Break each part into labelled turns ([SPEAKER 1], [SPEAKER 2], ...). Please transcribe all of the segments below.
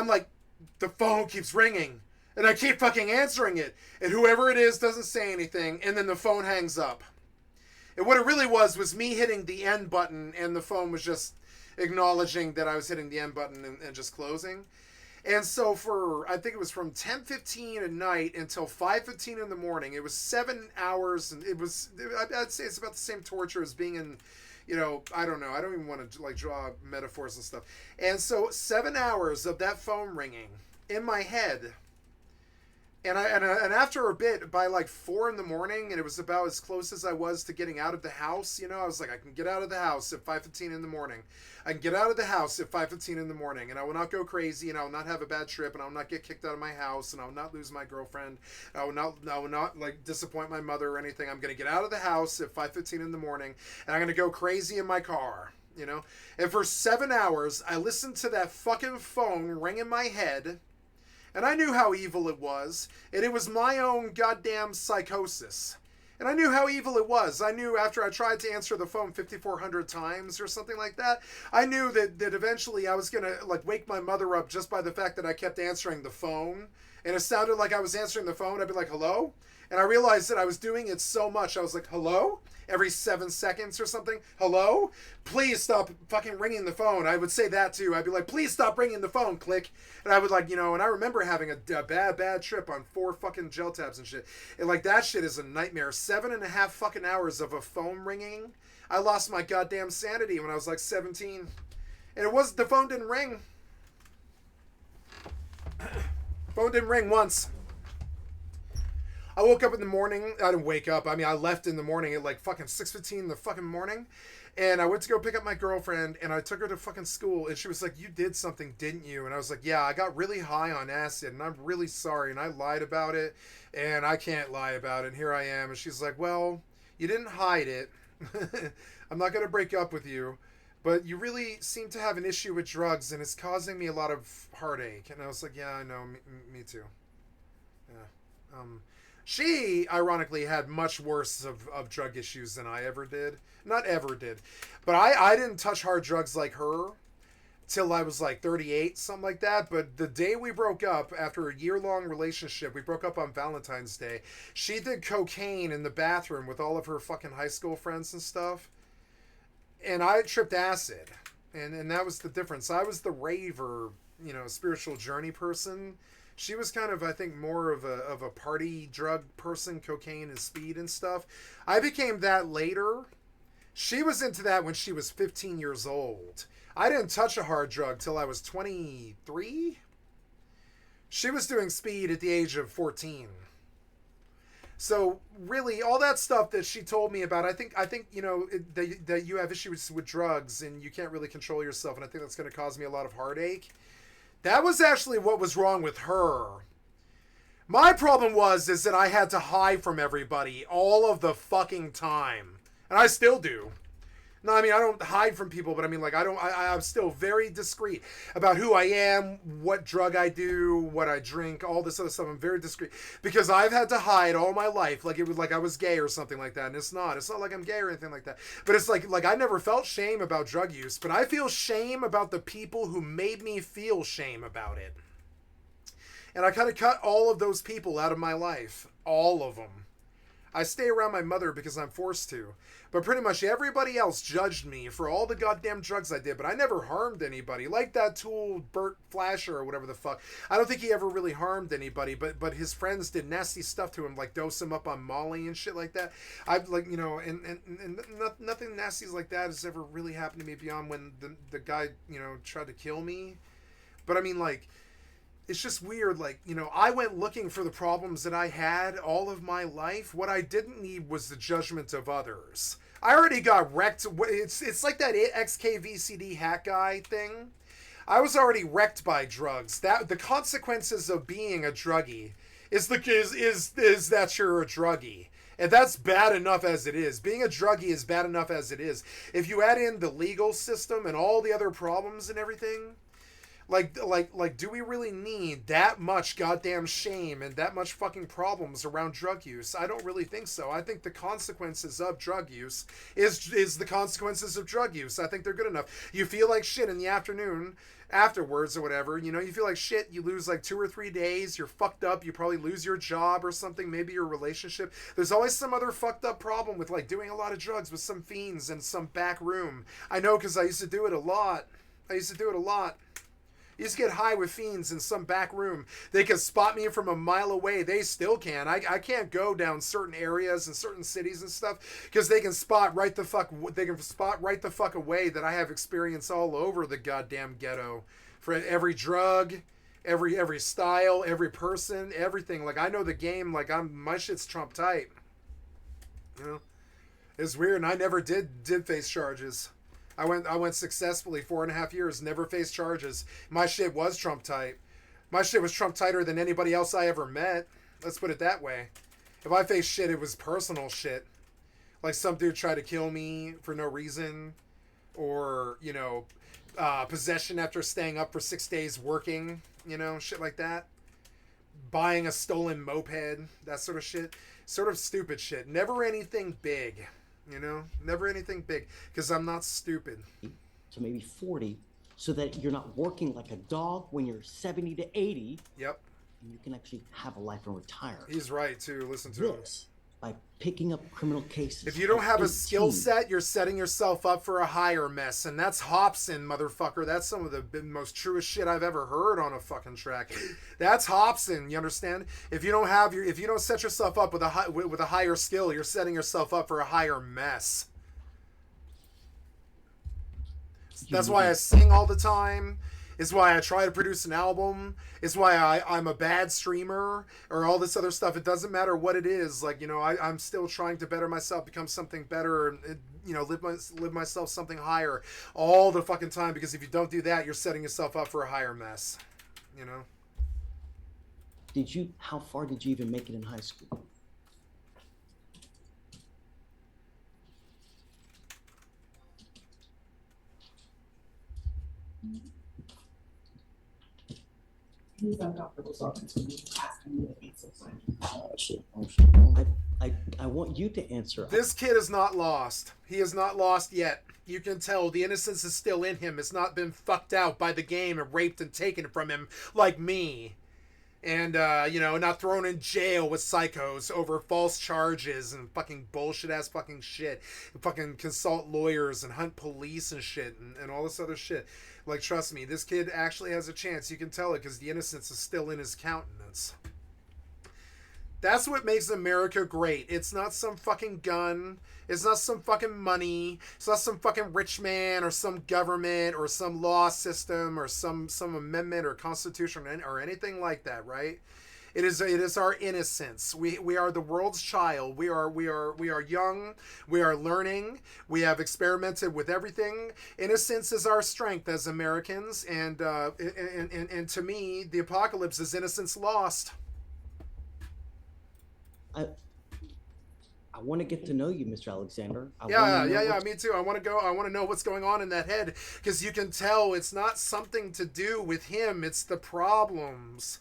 [SPEAKER 1] I'm like, the phone keeps ringing. And I keep fucking answering it. And whoever it is doesn't say anything. And then the phone hangs up. And what it really was me hitting the end button. And the phone was just acknowledging that I was hitting the end button and just closing. And so I think it was from 10:15 at night until 5:15 in the morning. It was 7 hours. And I'd say it's about the same torture as being in, I don't know. I don't even want to draw metaphors and stuff. And so 7 hours of that phone ringing in my head. And after a bit, by 4 in the morning, and it was about as close as I was to getting out of the house, I was like, I can get out of the house at 5:15 in the morning. I can get out of the house at 5:15 in the morning, and I will not go crazy, and I will not have a bad trip, and I will not get kicked out of my house, and I will not lose my girlfriend. I will not disappoint my mother or anything. I'm going to get out of the house at 5:15 in the morning, and I'm going to go crazy in my car, And for 7 hours, I listened to that fucking phone ring in my head. And I knew how evil it was, and it was my own goddamn psychosis. And I knew how evil it was. I knew after I tried to answer the phone 5,400 times or something like that, I knew that eventually I was going to wake my mother up just by the fact that I kept answering the phone. And it sounded like I was answering the phone. I'd be like, hello? And I realized that I was doing it so much. I was like, hello? Every 7 seconds or something. Hello? Please stop fucking ringing the phone. I would say that too. I'd be like, please stop ringing the phone. Click. And I would and I remember having a bad trip on 4 fucking gel tabs and shit. And that shit is a nightmare. 7.5 fucking hours of a phone ringing. I lost my goddamn sanity when I was 17. And the phone didn't ring. Phone didn't ring once. I woke up in the morning. I didn't wake up. I mean, I left in the morning at fucking 6:15 in the fucking morning. And I went to go pick up my girlfriend, and I took her to fucking school, and she was like, you did something, didn't you? And I was like, yeah, I got really high on acid, and I'm really sorry, and I lied about it, and I can't lie about it, and here I am. And she's like, well, you didn't hide it. I'm not going to break up with you, but you really seem to have an issue with drugs, and it's causing me a lot of heartache. And I was like, yeah, I know, me too. Yeah. She, ironically, had much worse of drug issues than I ever did. Not ever did. But I didn't touch hard drugs like her till I was 38, something like that. But the day we broke up, after a year-long relationship, we broke up on Valentine's Day. She did cocaine in the bathroom with all of her fucking high school friends and stuff. And I tripped acid. And that was the difference. I was the raver, spiritual journey person. She was kind of, I think, more of a party drug person, cocaine and speed and stuff. I became that later. She was into that when she was 15 years old. I didn't touch a hard drug till I was 23. She was doing speed at the age of 14. So really, all that stuff that she told me about, I think that you have issues with drugs and you can't really control yourself, and I think that's going to cause me a lot of heartache. That was actually what was wrong with her. My problem is that I had to hide from everybody all of the fucking time. And I still do. No, I mean, I don't hide from people, but I mean, I'm still very discreet about who I am, what drug I do, what I drink, all this other stuff. I'm very discreet because I've had to hide all my life, it was like I was gay or something like that, and it's not like I'm gay or anything like that. But it's like I never felt shame about drug use, but I feel shame about the people who made me feel shame about it. And I kind of cut all of those people out of my life, all of them. I stay around my mother because I'm forced to. But pretty much everybody else judged me for all the goddamn drugs I did. But I never harmed anybody. Like that tool Bert Flasher or whatever the fuck. I don't think he ever really harmed anybody. But his friends did nasty stuff to him. Dose him up on Molly and shit like that. I've and nothing nasty like that has ever really happened to me beyond when the guy, tried to kill me. But I mean, it's just weird, I went looking for the problems that I had all of my life. What I didn't need was the judgment of others. I already got wrecked. It's like that XKVCD hack guy thing. I was already wrecked by drugs. That the consequences of being a druggie is that you're a druggie. And that's bad enough as it is. Being a druggie is bad enough as it is. If you add in the legal system and all the other problems and everything, do we really need that much goddamn shame and that much fucking problems around drug use? I don't really think so. I think the consequences of drug use is the consequences of drug use. I think they're good enough. You feel like shit in the afternoon afterwards or whatever, you know, you feel like shit, you lose like 2 or 3 days, you're fucked up, you probably lose your job or something, maybe your relationship. There's always some other fucked up problem with like doing a lot of drugs with some fiends in some back room. I know because I used to do it a lot. I used to get high with fiends in some back room. They can spot me from a mile away. They still can. I can't go down certain areas and certain cities and stuff because they can spot right the fuck. They can spot right the fuck away that I have experience all over the goddamn ghetto, for every drug, every style, every person, everything. Like I know the game. Like my shit's Trump tight. You know, it's weird, and I never did face charges. I went successfully 4.5 years, never faced charges. My shit was Trump tight. My shit was Trump tighter than anybody else I ever met. Let's put it that way. If I faced shit, it was personal shit. Like some dude tried to kill me for no reason. Or, you know, possession after staying up for 6 days working. You know, shit like that. Buying a stolen moped. That sort of shit. Sort of stupid shit. Never anything big. You know, never anything big, because I'm not stupid.
[SPEAKER 2] So maybe 40, so that you're not working like a dog when you're 70 to 80.
[SPEAKER 1] Yep.
[SPEAKER 2] And you can actually have a life and retire.
[SPEAKER 1] He's right, too. Listen to him.
[SPEAKER 2] By picking up criminal cases.
[SPEAKER 1] If you don't have a skill set, you're setting yourself up for a higher mess. And that's Hobson, motherfucker. That's some of the most truest shit I've ever heard on a fucking track. That's Hobson, you understand? If you don't set yourself up with a higher skill, you're setting yourself up for a higher mess. That's why I sing all the time. It's why I try to produce an album. It's why I'm a bad streamer or all this other stuff. It doesn't matter what it is. Like, you know, I'm still trying to better myself, become something better, and you know, live myself something higher all the fucking time. Because if you don't do that, you're setting yourself up for a higher mess. You know.
[SPEAKER 2] How far did you even make it in high school?
[SPEAKER 3] He's uncomfortable talking to me, asking me to answer
[SPEAKER 2] I want you to answer.
[SPEAKER 1] This kid is not lost. He is not lost yet. You can tell the innocence is still in him. It's not been fucked out by the game and raped and taken from him like me. And, you know, not thrown in jail with psychos over false charges and fucking bullshit-ass fucking shit. And fucking consult lawyers and hunt police and shit and all this other shit. Like, trust me, this kid actually has a chance. You can tell it because the innocence is still in his countenance. That's what makes America great. It's not some fucking gun. It's not some fucking money. It's not some fucking rich man or some government or some law system or some amendment or constitution or anything like that, right? It is our innocence. We are the world's child. We are young. We are learning. We have experimented with everything. Innocence is our strength as Americans, and to me, the apocalypse is innocence lost.
[SPEAKER 2] I want to get to know you, Mr. Alexander.
[SPEAKER 1] Yeah, me too. I want to know what's going on in that head, because you can tell it's not something to do with him. It's the problems.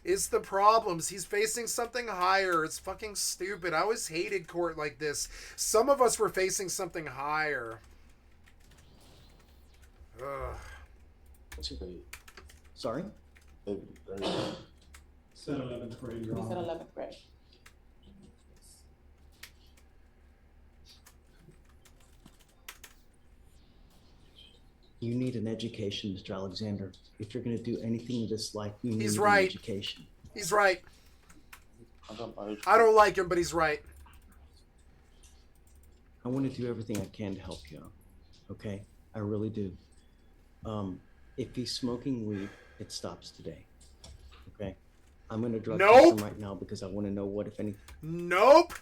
[SPEAKER 1] It's the problems. He's facing something higher. It's fucking stupid. I always hated court like this. Some of us were facing something higher. Ugh.
[SPEAKER 4] What's your grade?
[SPEAKER 2] Sorry?
[SPEAKER 3] Said 11th grade, Your
[SPEAKER 5] We said
[SPEAKER 3] Honor.
[SPEAKER 5] 11th grade.
[SPEAKER 2] You need an education, Mr. Alexander. If you're going to do anything in this life, you need
[SPEAKER 1] He's
[SPEAKER 2] an
[SPEAKER 1] right.
[SPEAKER 2] education.
[SPEAKER 1] He's right.
[SPEAKER 4] I
[SPEAKER 1] I don't like him, but he's right.
[SPEAKER 2] I want to do everything I can to help you out. Okay? I really do. If he's smoking weed, it stops today. Okay? I'm going to drug test him right now because I want to know what, if anything.
[SPEAKER 1] Nope.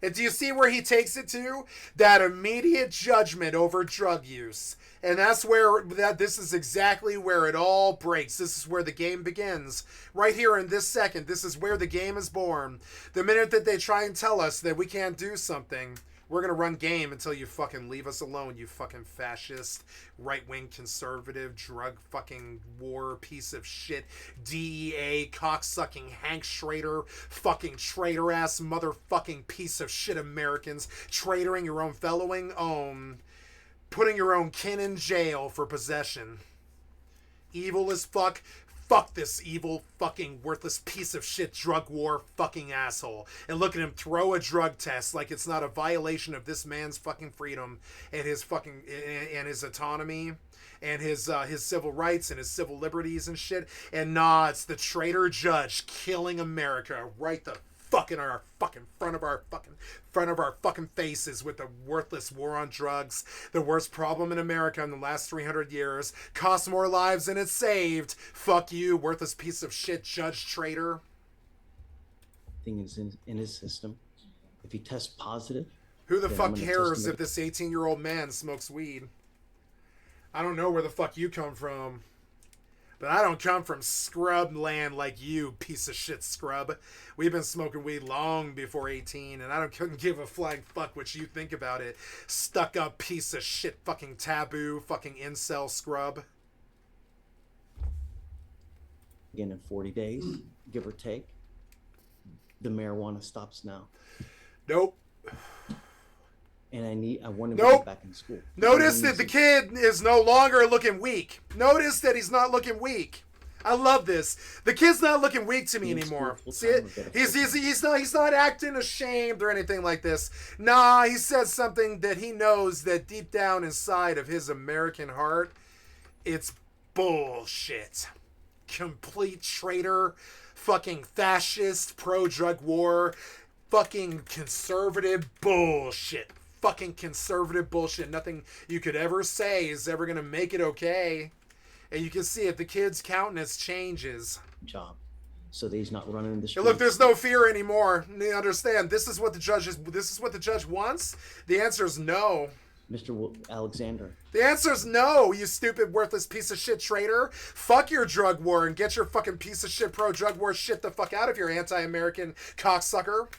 [SPEAKER 1] And do you see where he takes it to? That immediate judgment over drug use. And that's where this is exactly where it all breaks. This is where the game begins. Right here in this second, this is where the game is born. The minute that they try and tell us that we can't do something, we're going to run game until you fucking leave us alone, you fucking fascist, right-wing conservative, drug fucking war piece of shit, DEA, cocksucking Hank Schrader, fucking traitor-ass motherfucking piece of shit Americans, traitoring your own fellowing own, putting your own kin in jail for possession. Evil as fuck. Fuck this evil, fucking worthless piece of shit drug war fucking asshole. And look at him throw a drug test like it's not a violation of this man's fucking freedom and his fucking and his autonomy and his civil rights and his civil liberties and shit. And nah, it's the traitor judge killing America right the fucking our fucking front of our fucking faces with the worthless war on drugs, the worst problem in America in the last 300 years, cost more lives than it saved. Fuck you, worthless piece of shit judge traitor.
[SPEAKER 2] Thing is in his system. If he tests positive,
[SPEAKER 1] Who the
[SPEAKER 2] then I'm
[SPEAKER 1] fuck
[SPEAKER 2] gonna
[SPEAKER 1] cares
[SPEAKER 2] test him
[SPEAKER 1] if this 18-year-old man smokes weed? I don't know where the fuck you come from. But I don't come from scrub land like you, piece of shit scrub. We've been smoking weed long before 18, and I couldn't give a flying fuck what you think about it. Stuck up piece of shit fucking taboo fucking incel scrub.
[SPEAKER 2] again in 40 days, give or take, the marijuana stops now.
[SPEAKER 1] Nope.
[SPEAKER 2] And I want him to
[SPEAKER 1] Nope.
[SPEAKER 2] get back in school.
[SPEAKER 1] Notice that the kid is no longer looking weak. Notice that he's not looking weak. I love this. The kid's not looking weak to me anymore. See it? He's not acting ashamed or anything like this. Nah, he says something that he knows that deep down inside of his American heart, it's bullshit. Complete traitor, fucking fascist, pro-drug war, fucking conservative bullshit. Fucking conservative bullshit. Nothing you could ever say is ever gonna make it okay. And you can see it. The kid's countenance changes.
[SPEAKER 2] Job, so that he's not running in the
[SPEAKER 1] And
[SPEAKER 2] street.
[SPEAKER 1] look, there's no fear anymore. You understand? This is what the judge is. This is what the judge wants. The answer is no.
[SPEAKER 2] Mr. Alexander.
[SPEAKER 1] The answer is no. You stupid, worthless piece of shit traitor. Fuck your drug war and get your fucking piece of shit pro drug war shit the fuck out of here, anti-American cocksucker.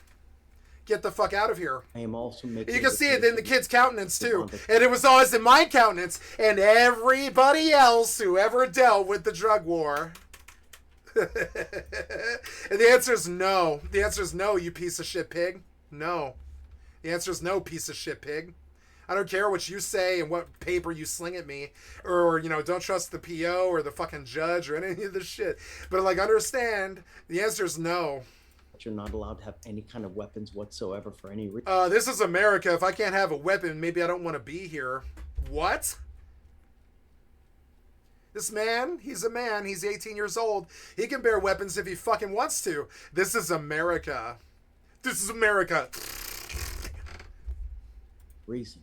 [SPEAKER 1] Get the fuck out of here.
[SPEAKER 2] I am also making.
[SPEAKER 1] You can see it in the kid's countenance too. And it was always in my countenance and everybody else who ever dealt with the drug war. And the answer is no. The answer is no, you piece of shit pig. No. The answer is no, piece of shit pig. I don't care what you say and what paper you sling at me. Or, you know, don't trust the PO or the fucking judge or any of this shit. But, like, understand, the answer is no.
[SPEAKER 2] You're not allowed to have any kind of weapons whatsoever for any reason.
[SPEAKER 1] This is America. If I can't have a weapon, maybe I don't want to be here. What? This man, he's a man. He's 18 years old. He can bear weapons if he fucking wants to. This is America. This is America.
[SPEAKER 2] Reason.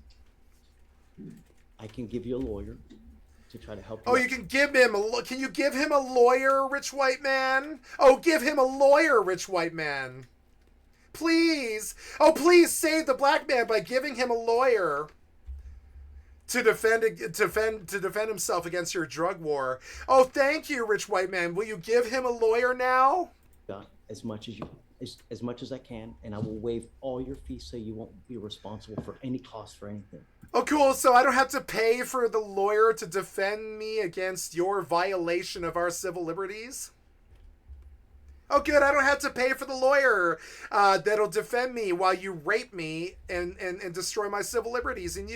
[SPEAKER 2] I can give you a lawyer to try to help you.
[SPEAKER 1] Oh, you can give him a... Can you give him a lawyer, rich white man? Oh, give him a lawyer, rich white man. Please. Oh, please save the black man by giving him a lawyer to defend himself against your drug war. Oh, thank you, rich white man. Will you give him a lawyer now?
[SPEAKER 2] As much as I can, and I will waive all your fees so you won't be responsible for any cost for anything.
[SPEAKER 1] Oh, cool. So I don't have to pay for the lawyer to defend me against your violation of our civil liberties? Oh, good. I don't have to pay for the lawyer that'll defend me while you rape me and destroy my civil liberties and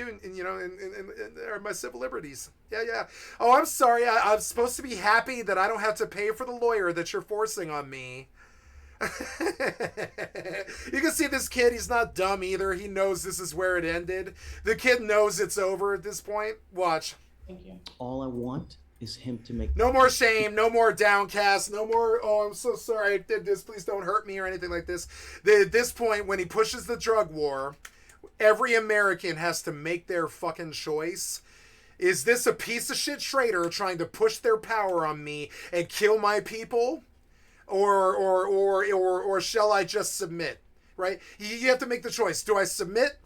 [SPEAKER 1] my civil liberties. Yeah. Oh, I'm sorry. I'm supposed to be happy that I don't have to pay for the lawyer that you're forcing on me. You can see this kid, he's not dumb either. He knows this is where it ended. The kid knows it's over at this point. Watch.
[SPEAKER 3] Thank you.
[SPEAKER 2] All I want is him to make...
[SPEAKER 1] No more shame, no more downcast, no more, oh, I'm so sorry I did this, please don't hurt me or anything like this. At this point, when he pushes the drug war, every American has to make their fucking choice. Is this a piece of shit traitor trying to push their power on me and kill my people? Or shall I just submit, right? You have to make the choice. Do I submit?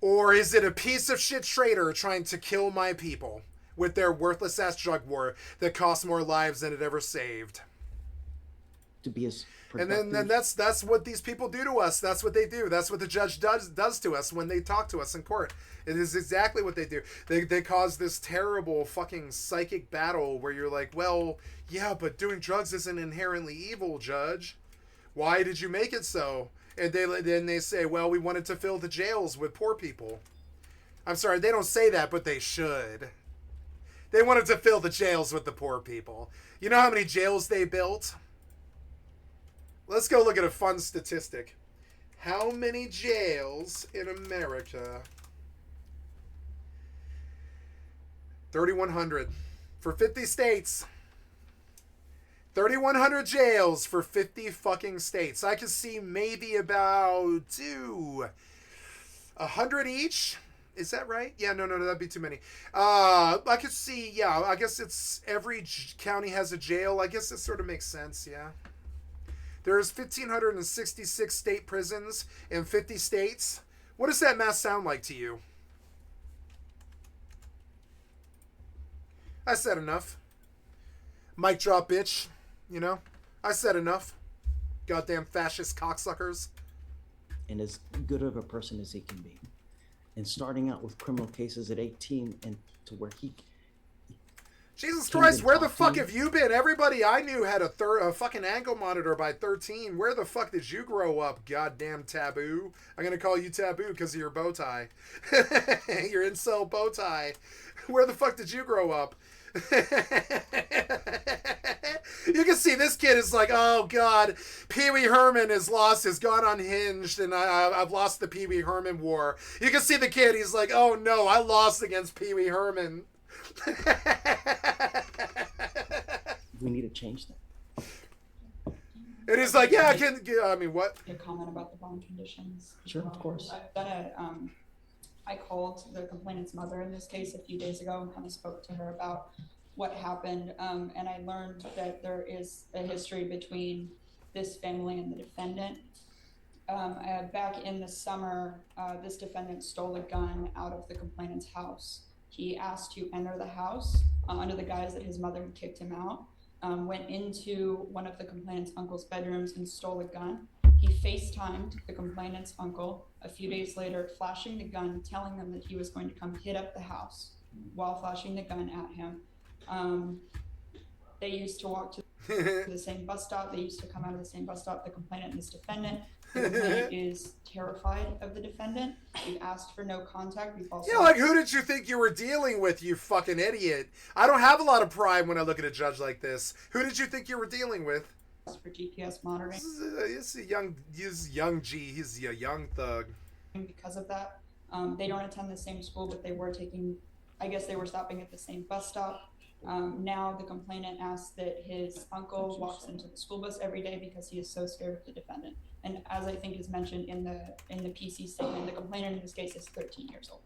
[SPEAKER 1] Or is it a piece of shit traitor trying to kill my people with their worthless ass drug war that costs more lives than it ever saved?
[SPEAKER 2] To be as
[SPEAKER 1] and then that's what these people do to us. That's what they do. That's what the judge does to us when they talk to us in court. It is exactly what they do. They cause this terrible fucking psychic battle where you're like, well, yeah, but doing drugs isn't inherently evil, Judge. Why did you make it so? And then they say, well, we wanted to fill the jails with poor people. I'm sorry, they don't say that, but they should. They wanted to fill the jails with the poor people. You know how many jails they built? Let's go look at a fun statistic. How many jails in America? 3,100 for 50 states. 3,100 jails for 50 fucking states. I could see maybe about 100 each. Is that right? Yeah, no, that'd be too many. I could see, yeah, I guess it's every county has a jail. I guess it sort of makes sense, yeah. There's 1,566 state prisons in 50 states. What does that math sound like to you? I said enough. Mic drop, bitch. You know? I said enough. Goddamn fascist cocksuckers.
[SPEAKER 2] And as good of a person as he can be. And starting out with criminal cases at 18 and to where he...
[SPEAKER 1] Jesus Christ, where the fuck have you been? Everybody I knew had a fucking ankle monitor by 13. Where the fuck did you grow up, goddamn taboo? I'm gonna call you taboo because of your bow tie. Your incel bow tie. Where the fuck did you grow up? You can see this kid is like, oh god, Pee Wee Herman has gone unhinged, and I've lost the Pee Wee Herman war. You can see the kid, he's like, oh no, I lost against Pee Wee Herman.
[SPEAKER 2] We need to change that.
[SPEAKER 1] And he's like, yeah, I mean, what?
[SPEAKER 3] Your comment about the bond conditions.
[SPEAKER 2] Sure, of course.
[SPEAKER 3] I've done I called the complainant's mother in this case a few days ago and kind of spoke to her about what happened. And I learned that there is a history between this family and the defendant. Back in the summer, this defendant stole a gun out of the complainant's house. He asked to enter the house under the guise that his mother had kicked him out, went into one of the complainant's uncle's bedrooms and stole a gun. He FaceTimed the complainant's uncle a few days later, flashing the gun, telling them that he was going to come hit up the house while flashing the gun at him. They used to walk to the same bus stop. They used to come out of the same bus stop, the complainant and this defendant. The complainant is terrified of the defendant. We've asked for no contact. We've also...
[SPEAKER 1] Yeah, like, who did you think you were dealing with, you fucking idiot? I don't have a lot of pride when I look at a judge like this. Who did you think you were dealing with?
[SPEAKER 3] For GPS monitoring.
[SPEAKER 1] He's a young G. He's a young thug.
[SPEAKER 3] Because of that, they don't attend the same school, but they were stopping at the same bus stop. Now the complainant asks that his uncle walks into the school bus every day because he is so scared of the defendant. And as I think is mentioned in the PC statement, the complainant in this case is 13 years old.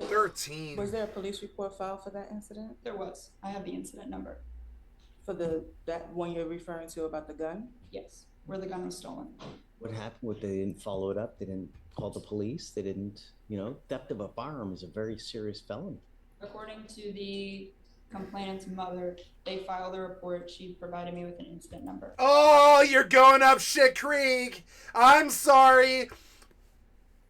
[SPEAKER 1] 13.
[SPEAKER 5] Was there a police report filed for that incident?
[SPEAKER 3] There was. I have the incident number.
[SPEAKER 5] For that one you're referring to about the gun?
[SPEAKER 3] Yes, where the gun was stolen.
[SPEAKER 2] What happened? They didn't follow it up. They didn't call the police. They didn't, theft of a firearm is a very serious felony.
[SPEAKER 3] According to the complainant's mother, they filed a report. She provided me with an incident number.
[SPEAKER 1] Oh, you're going up shit creek. I'm sorry.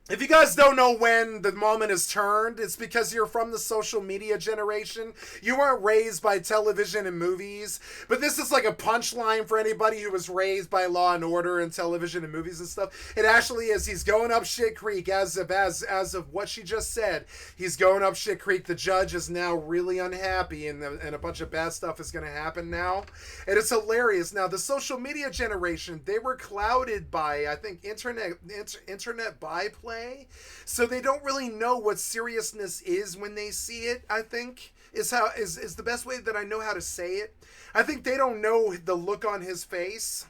[SPEAKER 1] If you guys don't know when the moment is turned, it's because you're from the social media generation. You weren't raised by television and movies. But this is like a punchline for anybody who was raised by Law and Order and television and movies and stuff. It actually is. He's going up shit creek as of what she just said. He's going up shit creek. The judge is now really unhappy and a bunch of bad stuff is going to happen now. And it's hilarious. Now, the social media generation, they were clouded by, I think, internet byplay. So they don't really know what seriousness is when they see it, I think, is the best way that I know how to say it. I think they don't know the look on his face.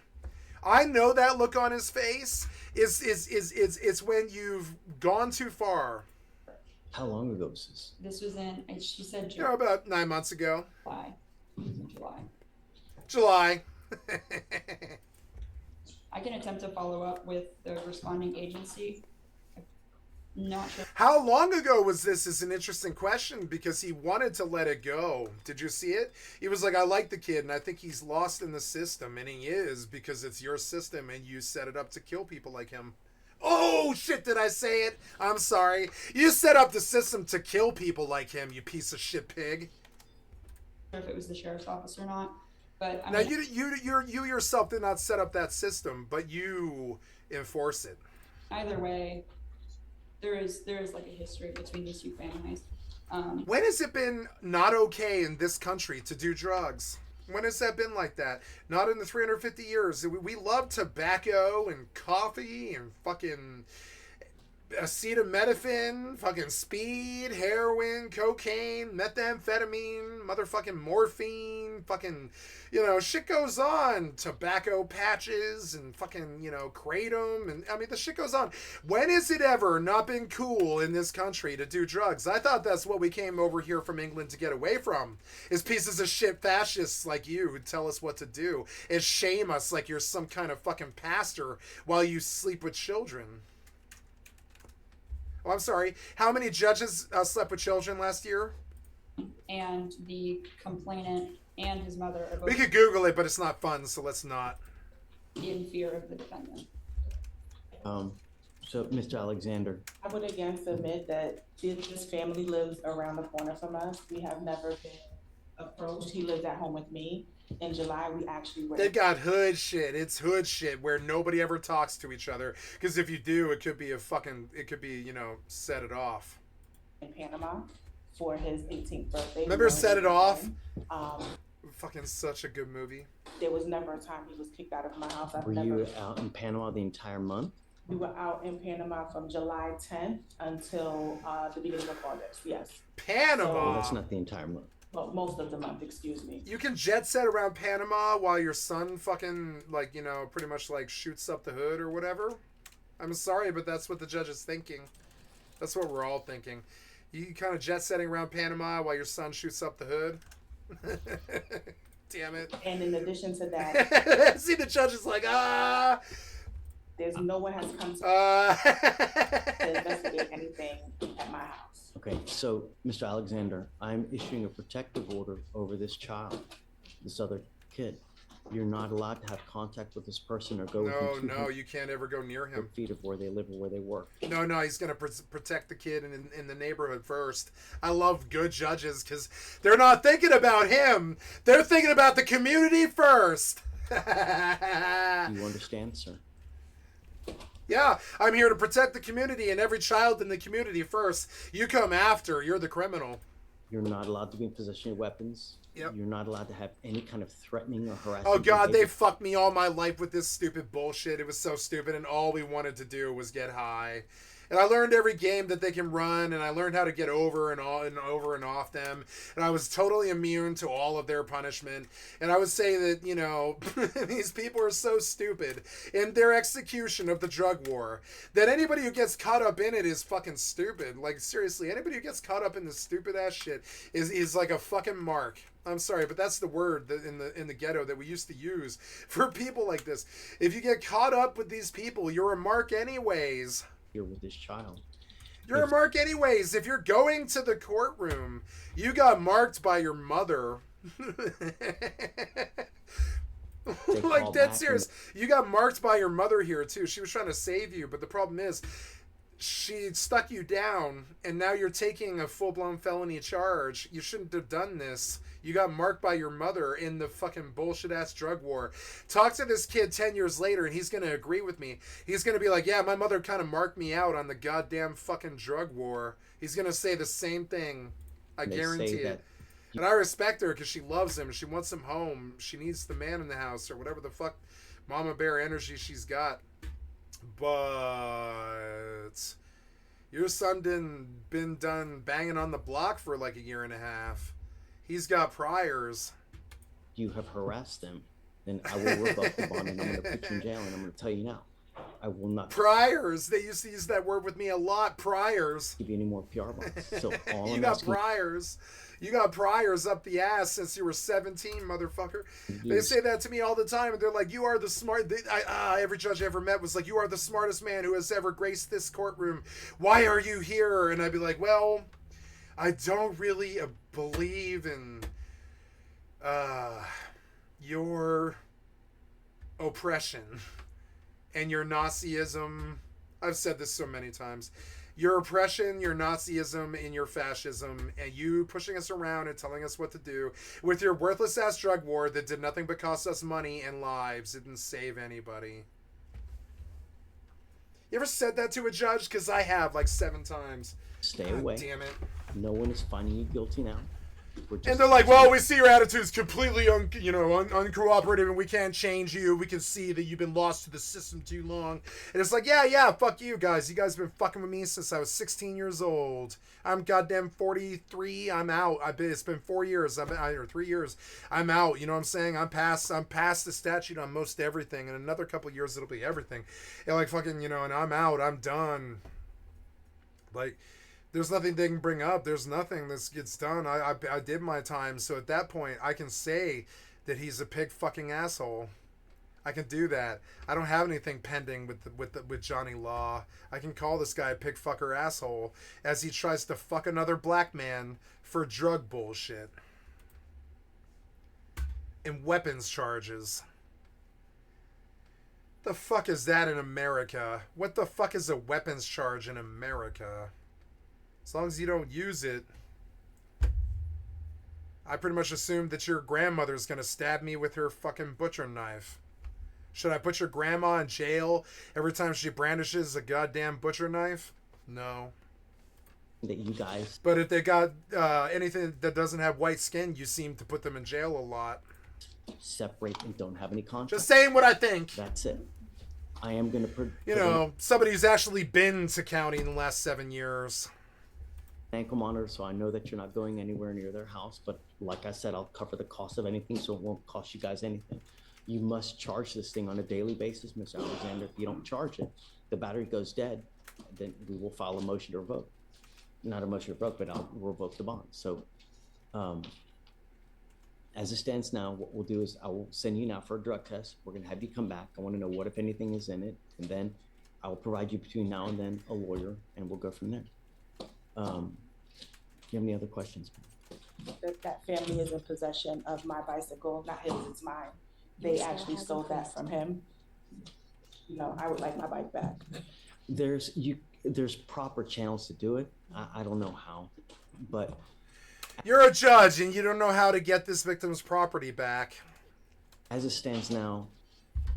[SPEAKER 1] I know that look on his face is when you've gone too far.
[SPEAKER 2] How long ago was this?
[SPEAKER 3] This was she said
[SPEAKER 1] July. About 9 months ago.
[SPEAKER 3] July. I can attempt to follow up with the responding agency. Not sure.
[SPEAKER 1] How long ago was this is an interesting question because he wanted to let it go. Did you see it? He was like, I like the kid and I think he's lost in the system, and he is because it's your system and you set it up to kill people like him. Oh shit, did I say it? I'm sorry. You set up the system to kill people like him, you piece of shit pig.
[SPEAKER 3] If it was the sheriff's office or not, but
[SPEAKER 1] now you yourself did not set up that system, but you enforce it.
[SPEAKER 3] Either way, there is like a history between these two families.
[SPEAKER 1] When has it been not okay in this country to do drugs? When has that been like that? Not in the 350 years. We love tobacco and coffee and fucking acetaminophen, fucking speed, heroin, cocaine, methamphetamine, motherfucking morphine, fucking, shit goes on. Tobacco patches and fucking, kratom. And I mean, the shit goes on. When has it ever not been cool in this country to do drugs? I thought that's what we came over here from England to get away from, is pieces of shit fascists like you who tell us what to do and shame us like you're some kind of fucking pastor while you sleep with children. Oh, I'm sorry. How many judges slept with children last year?
[SPEAKER 3] And the complainant and his mother are both
[SPEAKER 1] We could Google it, but it's not fun, so let's not.
[SPEAKER 3] in fear of the defendant.
[SPEAKER 2] So, Mr. Alexander,
[SPEAKER 5] I would again submit that this family lives around the corner from us. We have never been approached. He lives at home with me. In July, we actually were.
[SPEAKER 1] They got hood shit. It's hood shit where nobody ever talks to each other. Because if you do, it could be set it off.
[SPEAKER 5] In Panama for his 18th birthday.
[SPEAKER 1] Remember Set It Off?
[SPEAKER 5] Um,
[SPEAKER 1] Fucking such a good movie.
[SPEAKER 5] there was never a time he was kicked out of my house.
[SPEAKER 2] were you out in Panama the entire month?
[SPEAKER 5] We were out in Panama from July 10th until the beginning of August. Yes.
[SPEAKER 1] Panama.
[SPEAKER 2] Oh, that's not the entire month.
[SPEAKER 5] Well, most of the month, excuse me.
[SPEAKER 1] You can jet set around Panama while your son fucking, pretty much shoots up the hood or whatever. I'm sorry, but that's what the judge is thinking. That's what we're all thinking. You kind of jet setting around Panama while your son shoots up the hood. Damn it.
[SPEAKER 5] And in addition to that,
[SPEAKER 1] See, the judge is like,
[SPEAKER 5] there's no one has come to investigate anything at my house.
[SPEAKER 2] Okay, so, Mr. Alexander, I'm issuing a protective order over this child, this other kid. You're not allowed to have contact with this person or go within
[SPEAKER 1] No, you can't ever go near him.
[SPEAKER 2] feet of where they live or where they work.
[SPEAKER 1] No, he's going to protect the kid in the neighborhood first. I love good judges because they're not thinking about him. They're thinking about the community first.
[SPEAKER 2] Do you understand, sir?
[SPEAKER 1] Yeah, I'm here to protect the community and every child in the community first. You come after. You're the criminal.
[SPEAKER 2] You're not allowed to be in possession of weapons.
[SPEAKER 1] Yep.
[SPEAKER 2] You're not allowed to have any kind of threatening or harassing.
[SPEAKER 1] Oh, God, they
[SPEAKER 2] behavior.
[SPEAKER 1] fucked me all my life with this stupid bullshit. It was so stupid, and all we wanted to do was get high. And I learned every game that they can run, and I learned how to get over and over and off them. And I was totally immune to all of their punishment. And I would say that, these people are so stupid in their execution of the drug war that anybody who gets caught up in it is fucking stupid. Like, seriously, anybody who gets caught up in this stupid ass shit is like a fucking mark. I'm sorry, but that's the word that in the ghetto that we used to use for people like this. If you get caught up with these people, you're a mark anyways.
[SPEAKER 2] Here with this child.
[SPEAKER 1] You're a mark anyways. If you're going to the courtroom, you got marked by your mother. Like, dead serious. You got marked by your mother here, too. She was trying to save you, but the problem is she stuck you down, and now you're taking a full-blown felony charge. You shouldn't have done this. You got marked by your mother in the fucking bullshit-ass drug war. Talk to this kid 10 years later, and he's going to agree with me. He's going to be like, yeah, my mother kind of marked me out on the goddamn fucking drug war. He's going to say the same thing. I guarantee it. And I respect her because she loves him. She wants him home. She needs the man in the house or whatever the fuck mama bear energy she's got. But your son been done banging on the block for like a year and a half. He's got priors.
[SPEAKER 2] You have harassed them, then I will revoke the bond and I'm going to put you in jail. And I'm going to tell you now, I will not
[SPEAKER 1] Priors. They used to use that word with me a lot. Priors.
[SPEAKER 2] give you any more PR bonds. So all
[SPEAKER 1] You
[SPEAKER 2] I'm
[SPEAKER 1] got
[SPEAKER 2] asking
[SPEAKER 1] priors. You got priors up the ass since you were 17, motherfucker. They say that to me all the time, and they're like, "You are the smart." Every judge I ever met was like, "You are the smartest man who has ever graced this courtroom. Why are you here?" And I'd be like, "Well, I don't really believe in your oppression and your Nazism." I've said this so many times. Your oppression, your Nazism, and your fascism, and you pushing us around and telling us what to do with your worthless ass drug war that did nothing but cost us money and lives. It didn't save anybody. You ever said that to a judge? Because I have like 7 times.
[SPEAKER 2] Stay
[SPEAKER 1] God
[SPEAKER 2] away.
[SPEAKER 1] damn it.
[SPEAKER 2] No one is finding you guilty now.
[SPEAKER 1] And they're like, well, we see your attitude's completely uncooperative and we can't change you. We can see that you've been lost to the system too long. And it's like, yeah, fuck you guys. You guys have been fucking with me since I was 16 years old. I'm goddamn 43. I'm out. It's been 4 years. Or 3 years. I'm out. You know what I'm saying? I'm past the statute on most everything. In another couple of years, it'll be everything. And like fucking, and I'm out. I'm done. Like, there's nothing they can bring up. There's nothing that gets done. I did my time, so at that point, I can say that he's a pig fucking asshole. I can do that. I don't have anything pending with Johnny Law. I can call this guy a pig fucker asshole as he tries to fuck another black man for drug bullshit and weapons charges. The fuck is that in America? What the fuck is a weapons charge in America? As long as you don't use it. I pretty much assumed that your grandmother's gonna stab me with her fucking butcher knife. Should I put your grandma in jail every time she brandishes a goddamn butcher knife? No.
[SPEAKER 2] That you guys
[SPEAKER 1] But if they got anything that doesn't have white skin, you seem to put them in jail a lot.
[SPEAKER 2] separate and don't have any contract.
[SPEAKER 1] Just saying what I think.
[SPEAKER 2] That's it. I am going
[SPEAKER 1] You know, somebody who's actually been to county in the last 7 years.
[SPEAKER 2] ankle monitor, so I know that you're not going anywhere near their house. But like I said, I'll cover the cost of anything, so it won't cost you guys anything. You must charge this thing on a daily basis, Mr. Alexander. If you don't charge it, the battery goes dead. Then we will file a motion to revoke. Not a motion to revoke, but I'll revoke the bond. So, as it stands now, what we'll do is I will send you now for a drug test. We're going to have you come back. I want to know what, if anything, is in it. And then I will provide you between now and then a lawyer, and we'll go from there. Do you have any other questions?
[SPEAKER 5] That family is in possession of my bicycle, not his, it's mine. They actually stole that from him. You know, I would like my bike back.
[SPEAKER 2] There's proper channels to do it. I don't know how, but
[SPEAKER 1] you're a judge and you don't know how to get this victim's property back.
[SPEAKER 2] As it stands now,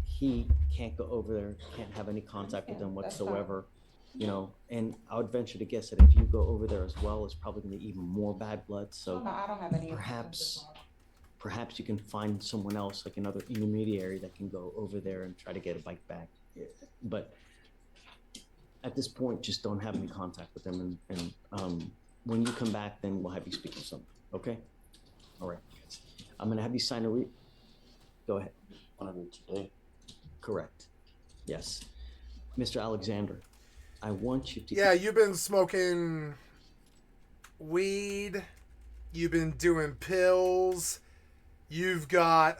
[SPEAKER 2] he can't go over there, can't have any contact with them whatsoever. You know, and I would venture to guess that if you go over there as well, it's probably going to be even more bad blood. So
[SPEAKER 5] No, I don't have any.
[SPEAKER 2] perhaps you can find someone else, like another intermediary, that can go over there and try to get a bike back. But at this point, just don't have any contact with them. And when you come back, then we'll have you speak to someone. Okay? All right. I'm going to have you sign a Go ahead.
[SPEAKER 4] Want to do it today?
[SPEAKER 2] Correct. Yes. Mr. Alexander, I want you to...
[SPEAKER 1] Yeah, you've been smoking weed. You've been doing pills. You've got,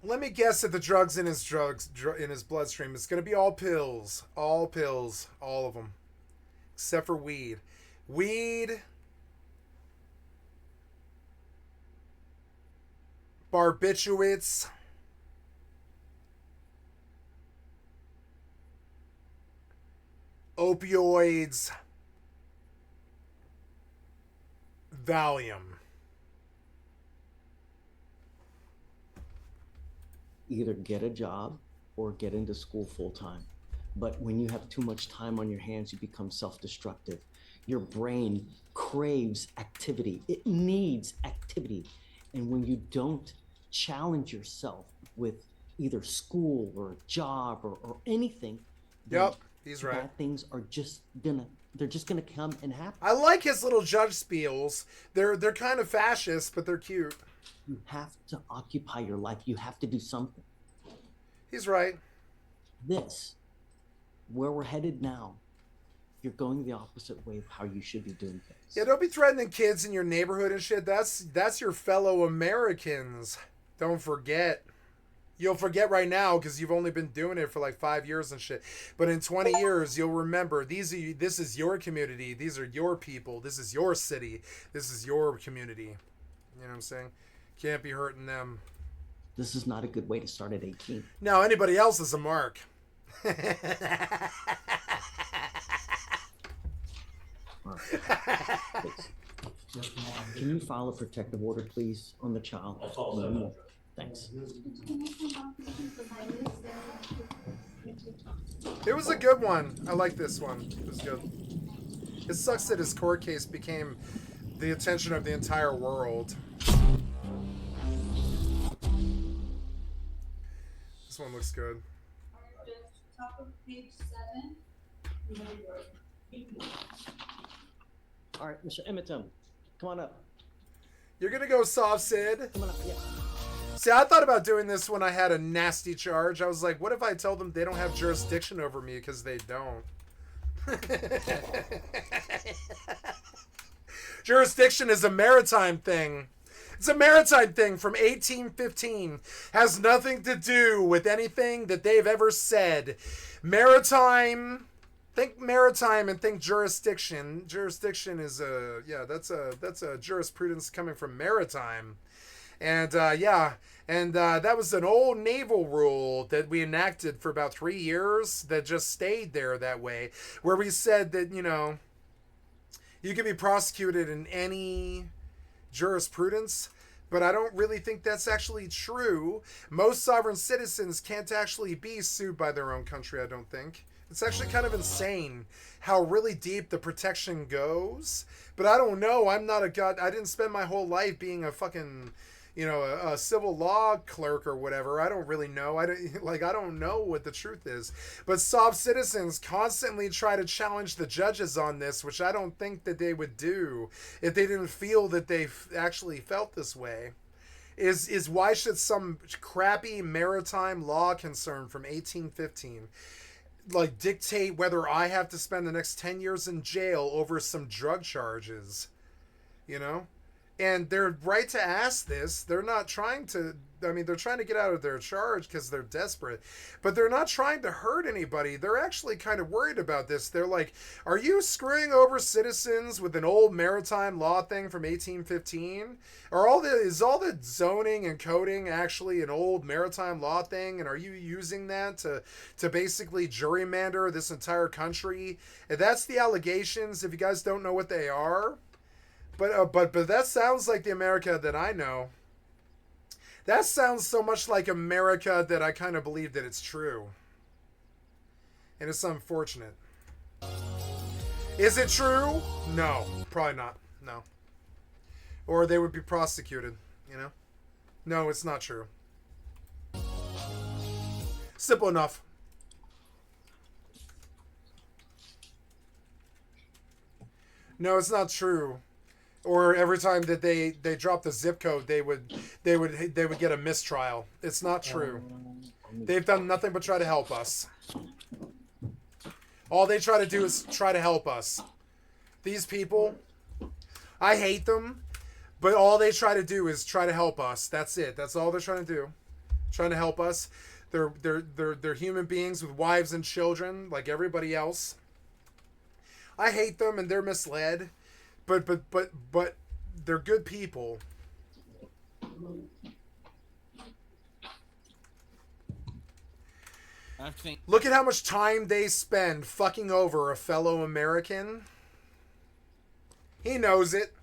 [SPEAKER 1] let me guess at the drugs in his bloodstream. It's going to be all pills. All pills. All of them. Except for weed. Weed. Barbiturates. Opioids. Valium.
[SPEAKER 2] Either get a job or get into school full time. But when you have too much time on your hands, you become self-destructive. Your brain craves activity. It needs activity. And when you don't challenge yourself with either school or a job or anything,
[SPEAKER 1] yep, he's right.
[SPEAKER 2] Bad things are just gonna come and happen.
[SPEAKER 1] I like his little judge spiels. They're kind of fascist, but they're cute.
[SPEAKER 2] You have to occupy your life. You have to do something.
[SPEAKER 1] He's right.
[SPEAKER 2] Where we're headed now, you're going the opposite way of how you should be doing things.
[SPEAKER 1] Yeah, don't be threatening kids in your neighborhood and shit. That's your fellow Americans. Don't forget. You'll forget right now because you've only been doing it for like 5 years and shit. But in 20 years, you'll remember this is your community. These are your people. This is your city. This is your community. You know what I'm saying? Can't be hurting them.
[SPEAKER 2] This is not a good way to start at 18.
[SPEAKER 1] No, anybody else is a mark.
[SPEAKER 2] All right. Can you file a protective order, please, on the child? Thanks.
[SPEAKER 1] It was a good one. I like this one. It was good. It sucks that his court case became the attention of the entire world. This one looks good.
[SPEAKER 3] Top of page 7.
[SPEAKER 2] All right, Mr. Emmetum, come on up.
[SPEAKER 1] You're gonna go soft, Sid.
[SPEAKER 2] Come on up, yeah.
[SPEAKER 1] See, I thought about doing this when I had a nasty charge. I was like, what if I tell them they don't have jurisdiction over me because they don't? Jurisdiction is a maritime thing. It's a maritime thing from 1815. Has nothing to do with anything that they've ever said. Maritime, think maritime and think jurisdiction. Jurisdiction is that's a jurisprudence coming from maritime. And that was an old naval rule that we enacted for about 3 years that just stayed there that way, where we said that, you know, you can be prosecuted in any jurisprudence, but I don't really think that's actually true. Most sovereign citizens can't actually be sued by their own country, I don't think. It's actually kind of insane how really deep the protection goes. But I don't know. I'm not a god. I didn't spend my whole life being a fucking, you know, a civil law clerk or whatever. I don't really know. I don't know what the truth is. But soft citizens constantly try to challenge the judges on this, which I don't think that they would do if they didn't feel that they actually felt this way. Is why should some crappy maritime law concern from 1815 like dictate whether I have to spend the next 10 years in jail over some drug charges, you know? And they're right to ask this. They're not trying to, I mean, they're trying to get out of their charge because they're desperate, but they're not trying to hurt anybody. They're actually kind of worried about this. They're like, are you screwing over citizens with an old maritime law thing from 1815? Is all the zoning and coding actually an old maritime law thing? And are you using that to basically gerrymander this entire country? And that's the allegations, if you guys don't know what they are. But that sounds like the America that I know. That sounds so much like America that I kind of believe that it's true. And it's unfortunate. Is it true? No, probably not. No. Or they would be prosecuted, you know? No, it's not true. Simple enough. No, it's not true. Or every time that they drop the zip code, they would get a mistrial. It's not true. They've done nothing but try to help us. All they try to do is try to help us. These people, I hate them, but all they try to do is try to help us. That's it. That's all they're trying to do. Trying to help us. They're human beings with wives and children like everybody else. I hate them and they're misled. But they're good people. Look at how much time they spend fucking over a fellow American. He knows it.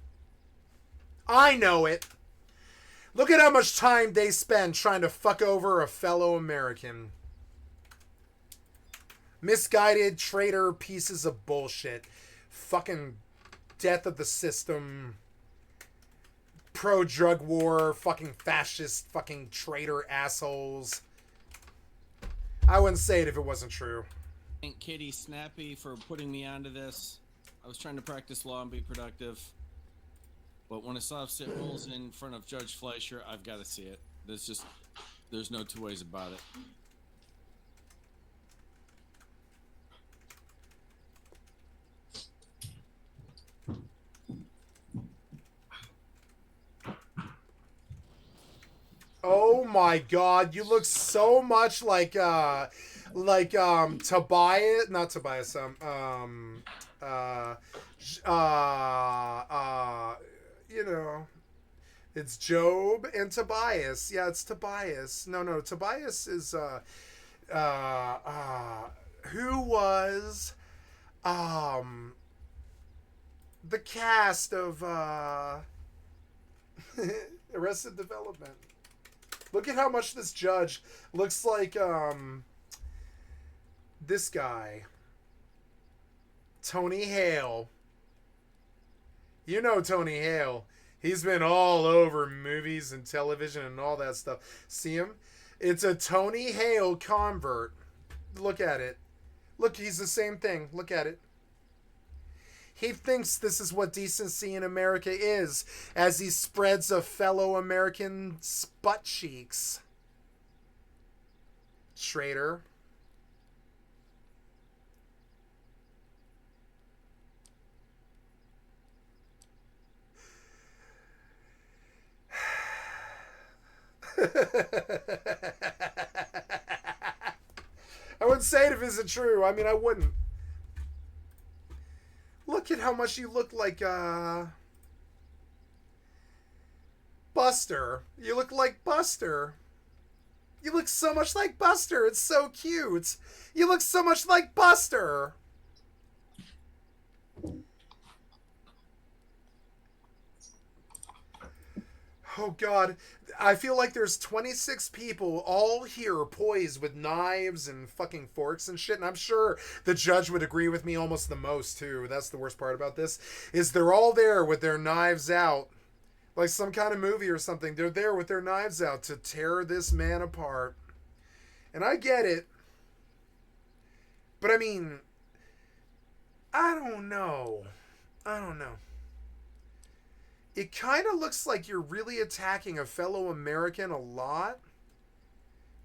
[SPEAKER 1] I know it. Look at how much time they spend trying to fuck over a fellow American. Misguided traitor pieces of bullshit. Fucking death of the system, pro-drug war, fucking fascist, fucking traitor assholes. I wouldn't say it if it wasn't true.
[SPEAKER 6] Thank Katie Snappy for putting me onto this. I was trying to practice law and be productive, but when a soft sit rolls in front of Judge Fleischer, I've got to see it. There's no two ways about it.
[SPEAKER 1] Oh my God, you look so much like Tobias, not Tobias, you know, it's Job and Tobias. Yeah, it's Tobias. No, Tobias is, who was, the cast of, Arrested Development. Look at how much this judge looks like, this guy, Tony Hale. You know Tony Hale. He's been all over movies and television and all that stuff. See him? It's a Tony Hale convert. Look at it. Look, he's the same thing. Look at it. He thinks this is what decency in America is, as he spreads a fellow American's butt cheeks. Traitor. I wouldn't say it if it isn't true. I mean, I wouldn't. Look at how much you look like, Buster. You look like Buster. You look so much like Buster. It's so cute. You look so much like Buster. Oh, God. I feel like there's 26 people all here poised with knives and fucking forks and shit. And I'm sure the judge would agree with me almost the most, too. That's the worst part about this, is they're all there with their knives out. Like some kind of movie or something. They're there with their knives out to tear this man apart. And I get it. But I mean, I don't know. It kind of looks like you're really attacking a fellow American a lot.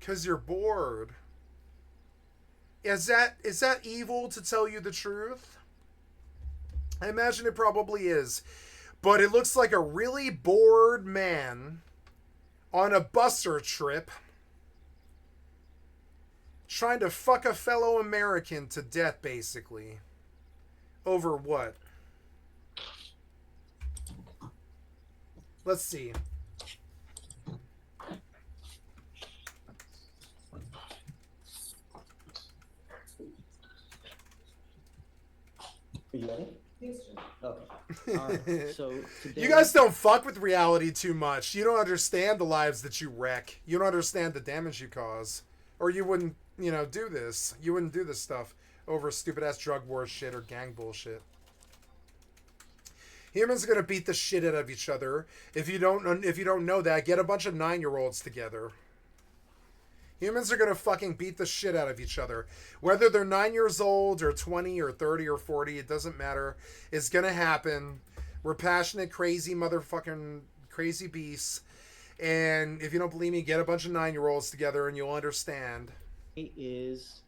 [SPEAKER 1] 'Cause you're bored. Is that evil, to tell you the truth? I imagine it probably is. But it looks like a really bored man on a busser trip trying to fuck a fellow American to death, basically. Over what? Let's see.
[SPEAKER 2] Are you ready? Okay. All right. So today,
[SPEAKER 1] You guys don't fuck with reality too much. You don't understand the lives that you wreck. You don't understand the damage you cause. Or you wouldn't, do this. You wouldn't do this stuff over stupid ass drug war shit or gang bullshit. Humans are gonna beat the shit out of each other. If you don't know that, get a bunch of 9-year-olds together. Humans are gonna fucking beat the shit out of each other. Whether they're 9 years old or 20 or 30 or 40, it doesn't matter. It's gonna happen. We're passionate, crazy motherfucking crazy beasts. And if you don't believe me, get a bunch of 9-year-olds together and you'll understand.
[SPEAKER 2] it is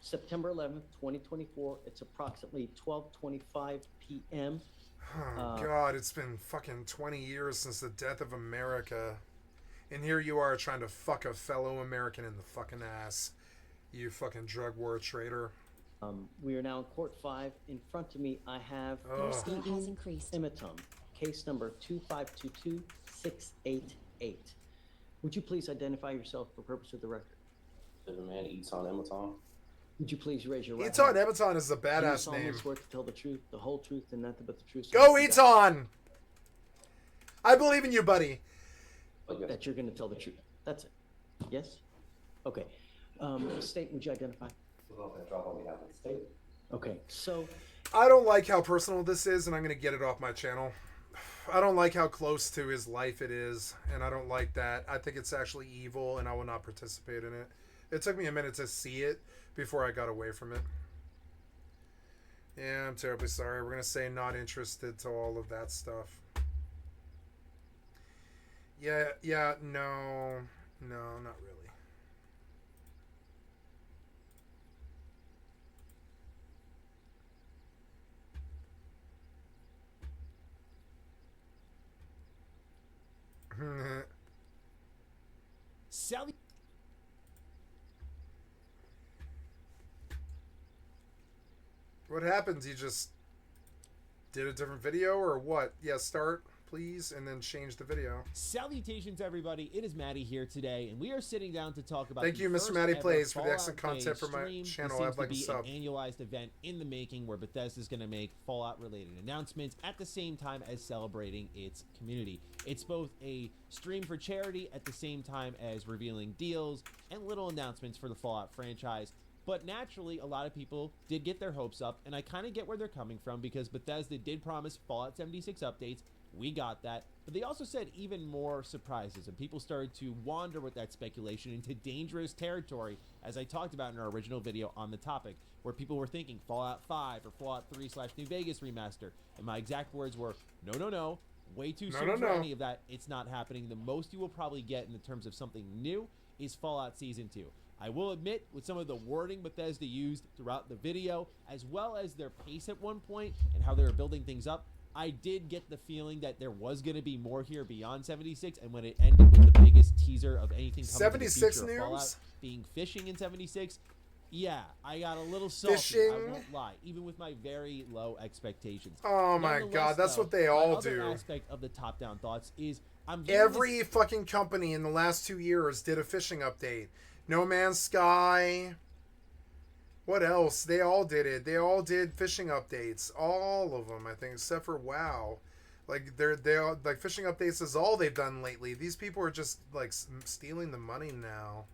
[SPEAKER 2] September 11th, 2024. It's approximately 12:25 p.m.
[SPEAKER 1] Oh, God, it's been fucking 20 years since the death of America. And here you are trying to fuck a fellow American in the fucking ass. You fucking drug war traitor.
[SPEAKER 2] We are now in Court 5. In front of me, I have
[SPEAKER 1] Oh.
[SPEAKER 7] Score has increased.
[SPEAKER 2] Imitum, case number 2522688. Would you please identify yourself for purpose of the record?
[SPEAKER 4] The man eats on Amazon.
[SPEAKER 2] Would you please raise your right
[SPEAKER 1] Eton
[SPEAKER 2] hand?
[SPEAKER 1] Ebaton is a
[SPEAKER 2] Do you
[SPEAKER 1] badass
[SPEAKER 2] solemnly
[SPEAKER 1] name.
[SPEAKER 2] swear to tell the truth, the whole truth, and nothing but the truth? so
[SPEAKER 1] Go
[SPEAKER 2] help you God?
[SPEAKER 1] Eton! I believe in you, buddy.
[SPEAKER 4] Okay.
[SPEAKER 2] That you're going to tell the truth. That's it. Yes? Okay. State, would you identify? Okay, so
[SPEAKER 1] I don't like how personal this is, and I'm going to get it off my channel. I don't like how close to his life it is, and I don't like that. I think it's actually evil, and I will not participate in it. It took me a minute to see it before I got away from it. Yeah, I'm terribly sorry. We're going to say not interested to all of that stuff. Yeah, no, not really.
[SPEAKER 8] Sally.
[SPEAKER 1] What happens? You just did a different video or what? Yeah, start, please, and then change the video.
[SPEAKER 8] Salutations, everybody. It is Maddie here today, and we are sitting down to talk about.
[SPEAKER 1] Thank
[SPEAKER 8] the
[SPEAKER 1] you, Mr.
[SPEAKER 8] first
[SPEAKER 1] Maddie
[SPEAKER 8] ever
[SPEAKER 1] Plays, for the
[SPEAKER 8] Fallout
[SPEAKER 1] excellent
[SPEAKER 8] Day
[SPEAKER 1] content for my
[SPEAKER 8] stream.
[SPEAKER 1] channel.
[SPEAKER 8] This
[SPEAKER 1] I'd
[SPEAKER 8] seems
[SPEAKER 1] like
[SPEAKER 8] to
[SPEAKER 1] a
[SPEAKER 8] be
[SPEAKER 1] sub.
[SPEAKER 8] an annualized event in the making where Bethesda is going to make Fallout-related announcements at the same time as celebrating its community. It's both a stream for charity at the same time as revealing deals and little announcements for the Fallout franchise. But naturally, a lot of people did get their hopes up, and I kind of get where they're coming from because Bethesda did promise Fallout 76 updates. We got that. But they also said even more surprises, and people started to wander with that speculation into dangerous territory, as I talked about in our original video on the topic, where people were thinking Fallout 5 or Fallout 3/New Vegas remaster. And my exact words were, no, no, no. Way too soon for any of that. It's not happening. The most you will probably get in the terms of something new is Fallout Season 2. I will admit, with some of the wording Bethesda used throughout the video, as well as their pace at one point and how they were building things up, I did get the feeling that there was going to be more here beyond 76, and when it ended with the biggest teaser of anything coming to the future of Fallout being fishing in 76, yeah, I got a little salty, I won't lie, even with my very low expectations.
[SPEAKER 1] Oh my god, that's what they all do.
[SPEAKER 8] The other aspect of the top-down thoughts is
[SPEAKER 1] every fucking company in the last 2 years did a fishing update. No Man's Sky. What else? They all did it. They all did fishing updates. All of them, I think, except for WoW. Like they're like fishing updates is all they've done lately. These people are just like stealing the money now.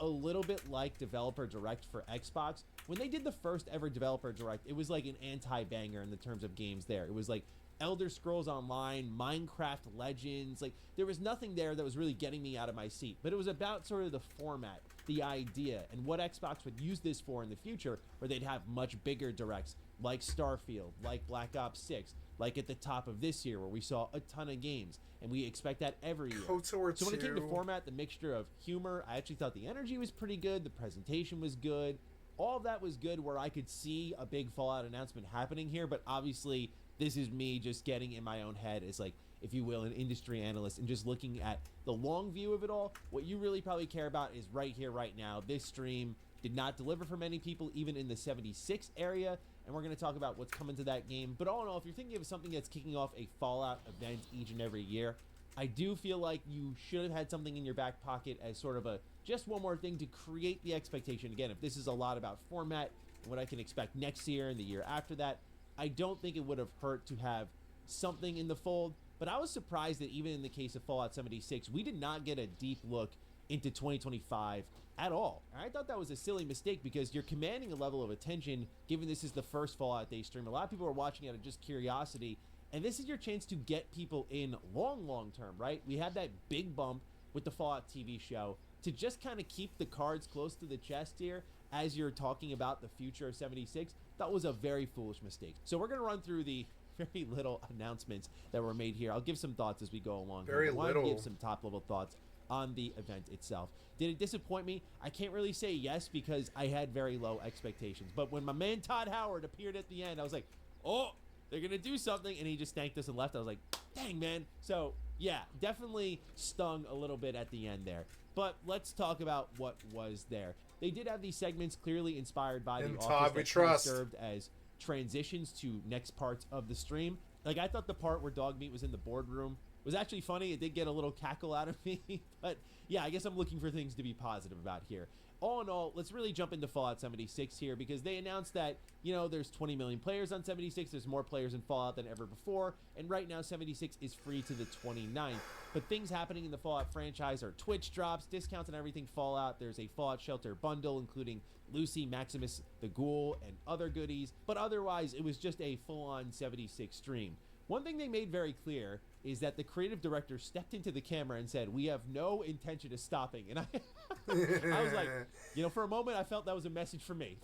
[SPEAKER 8] A little bit like Developer Direct for Xbox. When they did the first ever Developer Direct, it was like an anti-banger in the terms of games there. It was like Elder Scrolls Online, Minecraft Legends. Like, there was nothing there that was really getting me out of my seat. But it was about sort of the format, the idea, and what Xbox would use this for in the future, where they'd have much bigger directs, like Starfield, like Black Ops 6, like at the top of this year, where we saw a ton of games. And we expect that every year. So when it came to format, the mixture of humor, I actually thought the energy was pretty good, the presentation was good. All of that was good, where I could see a big Fallout announcement happening here, but obviously this is me just getting in my own head as, like, if you will, an industry analyst and just looking at the long view of it all. What you really probably care about is right here, right now. This stream did not deliver for many people, even in the 76 area, and we're going to talk about what's coming to that game. But all in all, if you're thinking of something that's kicking off a Fallout event each and every year, I do feel like you should have had something in your back pocket as sort of a just one more thing to create the expectation. Again, if this is a lot about format and what I can expect next year and the year after that, I don't think it would have hurt to have something in the fold. But I was surprised that even in the case of Fallout 76, we did not get a deep look into 2025 at all. And I thought that was a silly mistake, because you're commanding a level of attention given this is the first Fallout Day stream. A lot of people are watching out of just curiosity, and this is your chance to get people in long term, right? We had that big bump with the Fallout TV show to just kind of keep the cards close to the chest here as you're talking about the future of 76. That was a very foolish mistake. So we're going to run through the very little announcements that were made here. I'll give some thoughts as we go along.
[SPEAKER 1] Very little. I want to
[SPEAKER 8] give some top-level thoughts on the event itself. Did it disappoint me? I can't really say yes, because I had very low expectations. But when my man Todd Howard appeared at the end, I was like, oh, they're going to do something. And he just thanked us and left. I was like, dang, man. So, yeah, definitely stung a little bit at the end there. But let's talk about what was there. They did have these segments clearly inspired by the office that served as transitions to next parts of the stream. Like, I thought the part where Dogmeat was in the boardroom was actually funny. It did get a little cackle out of me. But yeah, I guess I'm looking for things to be positive about here. All in all, let's really jump into Fallout 76 here, because they announced that, you know, there's 20 million players on 76. There's more players in Fallout than ever before. And right now, 76 is free to the 29th. But things happening in the Fallout franchise are Twitch drops, discounts, and everything Fallout. There's a Fallout Shelter bundle, including Lucy, Maximus, the Ghoul, and other goodies. But otherwise, it was just a full-on 76 stream. One thing they made very clear is that the creative director stepped into the camera and said, "We have no intention of stopping." And I was like, you know, for a moment, I felt that was a message for me.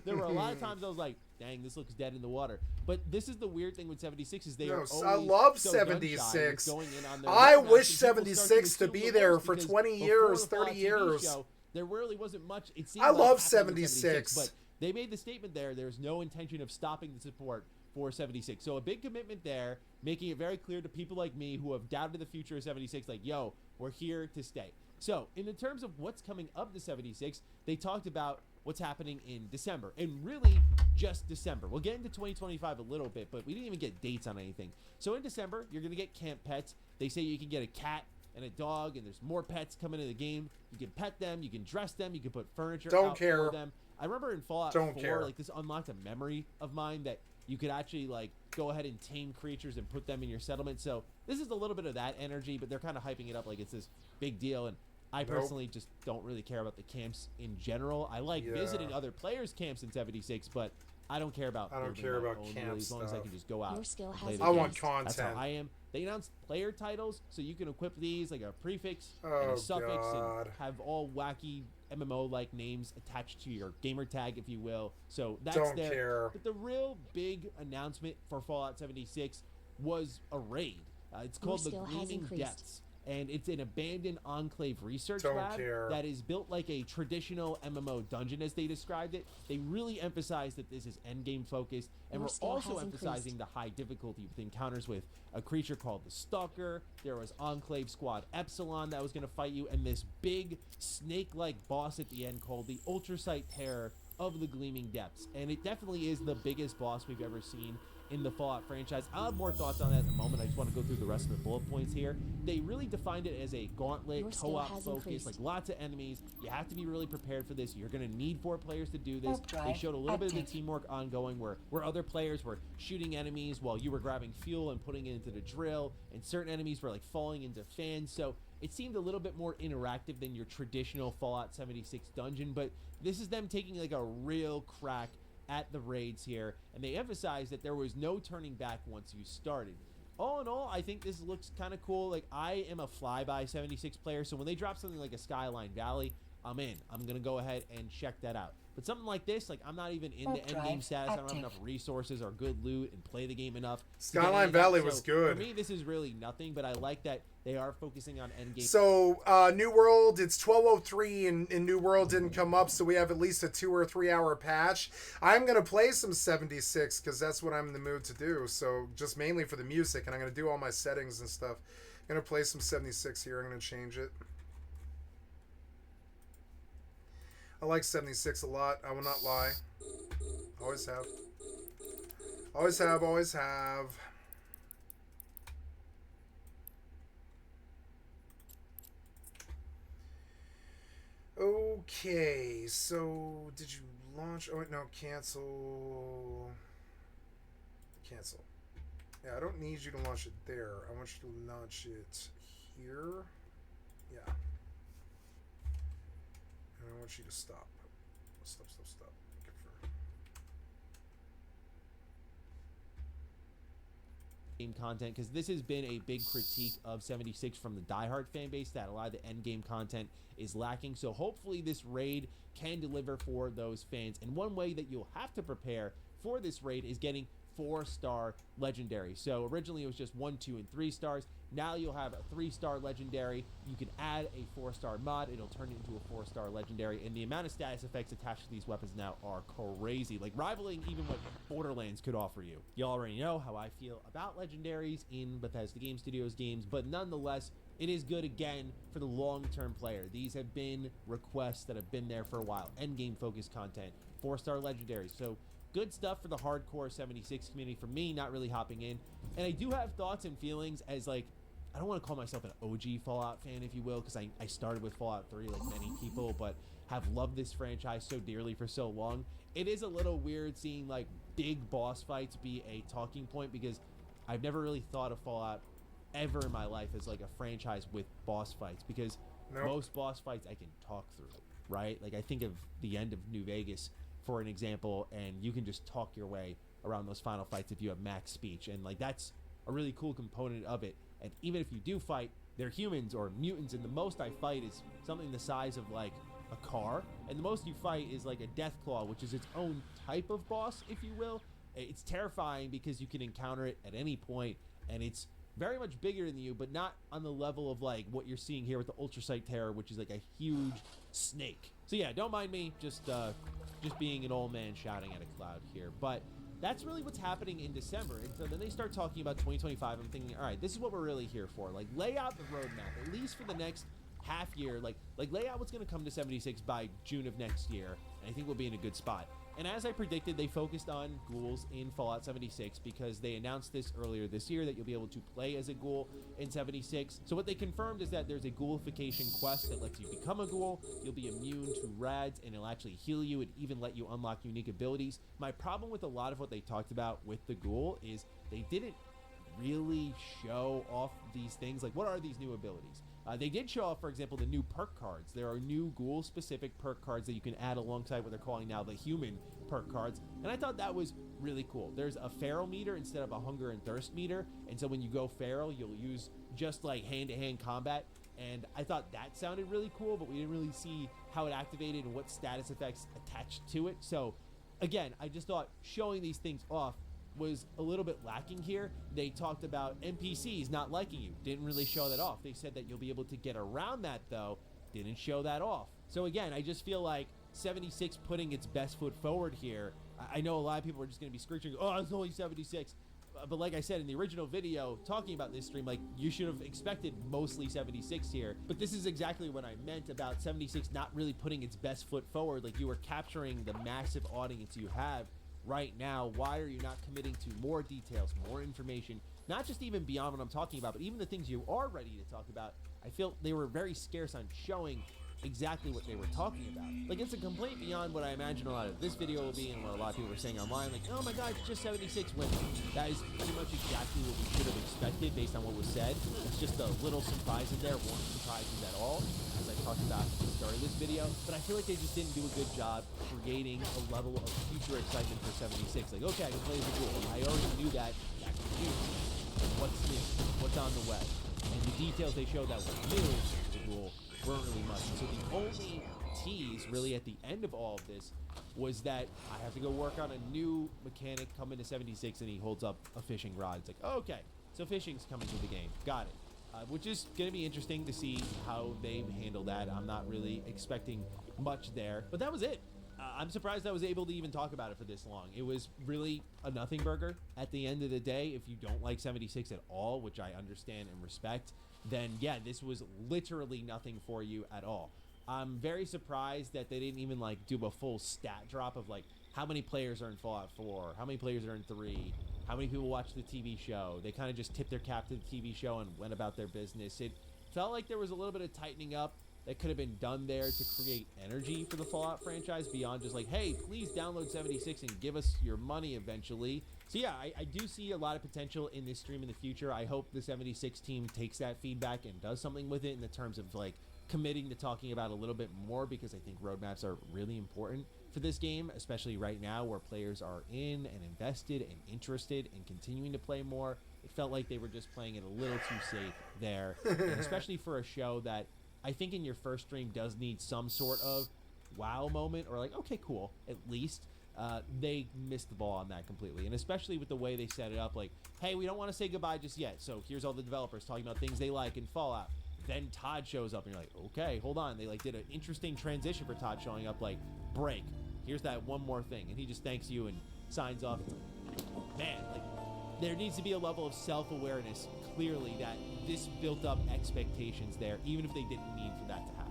[SPEAKER 8] There were a lot of times I was like, dang, this looks dead in the water. But this is the weird thing with 76 is they are always
[SPEAKER 1] I love
[SPEAKER 8] so
[SPEAKER 1] 76.
[SPEAKER 8] going in on their
[SPEAKER 1] I
[SPEAKER 8] roadmaps,
[SPEAKER 1] wish
[SPEAKER 8] and people start
[SPEAKER 1] 76 to
[SPEAKER 8] feel
[SPEAKER 1] be
[SPEAKER 8] the
[SPEAKER 1] there
[SPEAKER 8] worst,
[SPEAKER 1] for
[SPEAKER 8] because
[SPEAKER 1] 20
[SPEAKER 8] before
[SPEAKER 1] years,
[SPEAKER 8] the Fallout
[SPEAKER 1] 30
[SPEAKER 8] TV
[SPEAKER 1] years.
[SPEAKER 8] show, there really wasn't much. It seemed
[SPEAKER 1] I
[SPEAKER 8] like
[SPEAKER 1] love
[SPEAKER 8] happening with
[SPEAKER 1] 76.
[SPEAKER 8] But they made the statement there's no intention of stopping the support for 76. So a big commitment there, making it very clear to people like me who have doubted the future of 76, like, yo, we're here to stay. So in the terms of what's coming up to 76, they talked about what's happening in December, and really just December. We'll get into 2025 a little bit, but we didn't even get dates on anything. So in December, you're going to get camp pets. They say you can get a cat and a dog, and there's more pets coming into the game. You can pet them, you can dress them, you can put furniture out for them. I remember in Fallout 4, like, this unlocked a memory of mine that you could actually, like, go ahead and tame creatures and put them in your settlement. So this is a little bit of that energy, but they're kind of hyping it up like it's this big deal. And I personally just don't really care about the camps in general. I like visiting other players' camps in 76, but I don't care about.
[SPEAKER 1] I don't
[SPEAKER 8] building
[SPEAKER 1] care
[SPEAKER 8] my
[SPEAKER 1] about
[SPEAKER 8] own,
[SPEAKER 1] camp
[SPEAKER 8] really, as long as I
[SPEAKER 1] stuff.
[SPEAKER 8] can just go out.
[SPEAKER 7] Your skill
[SPEAKER 8] and play
[SPEAKER 7] has
[SPEAKER 8] the
[SPEAKER 1] I want
[SPEAKER 8] games. That's
[SPEAKER 1] content.
[SPEAKER 8] how I am. They announced player titles, so you can equip these like a prefix and
[SPEAKER 1] Oh,
[SPEAKER 8] a suffix
[SPEAKER 1] God.
[SPEAKER 8] and have all wacky MMO-like names attached to your gamer tag, if you will. So that's
[SPEAKER 1] Don't
[SPEAKER 8] there.
[SPEAKER 1] care.
[SPEAKER 8] But the real big announcement for Fallout 76 was a raid. It's
[SPEAKER 7] Your
[SPEAKER 8] called the
[SPEAKER 7] skill has
[SPEAKER 8] Gleaming
[SPEAKER 7] increased.
[SPEAKER 8] Depths. And it's an abandoned enclave research
[SPEAKER 1] Don't
[SPEAKER 8] lab
[SPEAKER 1] care.
[SPEAKER 8] that is built like a traditional MMO dungeon, as they described it. They really emphasize that this is endgame focused, and
[SPEAKER 7] Your
[SPEAKER 8] we're
[SPEAKER 7] skill
[SPEAKER 8] also
[SPEAKER 7] has
[SPEAKER 8] emphasizing the high difficulty with encounters with a creature called the Stalker. There was Enclave Squad Epsilon that was going to fight you, and this big snake-like boss at the end called the Ultrasight Terror of the Gleaming Depths. And it definitely is the biggest boss we've ever seen in the Fallout franchise. I'll have more thoughts on that in a moment. I just want to go through the rest of the bullet points here. They really defined it as a gauntlet,
[SPEAKER 7] Your skill
[SPEAKER 8] co-op
[SPEAKER 7] has
[SPEAKER 8] focus,
[SPEAKER 7] increased.
[SPEAKER 8] like lots of enemies. You have to be really prepared for this. You're going to need 4 players to do this.
[SPEAKER 7] Warp
[SPEAKER 8] They
[SPEAKER 7] drive
[SPEAKER 8] showed a little bit of the
[SPEAKER 7] active.
[SPEAKER 8] teamwork ongoing where other players were shooting enemies while you were grabbing fuel and putting it into the drill, and certain enemies were like falling into fans. So it seemed a little bit more interactive than your traditional Fallout 76 dungeon, but this is them taking like a real crack at the raids here, and they emphasize that there was no turning back once you started. All in all, I think this looks kind of cool. Like, I am a flyby 76 player, so when they drop something like a Skyline Valley, I'm in. I'm gonna go ahead and check that out. But something like this, like, I'm not even into
[SPEAKER 7] Warp
[SPEAKER 8] endgame
[SPEAKER 7] drive
[SPEAKER 8] status. I don't have
[SPEAKER 7] active.
[SPEAKER 8] enough resources or good loot and play the game enough. to get
[SPEAKER 1] Skyline
[SPEAKER 8] any of that.
[SPEAKER 1] Valley was
[SPEAKER 8] So,
[SPEAKER 1] good.
[SPEAKER 8] For me, this is really nothing, but I like that they are focusing on endgame.
[SPEAKER 1] So, New World, it's 12:03 and New World didn't come up, so we have at least a 2 or 3 hour patch. I'm going to play some 76 because that's what I'm in the mood to do. So, just mainly for the music, and I'm going to do all my settings and stuff. I'm going to play some 76 here. I'm going to change it. I like 76 a lot. I will not lie. Always have. Always have, always have. Okay, so did you launch? Oh, no, cancel. Cancel. Yeah, I don't need you to launch it there. I want you to launch it here. Yeah. And I want you to stop. Stop, stop, stop. Confirm.
[SPEAKER 8] Game content, because this has been a big critique of 76 from the diehard fan base, that a lot of the end game content is lacking. So hopefully this raid can deliver for those fans, and one way that you'll have to prepare for this raid is getting 4-star legendary. So originally it was just 1, 2, and 3 stars. Now you'll have a 3-star legendary. You can add a 4-star mod. It'll turn it into a 4-star legendary. And the amount of status effects attached to these weapons now are crazy, like rivaling even what Borderlands could offer you. You already know how I feel about legendaries in Bethesda Game Studios games, but nonetheless, it is good again for the long-term player. These have been requests that have been there for a while. Endgame focused content, 4-star legendaries. So good stuff for the hardcore 76 community. For me, not really hopping in. And I do have thoughts and feelings as, like, I don't want to call myself an OG Fallout fan, if you will, because I started with Fallout 3 like many people, but have loved this franchise so dearly for so long. It is a little weird seeing like big boss fights be a talking point, because I've never really thought of Fallout ever in my life as like a franchise with boss fights, because most boss fights I can talk through, right? Like, I think of the end of New Vegas for an example, and you can just talk your way around those final fights if you have max speech, and like that's a really cool component of it. And even if you do fight, they're humans or mutants, and the most I fight is something the size of like a car, and the most you fight is like a Deathclaw, which is its own type of boss, if you will. It's terrifying because you can encounter it at any point, and it's very much bigger than you, but not on the level of like what you're seeing here with the Ultrasight Terror, which is like a huge snake. So yeah, don't mind me, just being an old man shouting at a cloud here. But that's really what's happening in December. And so then they start talking about 2025. I'm thinking, all right, this is what we're really here for. Like, lay out the roadmap, at least for the next half year. Like lay out what's going to come to 76 by June of next year. And I think we'll be in a good spot. And as I predicted, they focused on ghouls in Fallout 76 because they announced this earlier this year that you'll be able to play as a ghoul in 76. So what they confirmed is that there's a ghoulification quest that lets you become a ghoul. You'll be immune to rads, and it'll actually heal you and even let you unlock unique abilities. My problem with a lot of what they talked about with the ghoul is they didn't really show off these things. Like, what are these new abilities? They did show off, for example, the new perk cards. There are new ghoul-specific perk cards that you can add alongside what they're calling now the human perk cards, and I thought that was really cool. There's a feral meter instead of a hunger and thirst meter, and so when you go feral, you'll use just like hand-to-hand combat, and I thought that sounded really cool, but we didn't really see how it activated and what status effects attached to it. So again, I just thought showing these things off was a little bit lacking here. They talked about NPCs not liking you. Didn't really show that off. They said that you'll be able to get around that though. Didn't show that off. So again, I just feel like 76 putting its best foot forward here. I know a lot of people are just going to be screeching, oh, it's only 76. But like I said in the original video talking about this stream, like you should have expected mostly 76 here. But this is exactly what I meant about 76 not really putting its best foot forward. Like you were capturing the massive audience you have right now. Why are you not committing to more details, more information, not just even beyond what I'm talking about, but even the things you are ready to talk about? I feel they were very scarce on showing exactly what they were talking about. Like, it's a complaint beyond what I imagine a lot of this video will be and what a lot of people were saying online, like, oh my god, it's just 76 women. That is pretty much exactly what we should have expected based on what was said. It's just a little surprises there, weren't surprises at all, as I talked about at the start of this video, but I feel like they just didn't do a good job creating a level of future excitement for 76. Like, okay, I can play as a ghoul. I already knew that back in June. What's new? What's on the way? And the details they showed that were new as a ghoul weren't really much. And so the only tease really at the end of all of this was that I have to go work on a new mechanic coming to 76, and he holds up a fishing rod. It's like, oh, okay, so fishing's coming to the game. Got it. Which is going to be interesting to see how they handle that. I'm not really expecting much there, but that was it. I'm surprised I was able to even talk about it for this long. It was really a nothing burger at the end of the day. If you don't like 76 at all, which I understand and respect, then yeah, this was literally nothing for you at all. I'm very surprised that they didn't even like do a full stat drop of like how many players are in Fallout 4, how many players are in 3, how many people watch the TV show. They kind of just tipped their cap to the TV show and went about their business. It felt like there was a little bit of tightening up that could have been done there to create energy for the Fallout franchise beyond just like, hey, please download 76 and give us your money eventually. So yeah, I do see a lot of potential in this stream in the future. I hope the 76 team takes that feedback and does something with it in the terms of like committing to talking about a little bit more, because I think roadmaps are really important for this game, especially right now where players are in and invested and interested in continuing to play more. It felt like they were just playing it a little too safe there, and especially for a show that I think in your first stream does need some sort of wow moment, or like, okay, cool, at least. They missed the ball on that completely, and especially with the way they set it up, like, hey, we don't want to say goodbye just yet, so here's all the developers talking about things they like in Fallout. Then Todd shows up and you're like, okay, hold on. They like did an interesting transition for Todd showing up, like, break, here's that one more thing, and he just thanks you and signs off. Man, like, there needs to be a level of self-awareness clearly that this built up expectations there, even if they didn't mean for that to happen.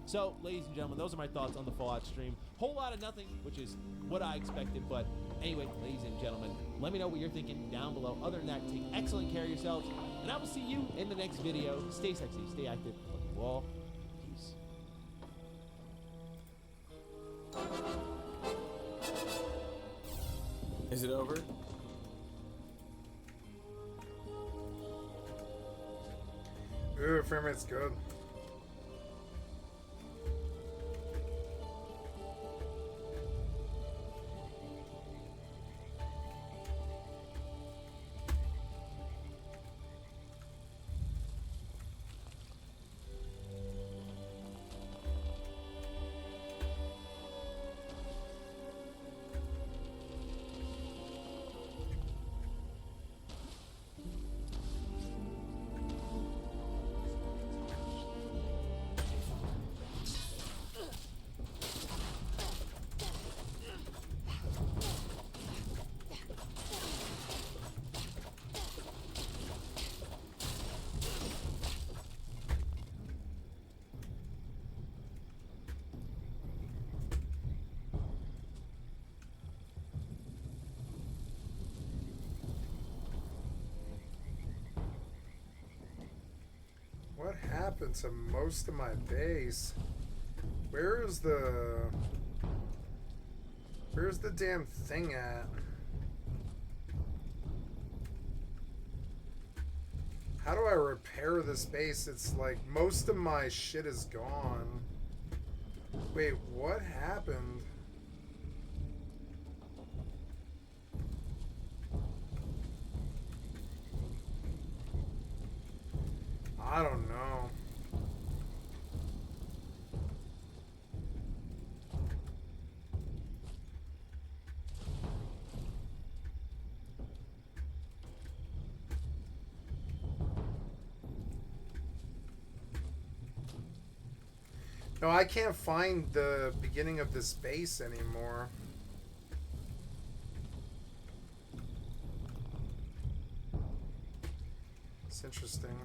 [SPEAKER 8] So, ladies and gentlemen, those are my thoughts on the Fallout stream. Whole lot of nothing, which is what I expected, but anyway, ladies and gentlemen, let me know what you're thinking down below. Other than that, take excellent care of yourselves, and I will see you in the next video. Stay sexy, stay active, love you all. Peace.
[SPEAKER 6] Is it over?
[SPEAKER 1] Ooh, frame rate's good. What happened to most of my base? Where's the damn thing at? How do I repair this base? It's like most of my shit is gone. Wait, what happened? I don't know. No, I can't find the beginning of this base anymore. It's interesting.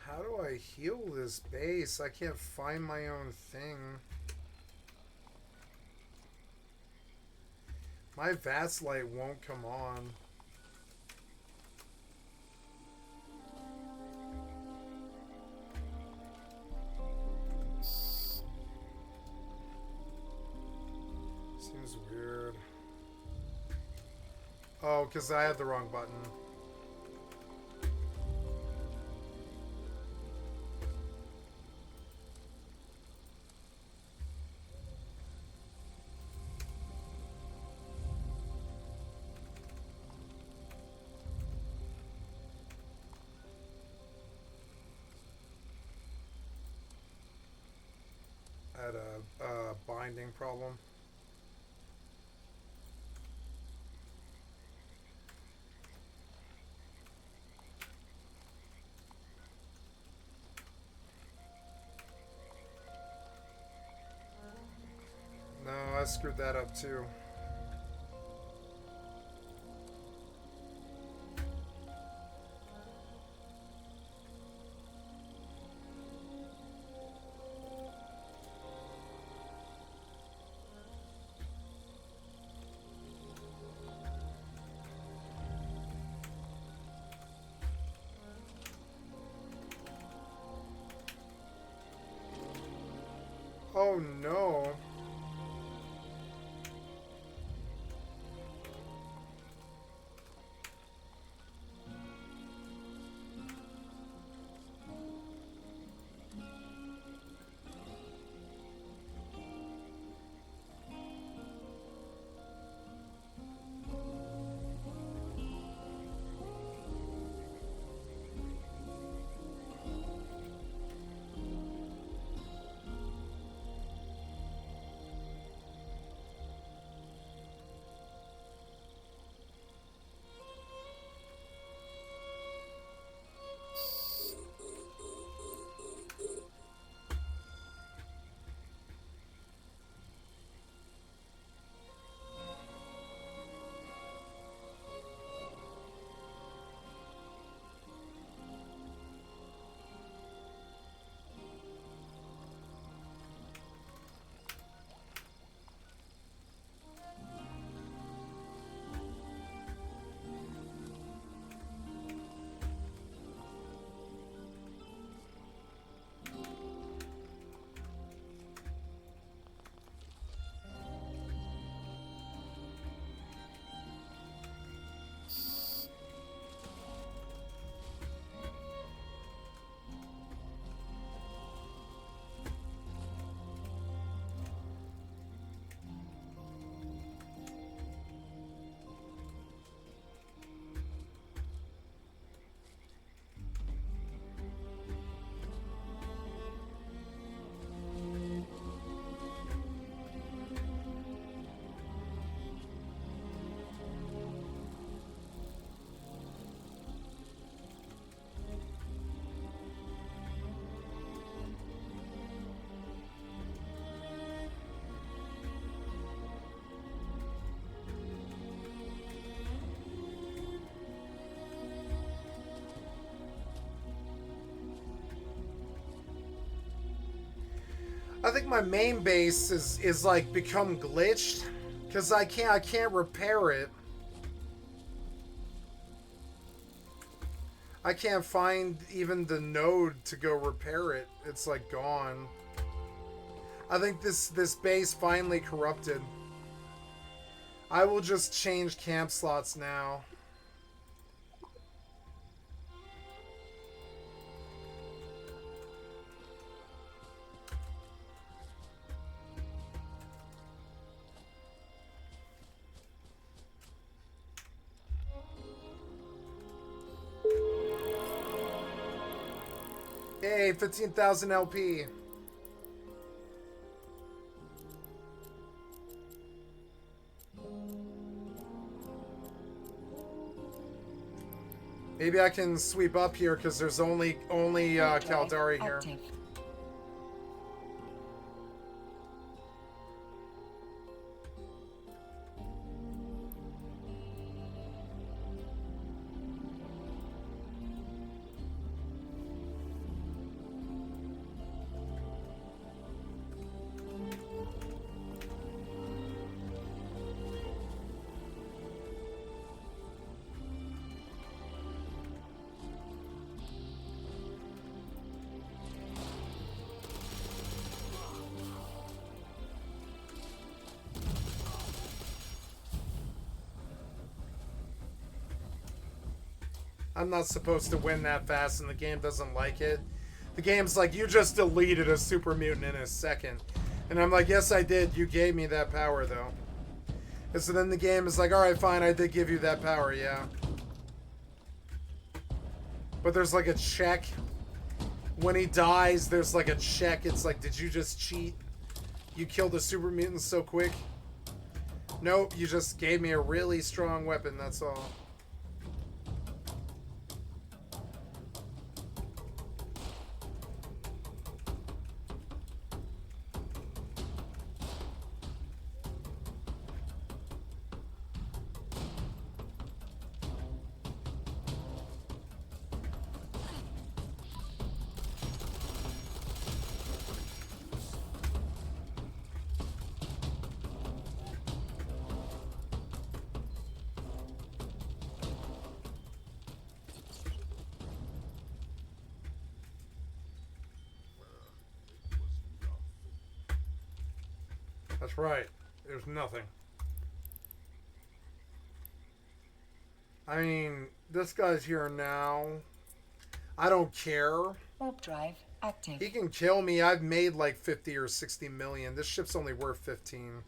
[SPEAKER 1] How do I heal this base? I can't find my own thing. My VATS light won't come on. Seems weird. Oh, because I had the wrong button. I had a binding problem. No, I screwed that up too. Oh no. I think my main base is like become glitched because I can't repair it. I can't find even the node to go repair it. It's like gone. I think this base finally corrupted. I will just change camp slots now. Hey, 15,000 LP. Maybe I can sweep up here because there's only Caldari here.
[SPEAKER 7] Active.
[SPEAKER 1] I'm not supposed to win that fast, and the game doesn't like it. The game's like, you just deleted a super mutant in a second. And I'm like, yes, I did. You gave me that power, though. And so then the game is like, alright, fine, I did give you that power, yeah. But there's like a check. When he dies, there's like a check. It's like, did you just cheat? You killed a super mutant so quick? Nope, you just gave me a really strong weapon, that's all. That's right. There's nothing. I mean, this guy's here now. I don't care.
[SPEAKER 7] Warp drive active.
[SPEAKER 1] He can kill me. I've made like 50 or 60 million. This ship's only worth 15.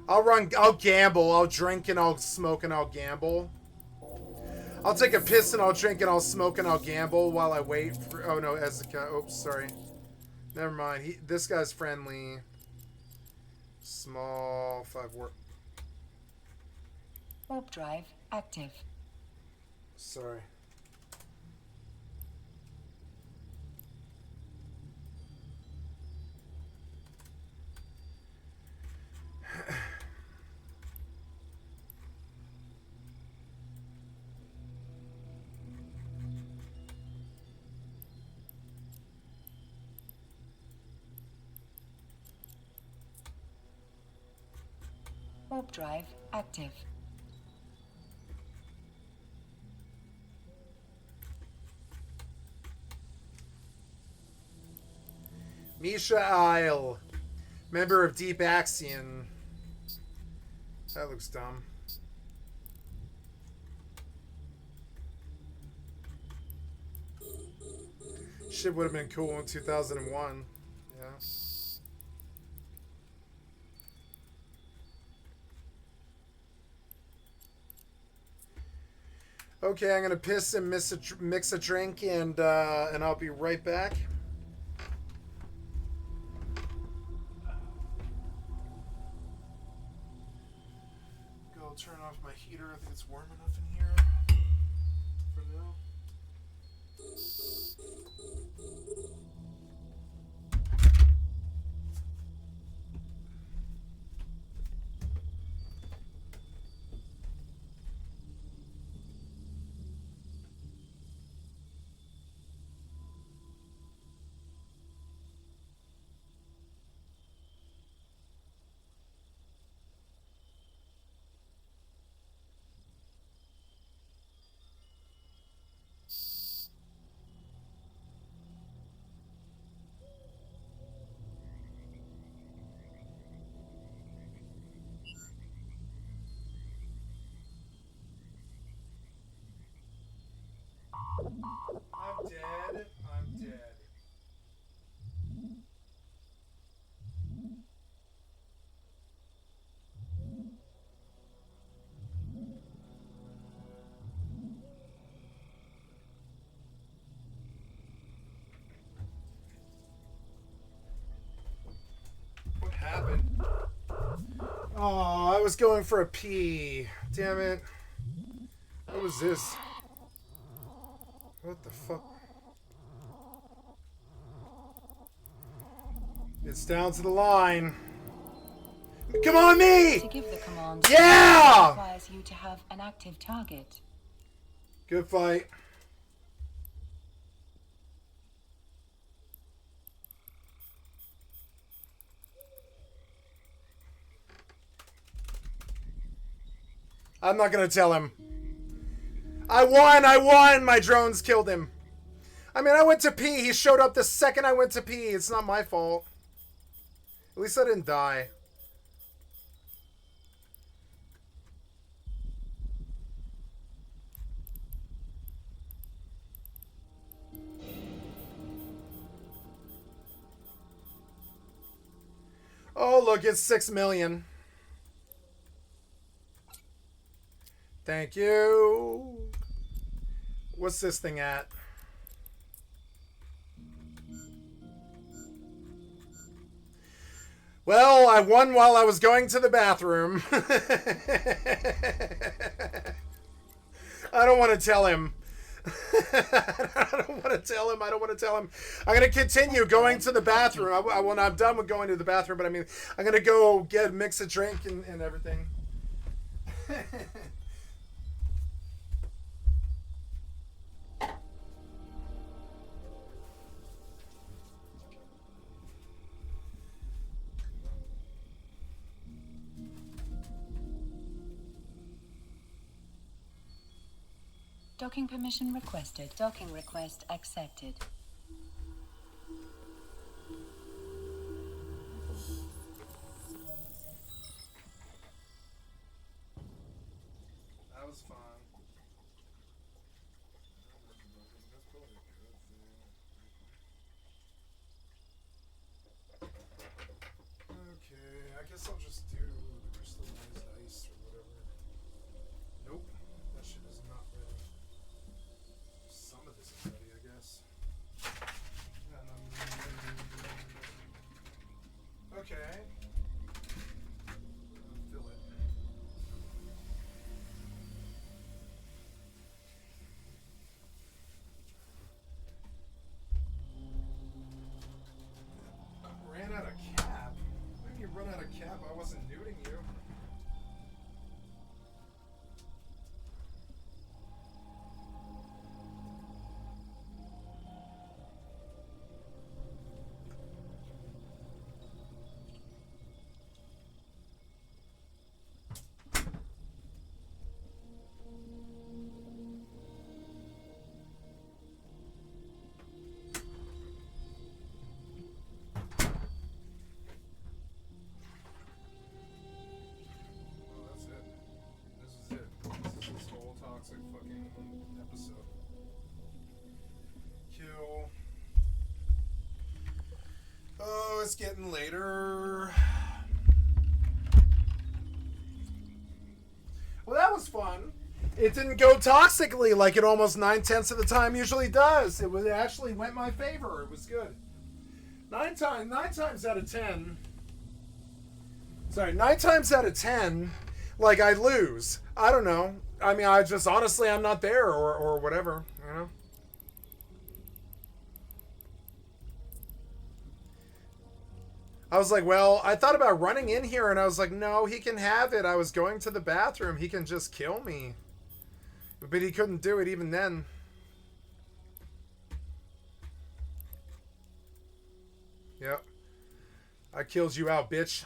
[SPEAKER 1] I'll gamble. I'll drink and I'll smoke and I'll gamble. I'll take a piss and I'll drink and I'll smoke and I'll gamble while I wait for... Oh no, Ezekiel. Oops, sorry. Never mind. This guy's friendly. Small 5 work.
[SPEAKER 7] Warp drive active.
[SPEAKER 1] Sorry.
[SPEAKER 7] Warp drive active.
[SPEAKER 1] Misha Isle, member of Deep Axion. That looks dumb. Shit would have been cool in 2001. Yeah. Okay, I'm gonna piss and mix a drink, and I'll be right back. Go turn off my heater. I think it's warm enough in here for now. Oh, I was going for a pee. Damn it. What was this? What the fuck? It's down to the line. Come on, me!
[SPEAKER 7] To give the command,
[SPEAKER 1] Yeah!
[SPEAKER 7] it requires you to have an active target.
[SPEAKER 1] Good fight. I'm not gonna tell him. I won! My drones killed him. I mean, I went to pee. He showed up the second I went to pee. It's not my fault. At least I didn't die. Oh, look, it's 6 million. Thank you. What's this thing at? Well, I won while I was going to the bathroom. I don't want to tell him. I don't want to tell him. I don't want to tell him. I'm going to continue going to the bathroom. When I'm done with going to the bathroom, but I mean, I'm going to go get a mix of drink and everything.
[SPEAKER 7] Docking permission requested. Docking request accepted.
[SPEAKER 1] That was fun. Okay, I guess I'll just do the crystallized ice or whatever. Nope, that shit is not ready. Some of this is ready, I guess. Okay. Fill it. Ran out of cap? When did you run out of cap? I wasn't nuding you. Oh, that's it. This is it. This is this whole toxic fucking episode. Kill. Oh, it's getting later. Well, that was fun. It didn't go toxically like it almost 9/10 of the time usually does. It actually went my favor. It was good. 9 times out of 10. Sorry, 9 times out of 10, like I lose. I don't know. I mean, I just honestly I'm not there or whatever, you know. I was like, well, I thought about running in here and I was like, no, he can have it. I was going to the bathroom. He can just kill me. But he couldn't do it even then. Yep. I killed you out, bitch.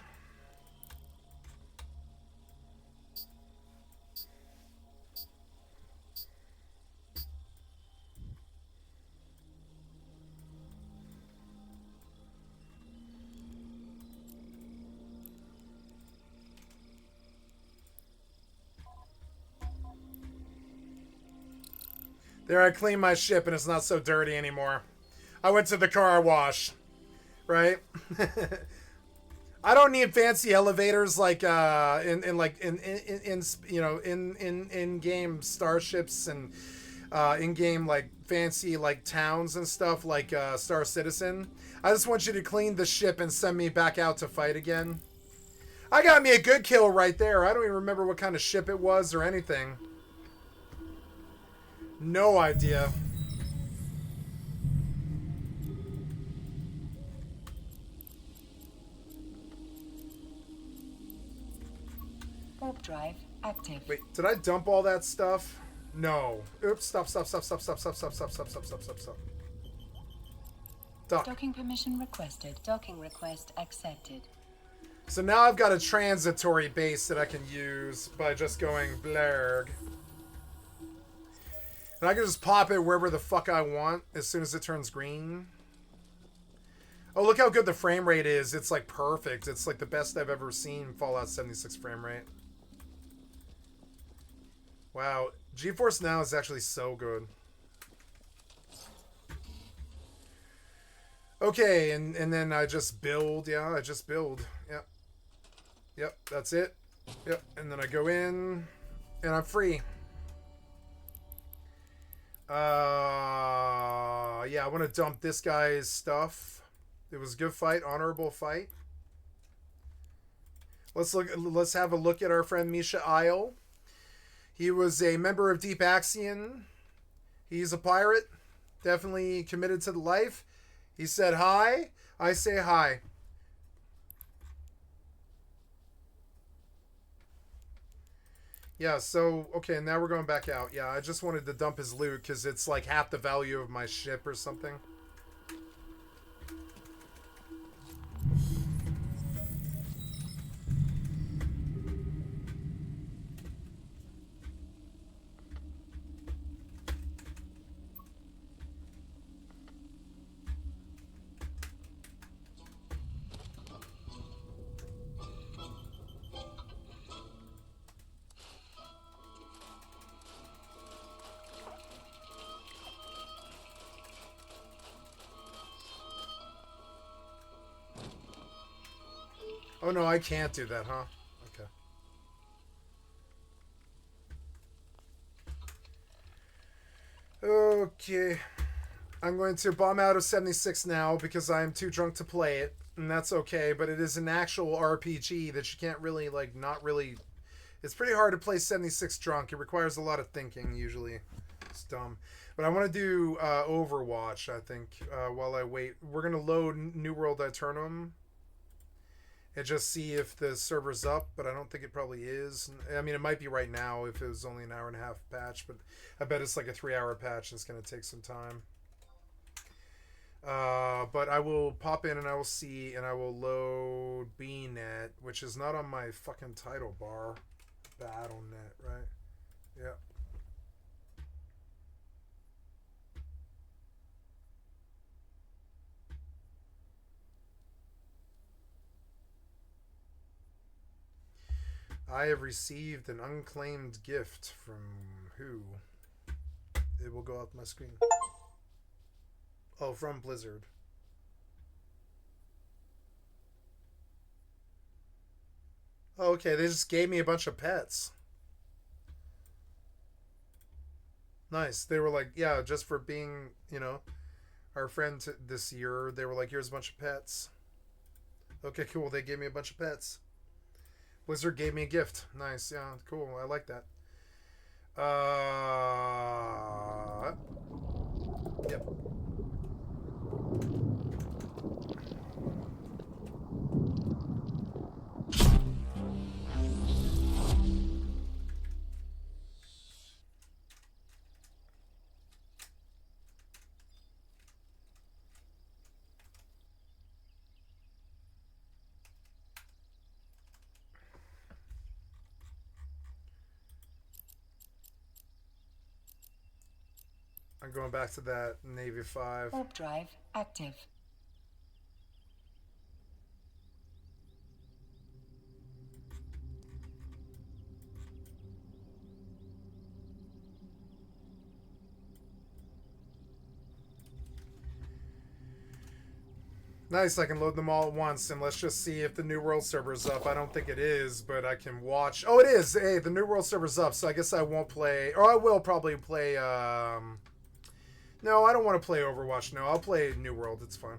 [SPEAKER 1] There, I cleaned my ship and it's not so dirty anymore. I went to the car wash, right? I don't need fancy elevators like in you know in game starships and in game like fancy like towns and stuff like Star Citizen. I just want you to clean the ship and send me back out to fight again. I got me a good kill right there. I don't even remember what kind of ship it was or anything. No idea.
[SPEAKER 7] Warp drive active.
[SPEAKER 1] Wait, did I dump all that stuff? No. Oops, stop. Duck.
[SPEAKER 7] Docking permission requested. Docking request accepted.
[SPEAKER 1] So now I've got a transitory base that I can use by just going blarg. And I can just pop it wherever the fuck I want as soon as it turns green. Oh, look how good the frame rate is. It's like perfect. It's like the best I've ever seen Fallout 76 frame rate. Wow. GeForce Now is actually so good. Okay, and then I just build. Yeah, I just build. Yep. Yep, that's it. Yep, and then I go in, and I'm free. Yeah, I want to dump this guy's stuff. It was a good fight, honorable fight. Let's have a look at our friend Misha Isle. He was a member of Deep Axion. He's a pirate, definitely committed to the life. He said hi. I say hi. Yeah, so, okay, now we're going back out. Yeah, I just wanted to dump his loot because it's like half the value of my ship or something. Oh no, I can't do that, huh? Okay. Okay. I'm going to bomb out of 76 now because I'm too drunk to play it. And that's okay, but it is an actual RPG that you can't really, like, not really... It's pretty hard to play 76 drunk. It requires a lot of thinking, usually. It's dumb. But I want to do Overwatch, I think, while I wait. We're going to load New World Aeternum and just see if the server's up, but I don't think it probably is. I mean, it might be right now if it was only an hour and a half patch, but I bet it's like a 3-hour patch and it's going to take some time. But I will pop in and I will see, and I will load BNet, which is not on my fucking title bar. BattleNet, right? Yep. I have received an unclaimed gift from who? It will go up my screen. Oh, from Blizzard. Oh, okay, they just gave me a bunch of pets. Nice. They were like, yeah, just for being, you know, our friend this year, they were like, here's a bunch of pets. Okay, cool. They gave me a bunch of pets. Blizzard gave me a gift. Nice. Yeah, cool. I like that. Yep. I'm going back to that Navy 5.
[SPEAKER 7] Warp drive active.
[SPEAKER 1] Nice, I can load them all at once, and let's just see if the New World server's up. I don't think it is, but I can watch. Oh, it is! Hey, the New World server's up, so I guess I won't play... Or I will probably play, No, I don't want to play Overwatch. No, I'll play New World. It's fine.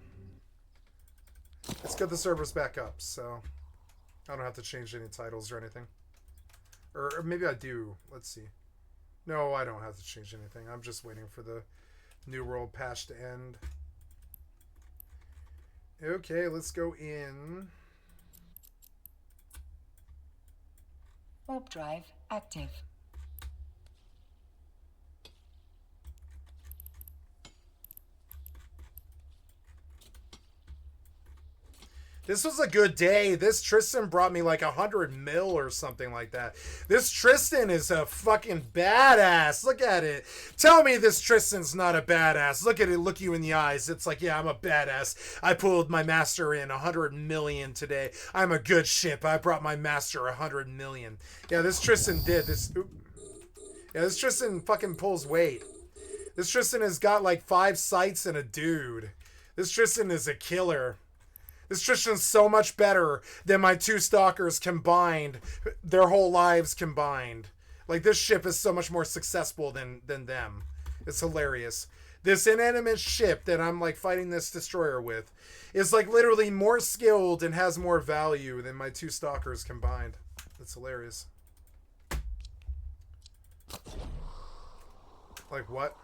[SPEAKER 1] Let's get the servers back up, so... I don't have to change any titles or anything. Or maybe I do. Let's see. No, I don't have to change anything. I'm just waiting for the New World patch to end. Okay, let's go in.
[SPEAKER 7] Warp drive active.
[SPEAKER 1] This was a good day. This Tristan brought me like 100 mil or something like that. This Tristan is a fucking badass. Look at it. Tell me this Tristan's not a badass. Look at it. Look you in the eyes. It's like, yeah, I'm a badass. I pulled my master in 100 million today. I'm a good ship. I brought my master 100 million. Yeah, this Tristan did. Yeah, this Tristan fucking pulls weight. This Tristan has got like 5 sights and a dude. This Tristan is a killer. This Tristan's so much better than my 2 stalkers combined, their whole lives combined. Like, this ship is so much more successful than them. It's hilarious. This inanimate ship that I'm, like, fighting this destroyer with is, like, literally more skilled and has more value than my 2 stalkers combined. It's hilarious. Like, what?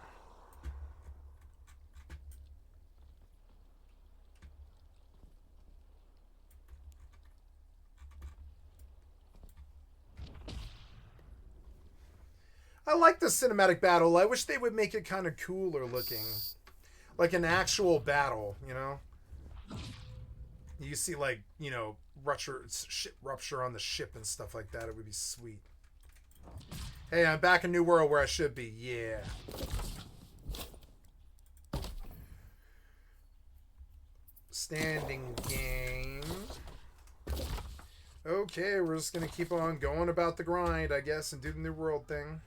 [SPEAKER 1] I like the cinematic battle. I wish they would make it kind of cooler looking. Like an actual battle, you know? You see, like, you know, ship rupture on the ship and stuff like that. It would be sweet. Hey, I'm back in New World where I should be. Yeah. Standing game. Okay, we're just going to keep on going about the grind, I guess, and do the New World thing.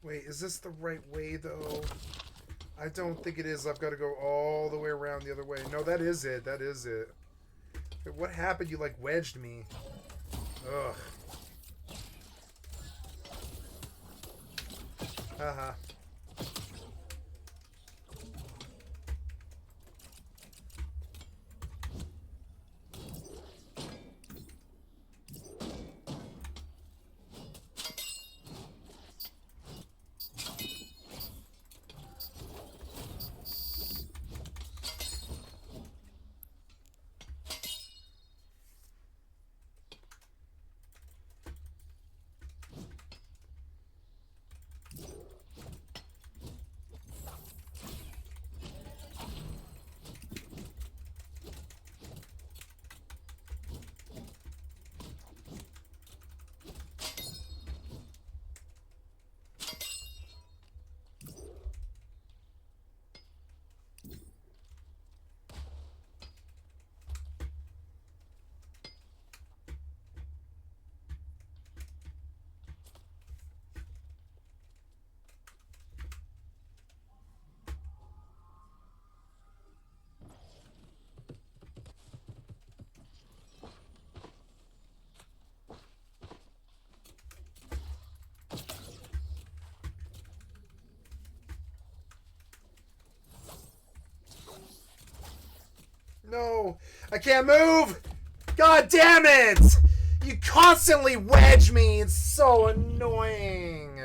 [SPEAKER 1] Wait, is this the right way, though? I don't think it is. I've got to go all the way around the other way. No, that is it. That is it. Wait, what happened? You, like, wedged me. Ugh. Haha. No, I can't move. God damn it! You constantly wedge me. It's so annoying.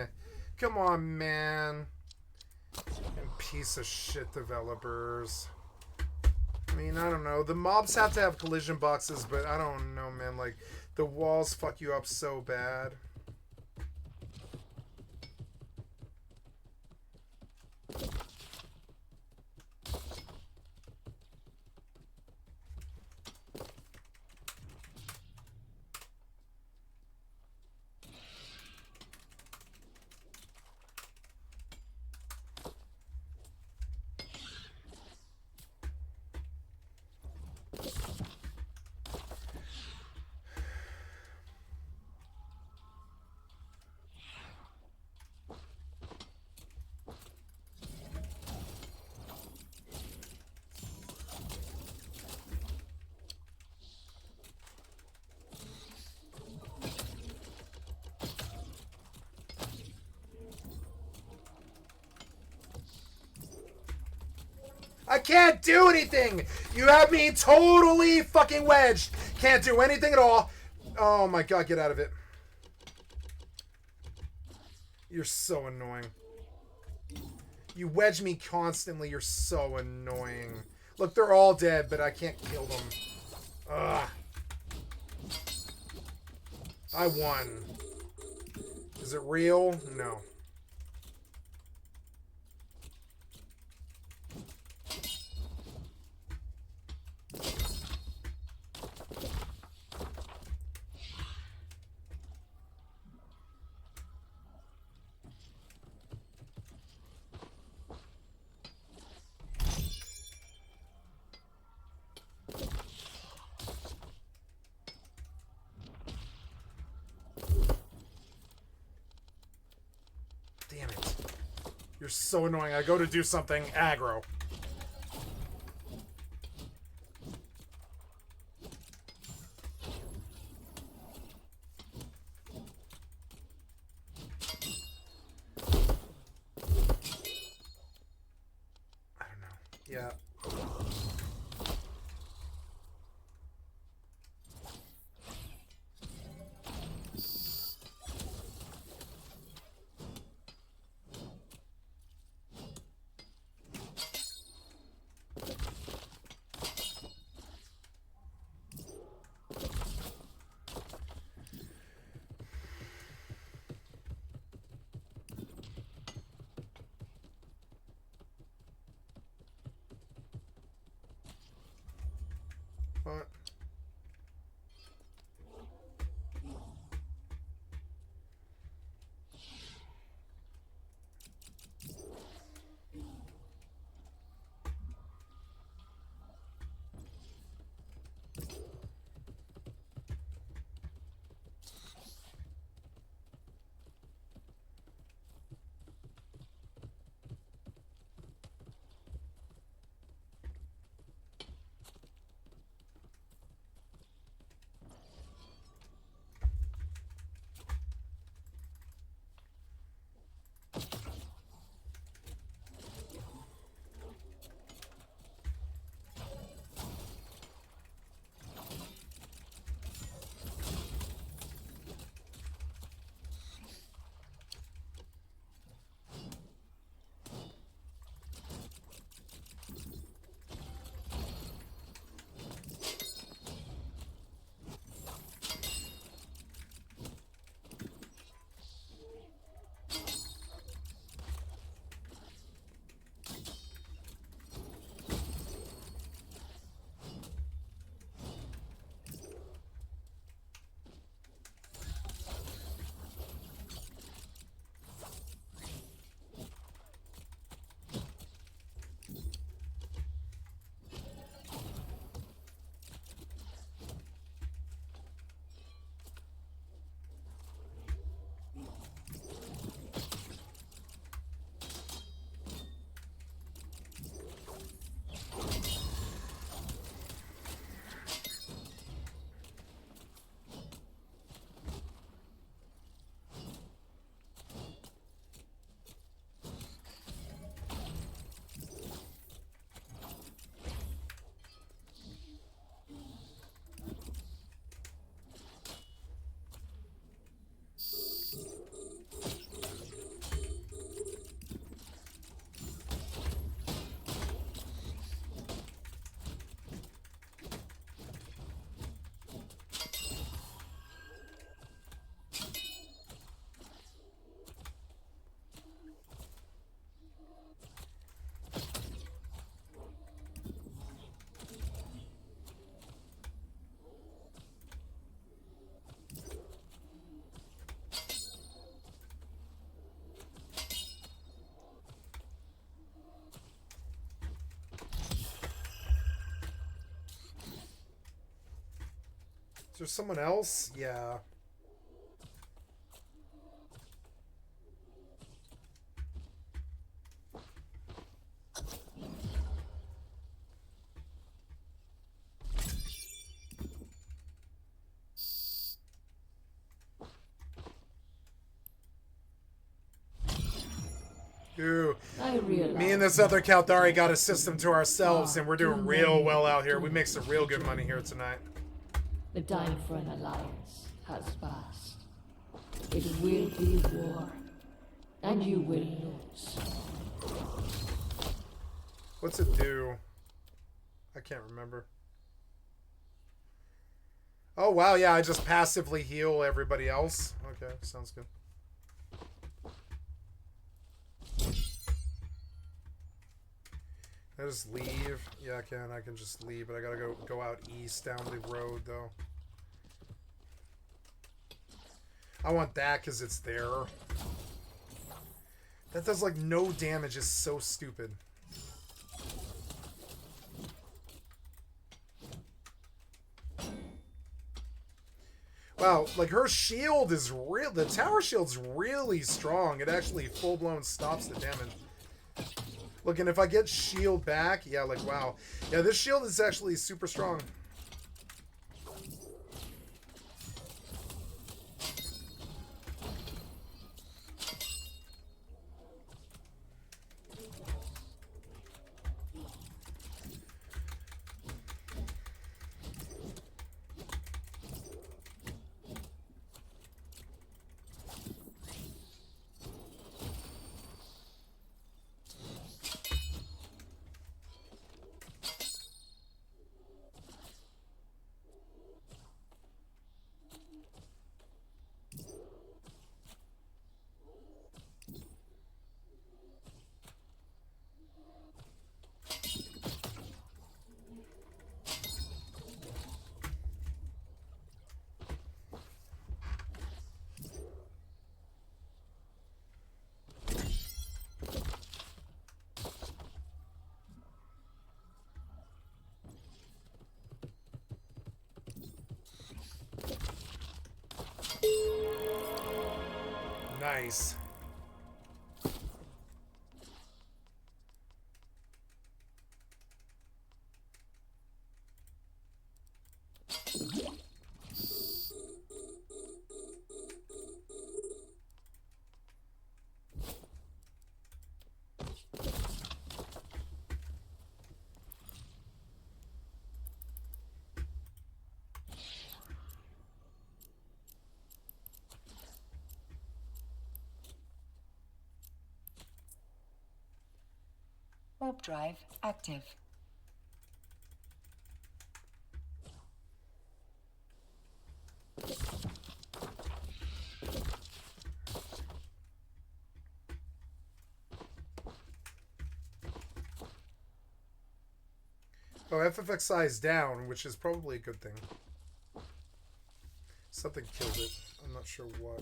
[SPEAKER 1] Come on, man. And piece of shit developers. I mean, I don't know. The mobs have to have collision boxes, but I don't know, man. Like, the walls fuck you up so bad. I can't do anything! You have me totally fucking wedged! Can't do anything at all! Oh my god, get out of it. You're so annoying. You wedge me constantly, you're so annoying. Look, they're all dead, but I can't kill them. Ugh. I won. Is it real? No. Damn it. You're so annoying. I go to do something aggro. I don't know. Yeah. there someone else? Yeah. Ooh. Me and this other Kaldari got a system to ourselves, and we're doing real well out here. We make some real good money here tonight.
[SPEAKER 9] The time for an alliance has passed. It will be war, and you will lose.
[SPEAKER 1] What's it do? I can't remember. Oh, wow, yeah, I just passively heal everybody else. Okay, sounds good. I just leave? Yeah, I can. I can just leave, but I gotta go out east down the road, though. I want that because it's there. That does, like, no damage. It's so stupid. Wow, like, her shield is real. The tower shield's really strong. It actually full-blown stops the damage. Look, and if I get shield back, yeah, like, wow. Yeah, this shield is actually super strong. Nice.
[SPEAKER 7] Warp drive active.
[SPEAKER 1] Oh, FFXI is down, which is probably a good thing. Something killed it. I'm not sure what.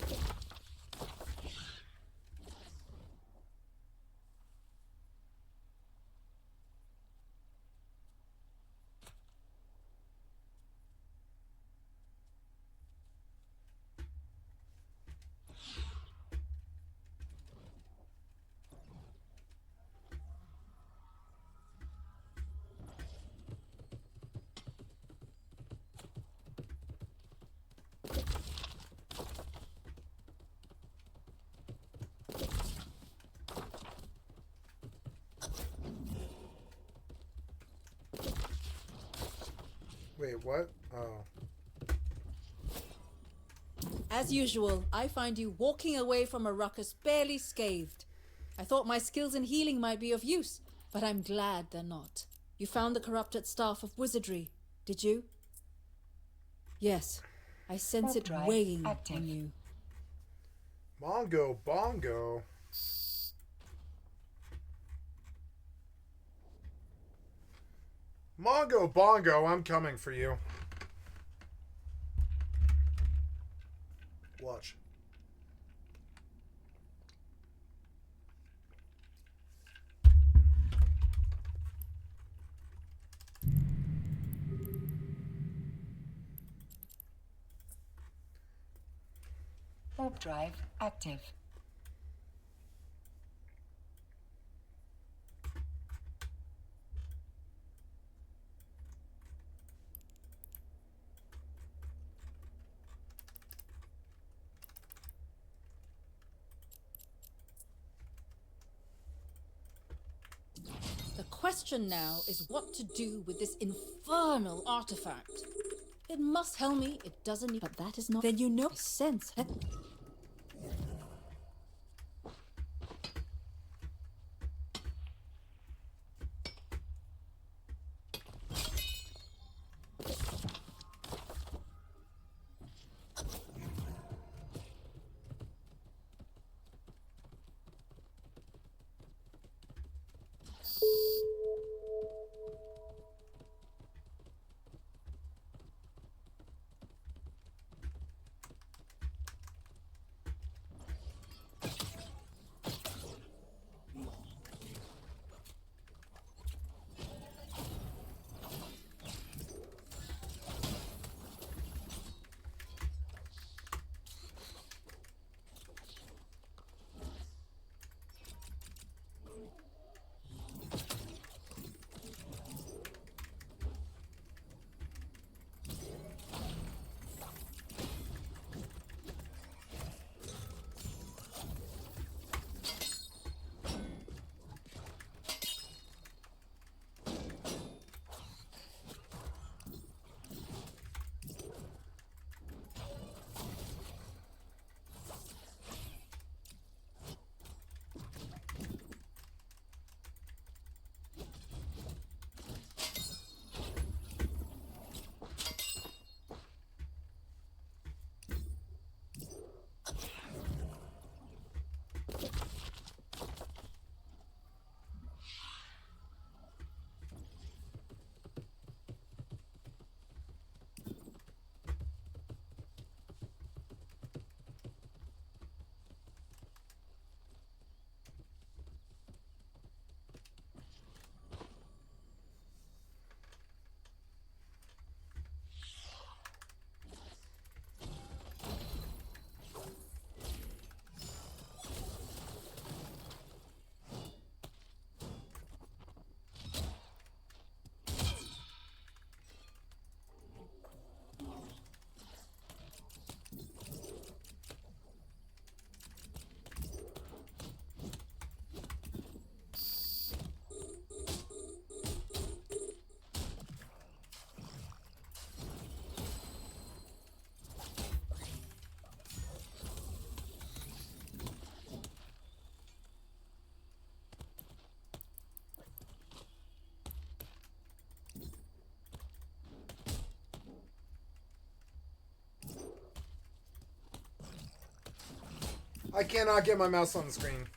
[SPEAKER 1] Wait, what? Oh.
[SPEAKER 10] As usual, I find you walking away from a ruckus barely scathed. I thought my skills in healing might be of use, but I'm glad they're not. You found the corrupted staff of wizardry, did you? Yes, I sense it weighing on you.
[SPEAKER 1] Mongo bongo. Mongo bongo, I'm coming for you. Watch.
[SPEAKER 7] Warp drive active.
[SPEAKER 10] The question now is what to do with this infernal artifact. It must tell me it doesn't need, but that is not. Then you know. Sense.
[SPEAKER 1] I cannot get my mouse on the screen.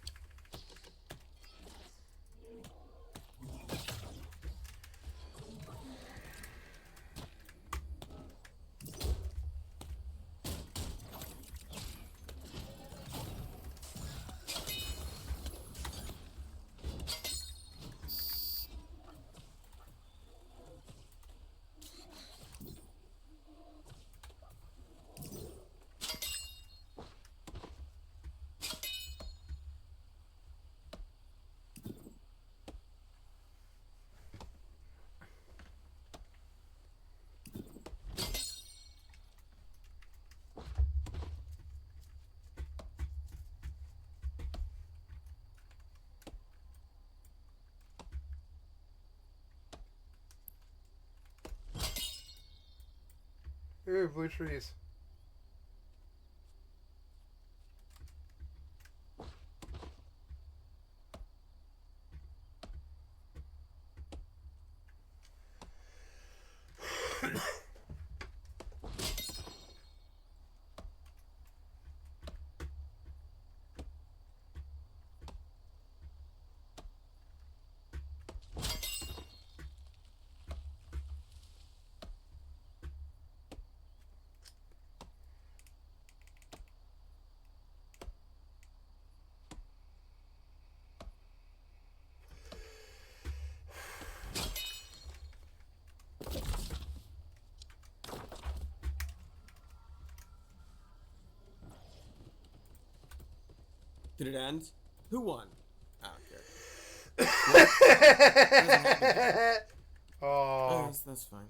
[SPEAKER 1] Ooh, blue trees.
[SPEAKER 6] Did it end? Who won? I don't care.
[SPEAKER 1] Oh,
[SPEAKER 6] That's fine.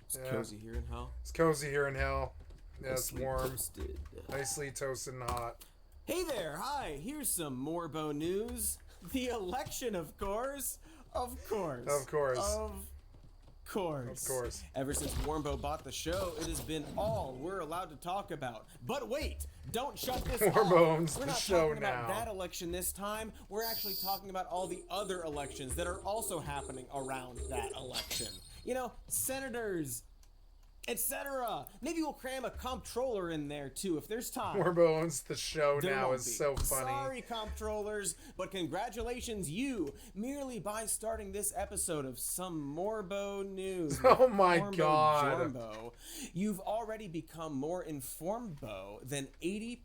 [SPEAKER 6] It's
[SPEAKER 1] Yeah.
[SPEAKER 6] cozy here in hell.
[SPEAKER 1] it's cozy here in hell. Yeah, it's
[SPEAKER 6] Nicely
[SPEAKER 1] warm.
[SPEAKER 6] toasted.
[SPEAKER 1] Nicely toasted and hot.
[SPEAKER 6] Hey there, hi, here's some Morbo news. The election, of course. Of course.
[SPEAKER 1] Of course.
[SPEAKER 6] Of course.
[SPEAKER 1] Of course.
[SPEAKER 6] Ever since Warmbo bought the show, it has been all we're allowed to talk about. But wait, don't shut this off.
[SPEAKER 1] Warmbo owns
[SPEAKER 6] We're
[SPEAKER 1] the
[SPEAKER 6] not
[SPEAKER 1] show
[SPEAKER 6] talking about
[SPEAKER 1] now.
[SPEAKER 6] that election this time. We're actually talking about all the other elections that are also happening around that election. You know, senators, etc. Maybe we'll cram a comptroller in there too if there's time.
[SPEAKER 1] Warbo owns the show
[SPEAKER 6] There
[SPEAKER 1] now
[SPEAKER 6] won't
[SPEAKER 1] is
[SPEAKER 6] be.
[SPEAKER 1] so funny.
[SPEAKER 6] Sorry, comptrollers, but congratulations you, merely by starting this episode of some Morbo news.
[SPEAKER 1] Oh my
[SPEAKER 6] Morbo
[SPEAKER 1] God.
[SPEAKER 6] Jorbo, you've already become more informed-bo than 85%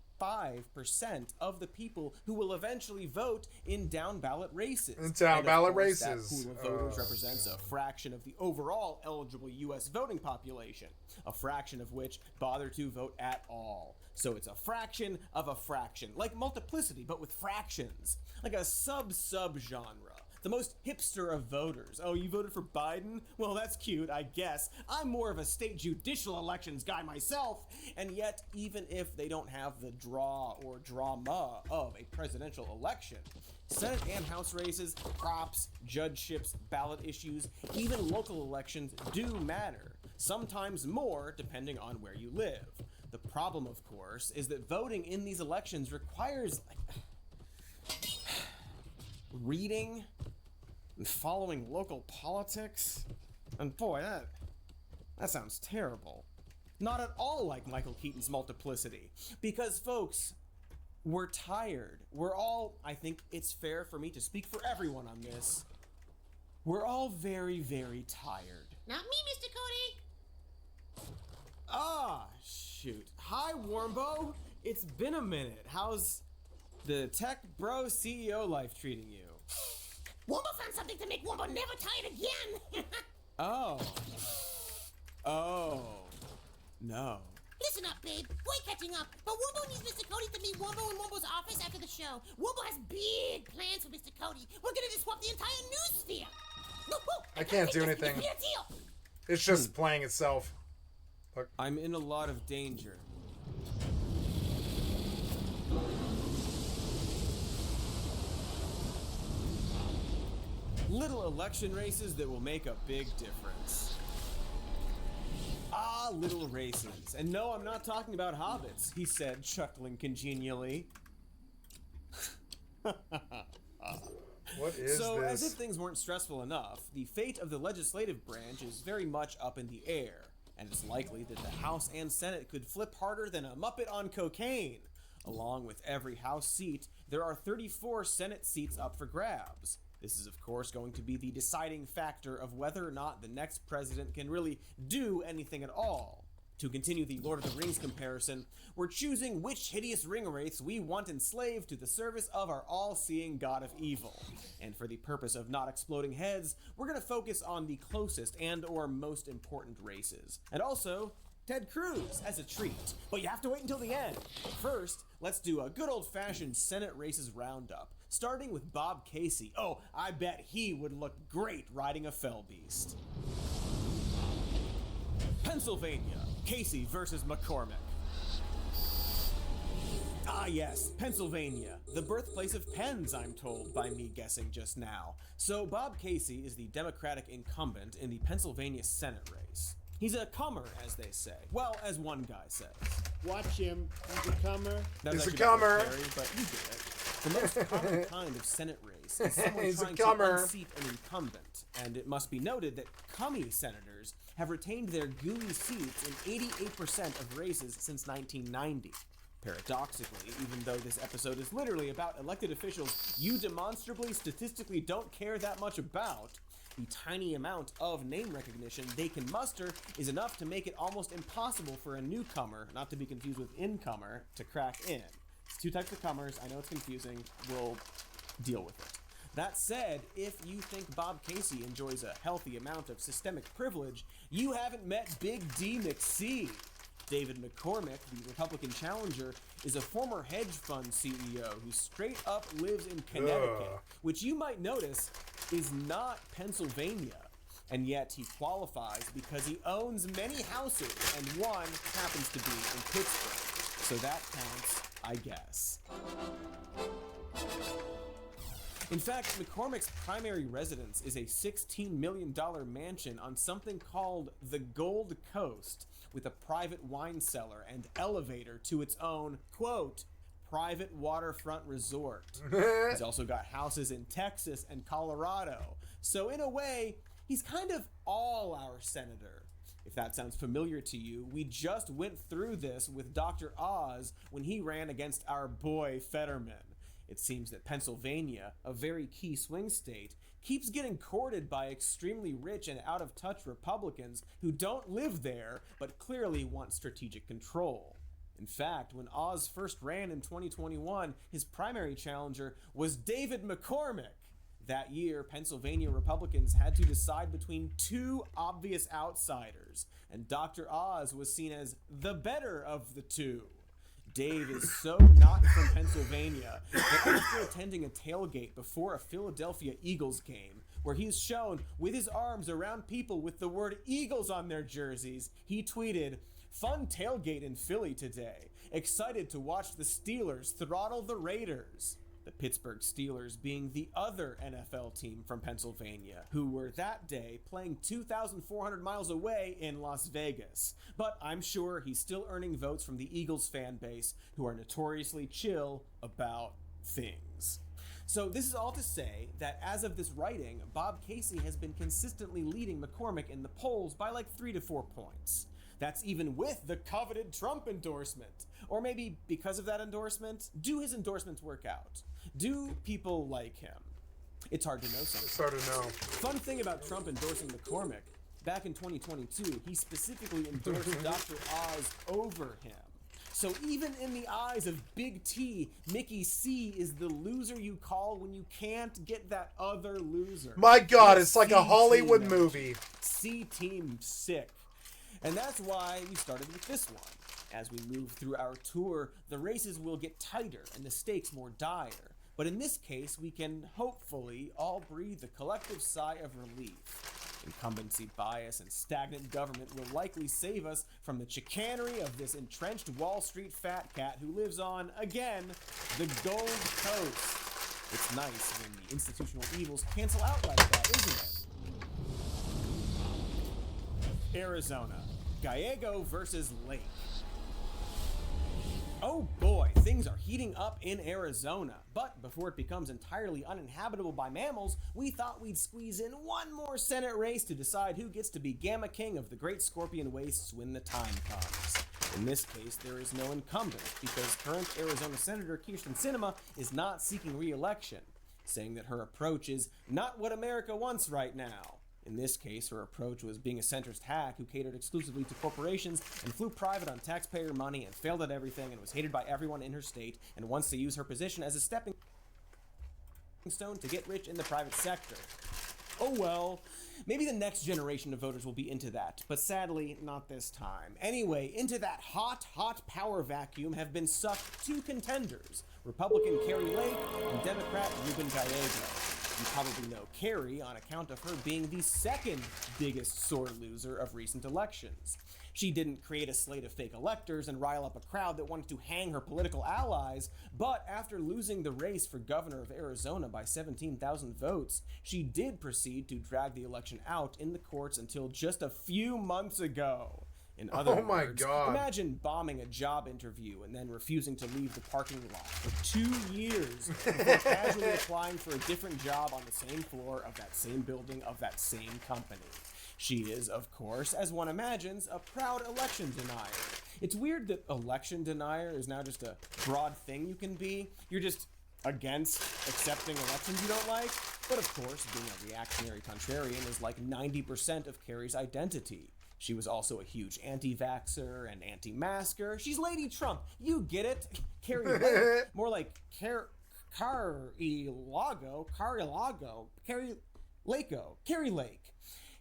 [SPEAKER 6] of the people who will eventually vote in down-ballot races.
[SPEAKER 1] In down-ballot
[SPEAKER 6] And of course,
[SPEAKER 1] races.
[SPEAKER 6] That pool of voters represents a fraction of the overall eligible U.S. voting population, a fraction of which bother to vote at all. So it's a fraction of a fraction, like multiplicity, but with fractions, like a sub-genre. The most hipster of voters. Oh, you voted for Biden? Well, that's cute, I guess. I'm more of a state judicial elections guy myself, and yet, even if they don't have the draw or drama of a presidential election, Senate and House races, props, judgeships, ballot issues, even local elections do matter. Sometimes more, depending on where you live. The problem, of course, is that voting in these elections requires, reading and following local politics, and boy, that sounds terrible. Not at all like Michael Keaton's Multiplicity, because folks, we're tired. We're all, I think it's fair for me to speak for everyone on this, we're all very, very tired.
[SPEAKER 11] Not me, Mr. Cody.
[SPEAKER 6] Ah, shoot. Hi, Warmbo. It's been a minute. How's the tech bro CEO life treating you?
[SPEAKER 11] Wombo found something to make Wombo never tired again.
[SPEAKER 6] Oh. Oh. No.
[SPEAKER 11] Listen up, babe. We're catching up, but Wombo needs Mr. Cody to meet Wombo in Wombo's office after the show. Wombo has big plans for Mr. Cody. We're gonna disrupt the entire news sphere.
[SPEAKER 1] I can't do anything. It's just playing itself. Look.
[SPEAKER 6] I'm in a lot of danger. Little election races that will make a big difference. Ah, little races. And no, I'm not talking about hobbits, he said, chuckling congenially.
[SPEAKER 1] What is
[SPEAKER 6] so,
[SPEAKER 1] this?
[SPEAKER 6] as if things weren't stressful enough, the fate of the legislative branch is very much up in the air, and it's likely that the House and Senate could flip harder than a Muppet on cocaine. Along with every House seat, there are 34 Senate seats up for grabs. This is, of course, going to be the deciding factor of whether or not the next president can really do anything at all. To continue the Lord of the Rings comparison, we're choosing which hideous ring wraiths we want enslaved to the service of our all-seeing god of evil. And for the purpose of not exploding heads, we're going to focus on the closest and or most important races. And also, Ted Cruz as a treat. But you have to wait until the end. First, let's do a good old-fashioned Senate races roundup, starting with Bob Casey. Oh, I bet he would look great riding a fell beast. Pennsylvania, Casey versus McCormick. Ah yes, Pennsylvania, the birthplace of pens, I'm told, by me guessing just now. So Bob Casey is the Democratic incumbent in the Pennsylvania Senate race. He's a comer, as they say. Well, as one guy says.
[SPEAKER 12] Watch him. He's a comer.
[SPEAKER 1] He's a comer.
[SPEAKER 6] But you get it. The most common kind of Senate race is someone
[SPEAKER 1] He's a
[SPEAKER 6] trying to
[SPEAKER 1] comer.
[SPEAKER 6] unseat an incumbent. And it must be noted that cummy senators have retained their gooey seats in 88% of races since 1990. Paradoxically, even though this episode is literally about elected officials you demonstrably statistically don't care that much about, the tiny amount of name recognition they can muster is enough to make it almost impossible for a newcomer, not to be confused with incomer, to crack in. It's two types of comers. I know it's confusing. We'll deal with it. That said, if you think Bob Casey enjoys a healthy amount of systemic privilege, you haven't met Big D McC.
[SPEAKER 13] David McCormick, the Republican challenger, is a former hedge fund CEO who straight up lives in Connecticut, which you might notice is not Pennsylvania. And yet he qualifies because he owns many houses, and one happens to be in Pittsburgh. So that counts, I guess. In fact, McCormick's primary residence is a $16 million mansion on something called the Gold Coast, with a private wine cellar and elevator to its own, quote, private waterfront resort. He's also got houses in Texas and Colorado. So in a way, he's kind of all our senator. If that sounds familiar to you, we just went through this with Dr. Oz when he ran against our boy Fetterman. It seems that Pennsylvania, a very key swing state, keeps getting courted by extremely rich and out-of-touch Republicans who don't live there, but clearly want strategic control. In fact, when Oz first ran in 2021, his primary challenger was David McCormick. That year, Pennsylvania Republicans had to decide between two obvious outsiders, and Dr. Oz was seen as the better of the two. Dave is so not from Pennsylvania that after attending a tailgate before a Philadelphia Eagles game, where he's shown with his arms around people with the word Eagles on their jerseys, he tweeted, "Fun tailgate in Philly today. Excited to watch the Steelers throttle the Raiders." The Pittsburgh Steelers being the other NFL team from Pennsylvania, who were that day playing 2,400 miles away in Las Vegas. But I'm sure he's still earning votes from the Eagles fan base, who are notoriously chill about things. So this is all to say that as of this writing, Bob Casey has been consistently leading McCormick in the polls by like 3 to 4 points. That's even with the coveted Trump endorsement. Or maybe because of that endorsement, do his endorsements work out? Do people like him? It's hard to know sometimes.
[SPEAKER 1] It's hard to know.
[SPEAKER 13] Fun thing about Trump endorsing McCormick, back in 2022, he specifically endorsed Dr. Oz over him. So even in the eyes of Big T, Mickey C is the loser you call when you can't get that other loser.
[SPEAKER 1] My God, it's like a Hollywood movie.
[SPEAKER 13] C-Team sick. And that's why we started with this one. As we move through our tour, the races will get tighter and the stakes more dire. But in this case, we can hopefully all breathe a collective sigh of relief. Incumbency bias and stagnant government will likely save us from the chicanery of this entrenched Wall Street fat cat who lives on, again, the Gold Coast. It's nice when the institutional evils cancel out like that, isn't it? Arizona. Gallego versus Lake. Oh boy, things are heating up in Arizona. But before it becomes entirely uninhabitable by mammals, we thought we'd squeeze in one more Senate race to decide who gets to be Gamma King of the Great Scorpion Wastes when the time comes. In this case, there is no incumbent, because current Arizona Senator Kyrsten Sinema is not seeking re-election, saying that her approach is not what America wants right now. In this case, her approach was being a centrist hack who catered exclusively to corporations and flew private on taxpayer money and failed at everything and was hated by everyone in her state and wants to use her position as a stepping stone to get rich in the private sector. Oh well, maybe the next generation of voters will be into that, but sadly, not this time. Anyway, into that hot power vacuum have been sucked two contenders, Republican Kari Lake and Democrat Ruben Gallego. You probably know Kari on account of her being the second biggest sore loser of recent elections. She didn't create a slate of fake electors and rile up a crowd that wanted to hang her political allies, but after losing the race for governor of Arizona by 17,000 votes, she did proceed to drag the election out in the courts until just a few months ago. In other words, imagine bombing a job interview and then refusing to leave the parking lot for 2 years before casually applying for a different job on the same floor of that same building of that same company. She is, of course, as one imagines, a proud election denier. It's weird that election denier is now just a broad thing you can be. You're just against accepting elections you don't like. But of course, being a reactionary contrarian is like 90% of Kari's identity. She was also a huge anti-vaxxer and anti-masker. She's Lady Trump. You get it. Kari Lake. More like Kari Lake.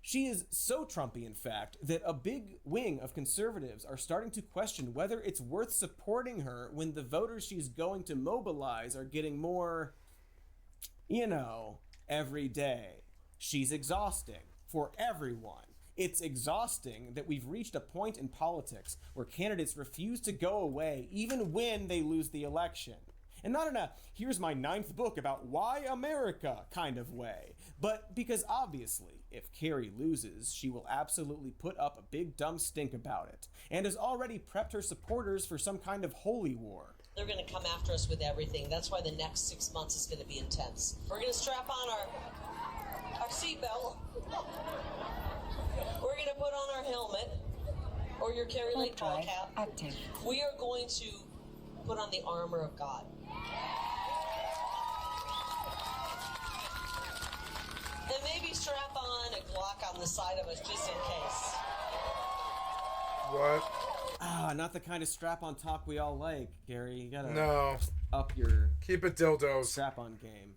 [SPEAKER 13] She is so Trumpy, in fact, that a big wing of conservatives are starting to question whether it's worth supporting her when the voters she's going to mobilize are getting more, every day. She's exhausting for everyone. It's exhausting that we've reached a point in politics where candidates refuse to go away even when they lose the election. And not in a, here's my 9th book about why America kind of way, but because obviously, if Carrie loses, she will absolutely put up a big dumb stink about it, and has already prepped her supporters for some kind of holy war.
[SPEAKER 14] They're going to come after us with everything. That's why the next 6 months is going to be intense. We're going to strap on our seatbelt. We're going to put on our helmet, or your Carrie Lake ball cap.
[SPEAKER 7] Active.
[SPEAKER 14] We are going to put on the armor of God. And maybe strap on a Glock on the side of us just in case.
[SPEAKER 1] What?
[SPEAKER 13] Not the kind of strap-on talk we all like, Gary. You gotta up your
[SPEAKER 1] keep it dildos
[SPEAKER 13] strap-on game.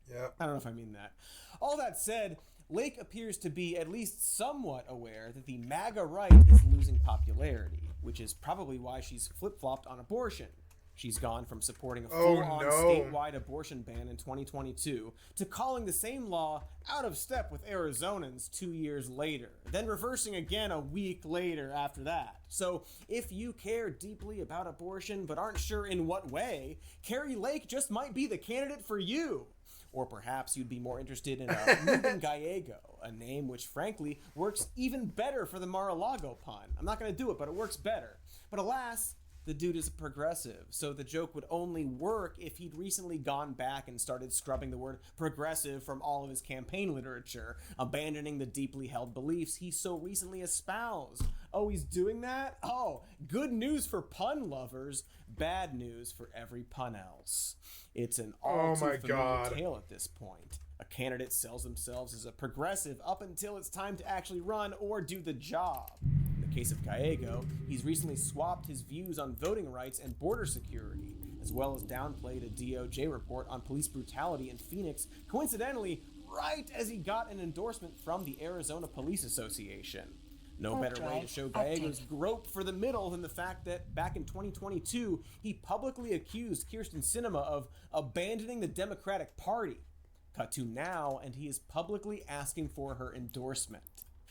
[SPEAKER 1] Yeah.
[SPEAKER 13] I don't know if I mean that. All that said, Lake appears to be at least somewhat aware that the MAGA right is losing popularity, which is probably why she's flip-flopped on abortion. She's gone from supporting a full-on statewide abortion ban in 2022 to calling the same law out of step with Arizonans 2 years later, then reversing again a week later after that. So if you care deeply about abortion but aren't sure in what way, Carrie Lake just might be the candidate for you. Or perhaps you'd be more interested in Ruben Gallego, a name which frankly works even better for the Mar-a-Lago pun. I'm not going to do it, but it works better. But alas, the dude is a progressive, so the joke would only work if he'd recently gone back and started scrubbing the word progressive from all of his campaign literature, abandoning the deeply held beliefs he so recently espoused. Oh, he's doing that? Oh, good news for pun lovers, bad news for every pun else. It's an all too familiar tale at this point. A candidate sells themselves as a progressive up until it's time to actually run or do the job. In the case of Gallego, he's recently swapped his views on voting rights and border security, as well as downplayed a DOJ report on police brutality in Phoenix, coincidentally, right as he got an endorsement from the Arizona Police Association. No better way to show Gallego's grope for the middle than the fact that back in 2022, he publicly accused Kyrsten Sinema of abandoning the Democratic Party. Cut to now, and he is publicly asking for her endorsement.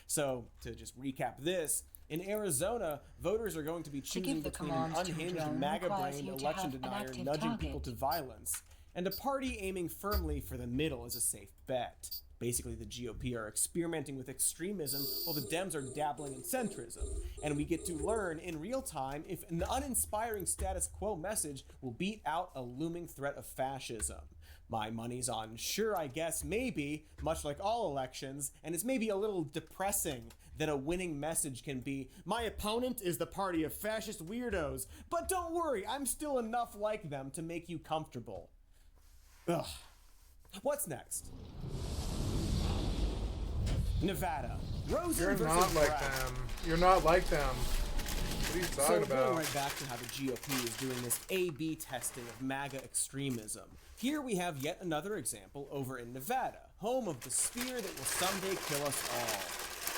[SPEAKER 13] So, to just recap this, in Arizona, voters are going to be choosing between an unhinged, MAGA-brained election denier nudging people to violence, and a party aiming firmly for the middle as a safe bet. Basically, the GOP are experimenting with extremism while the Dems are dabbling in centrism, and we get to learn in real time if an uninspiring status quo message will beat out a looming threat of fascism. My money's on sure, I guess, maybe, much like all elections, and it's maybe a little depressing that a winning message can be, my opponent is the party of fascist weirdos, but don't worry, I'm still enough like them to make you comfortable. Ugh. What's next? Nevada. Rosen
[SPEAKER 1] You're
[SPEAKER 13] versus
[SPEAKER 1] not like
[SPEAKER 13] Brown.
[SPEAKER 1] them. You're not like them. What are you talking about?
[SPEAKER 13] Going right back to how the GOP is doing this A/B testing of MAGA extremism. Here we have yet another example over in Nevada, home of the spear that will someday kill us all.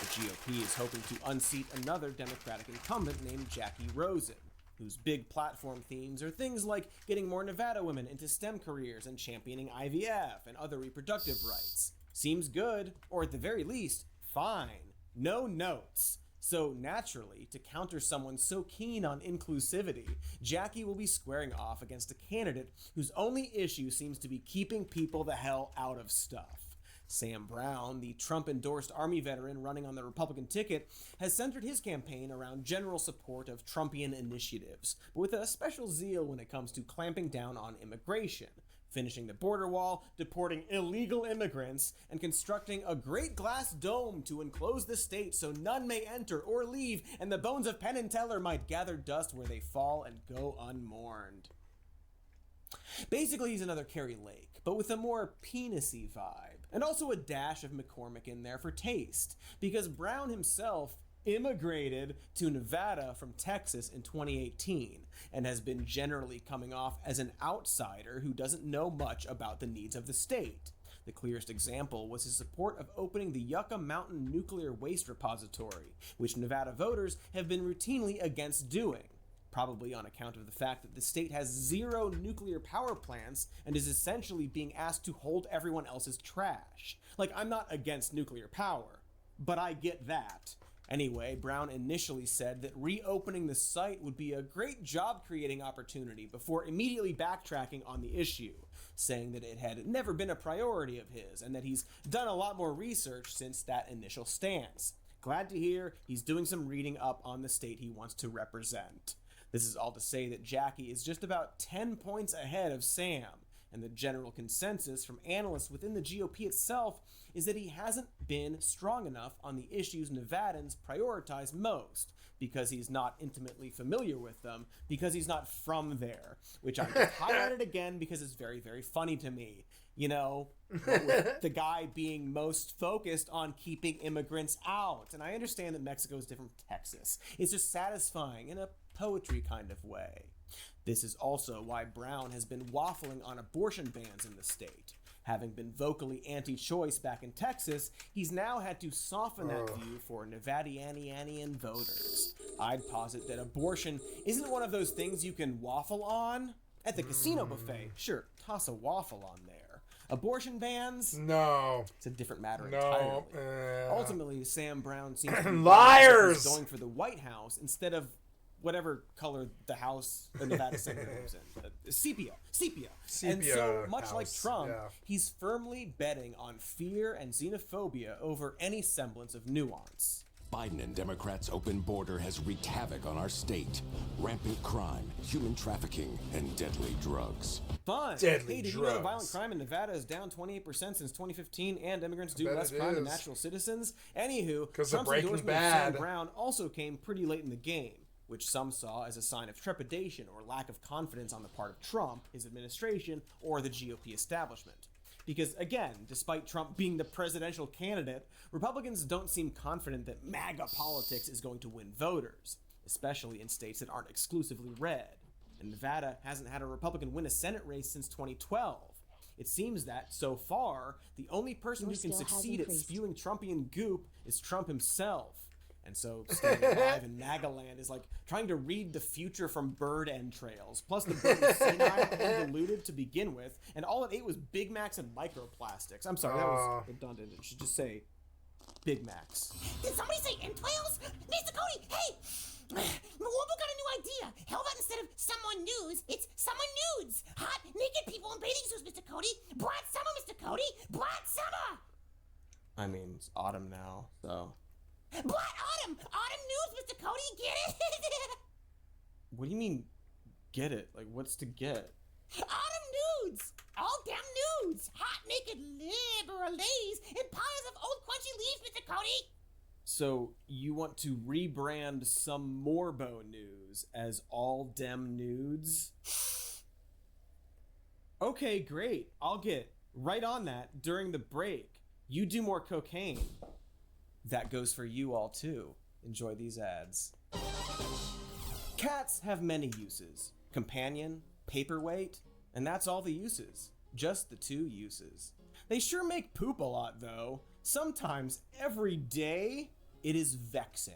[SPEAKER 13] The GOP is hoping to unseat another Democratic incumbent named Jackie Rosen, whose big platform themes are things like getting more Nevada women into STEM careers and championing IVF and other reproductive rights. Seems good, or at the very least, fine. No notes. So naturally, to counter someone so keen on inclusivity, Jackie will be squaring off against a candidate whose only issue seems to be keeping people the hell out of stuff. Sam Brown, the Trump-endorsed Army veteran running on the Republican ticket, has centered his campaign around general support of Trumpian initiatives, but with a special zeal when it comes to clamping down on immigration, finishing the border wall, deporting illegal immigrants, and constructing a great glass dome to enclose the state so none may enter or leave, and the bones of Penn and Teller might gather dust where they fall and go unmourned. Basically, he's another Carrie Lake, but with a more penis-y vibe, and also a dash of McCormick in there for taste, because Brown himself immigrated to Nevada from Texas in 2018 and has been generally coming off as an outsider who doesn't know much about the needs of the state. The clearest example was his support of opening the Yucca Mountain Nuclear Waste Repository, which Nevada voters have been routinely against doing, probably on account of the fact that the state has 0 nuclear power plants and is essentially being asked to hold everyone else's trash. Like, I'm not against nuclear power, but I get that. Anyway, Brown initially said that reopening the site would be a great job-creating opportunity before immediately backtracking on the issue, saying that it had never been a priority of his and that he's done a lot more research since that initial stance. Glad to hear he's doing some reading up on the state he wants to represent. This is all to say that Jackie is just about 10 points ahead of Sam, and the general consensus from analysts within the GOP itself is that he hasn't been strong enough on the issues Nevadans prioritize most, because he's not intimately familiar with them, because he's not from there, which I just highlighted again because it's very, very funny to me. You know, with the guy being most focused on keeping immigrants out. And I understand that Mexico is different from Texas. It's just satisfying in a poetry kind of way. This is also why Brown has been waffling on abortion bans in the state. Having been vocally anti-choice back in Texas, he's now had to soften that view for Nevadianian voters. I'd posit that abortion isn't one of those things you can waffle on. At the casino buffet, sure, toss a waffle on there. Abortion bans?
[SPEAKER 1] No.
[SPEAKER 13] It's a different matter entirely. Ultimately, Sam Brown seems to be
[SPEAKER 1] liars
[SPEAKER 13] going for the White House instead of whatever color the House the Nevada Senate lives in. Sepia. And so, much
[SPEAKER 1] house.
[SPEAKER 13] Like Trump, he's firmly betting on fear and xenophobia over any semblance of nuance.
[SPEAKER 15] Biden and Democrats' open border has wreaked havoc on our state. Rampant crime, human trafficking, and deadly drugs.
[SPEAKER 13] Fun.
[SPEAKER 1] Deadly
[SPEAKER 13] hey, did you know that violent crime in Nevada is down 28% since 2015 and immigrants do less crime than natural citizens? Anywho, Trump's endorsement of Sam Brown also came pretty late in the game, which some saw as a sign of trepidation or lack of confidence on the part of Trump, his administration, or the GOP establishment. Because again, despite Trump being the presidential candidate, Republicans don't seem confident that MAGA politics is going to win voters, especially in states that aren't exclusively red. And Nevada hasn't had a Republican win a Senate race since 2012. It seems that, so far, the only person who can succeed at spewing Trumpian goop is Trump himself. And so staying alive in MAGA-land is like trying to read the future from bird entrails. Plus the bird was senile and diluted to begin with, and all it ate was Big Macs and microplastics. I'm sorry, that was redundant. It should just say Big Macs.
[SPEAKER 11] Did somebody say entrails? Mr. Cody, hey! Wombo got a new idea. How about instead of someone news, it's someone nudes. Hot, naked people in bathing suits, Mr. Cody. Broad summer, Mr. Cody. Broad summer.
[SPEAKER 13] I mean, it's autumn now, so...
[SPEAKER 11] Blood autumn! Autumn news, Mr. Cody, get it?
[SPEAKER 13] What do you mean, get it? Like, what's to get?
[SPEAKER 11] Autumn nudes! All damn nudes! Hot, naked, liberal ladies in piles of old crunchy leaves, Mr. Cody!
[SPEAKER 13] So, you want to rebrand some Morbo news as all dem nudes? Okay, great. I'll get right on that during the break. You do more cocaine. That goes for you all too. Enjoy these ads. Cats have many uses. Companion, paperweight, and that's all the uses. Just the 2 uses. They sure make poop a lot though. Sometimes every day. It is vexing.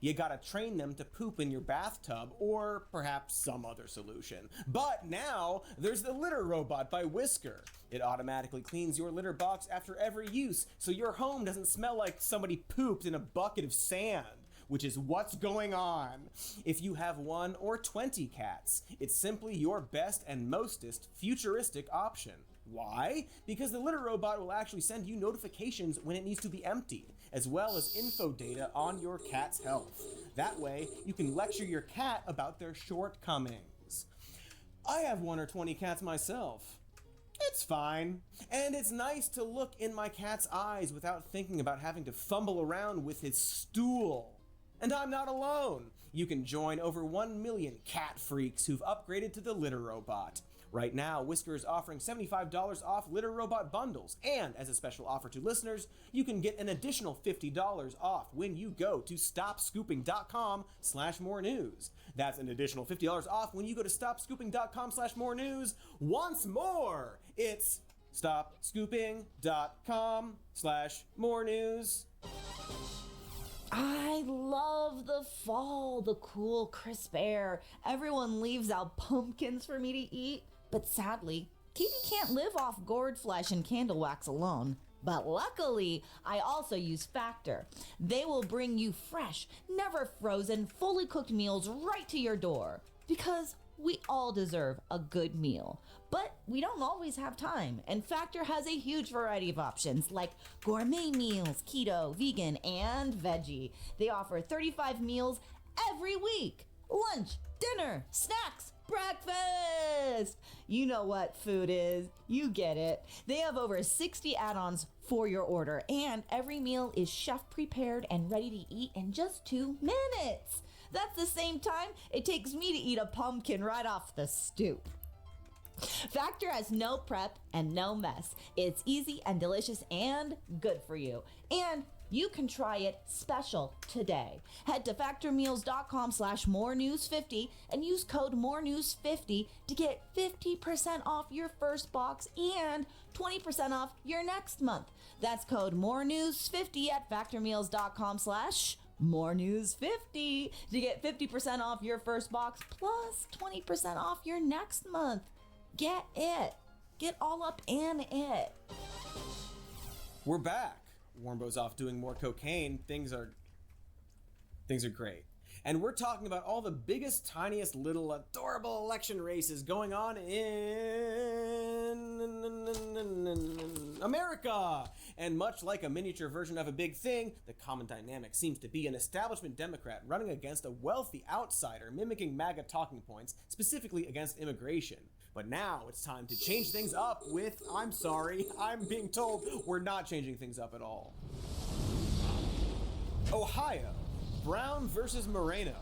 [SPEAKER 13] You gotta train them to poop in your bathtub or perhaps some other solution. But now there's the litter robot by Whisker. It automatically cleans your litter box after every use, so your home doesn't smell like somebody pooped in a bucket of sand, which is what's going on. If you have 1 or 20 cats, it's simply your best and mostest futuristic option. Why? Because the litter robot will actually send you notifications when it needs to be emptied, as well as info data on your cat's health. That way, you can lecture your cat about their shortcomings. I have 1 or 20 cats myself. It's fine. And it's nice to look in my cat's eyes without thinking about having to fumble around with his stool. And I'm not alone. You can join over 1 million cat freaks who've upgraded to the litter robot. Right now, Whisker is offering $75 off litter robot bundles, and as a special offer to listeners, you can get an additional $50 off when you go to stopscooping.com/more news. That's an additional $50 off when you go to stopscooping.com/more news. Once more, it's stopscooping.com/more news.
[SPEAKER 16] I love the fall, the cool, crisp air. Everyone leaves out pumpkins for me to eat. But sadly, Katie can't live off gourd flesh and candle wax alone. But luckily, I also use Factor. They will bring you fresh, never frozen, fully cooked meals right to your door. Because we all deserve a good meal. But we don't always have time, and Factor has a huge variety of options like gourmet meals, keto, vegan, and veggie. They offer 35 meals every week. Lunch, dinner, snacks, breakfast. You know what food is. You get it. They have over 60 add-ons for your order, and every meal is chef prepared and ready to eat in just 2 minutes. That's the same time it takes me to eat a pumpkin right off the stoop. Factor has no prep and no mess. It's easy and delicious and good for you. And you can try it special today. Head to factormeals.com/morenews50 and use code morenews50 to get 50% off your first box and 20% off your next month. That's code morenews50 at factormeals.com/morenews50 to get 50% off your first box plus 20% off your next month. Get it. Get all up in it.
[SPEAKER 13] We're back. Warmbo's off doing more cocaine. Things are great. And we're talking about all the biggest, tiniest, little, adorable election races going on in America. And much like a miniature version of a big thing, the common dynamic seems to be an establishment Democrat running against a wealthy outsider mimicking MAGA talking points, specifically against immigration. But now it's time to change things up with, I'm sorry, I'm being told we're not changing things up at all. Ohio, Brown versus Moreno.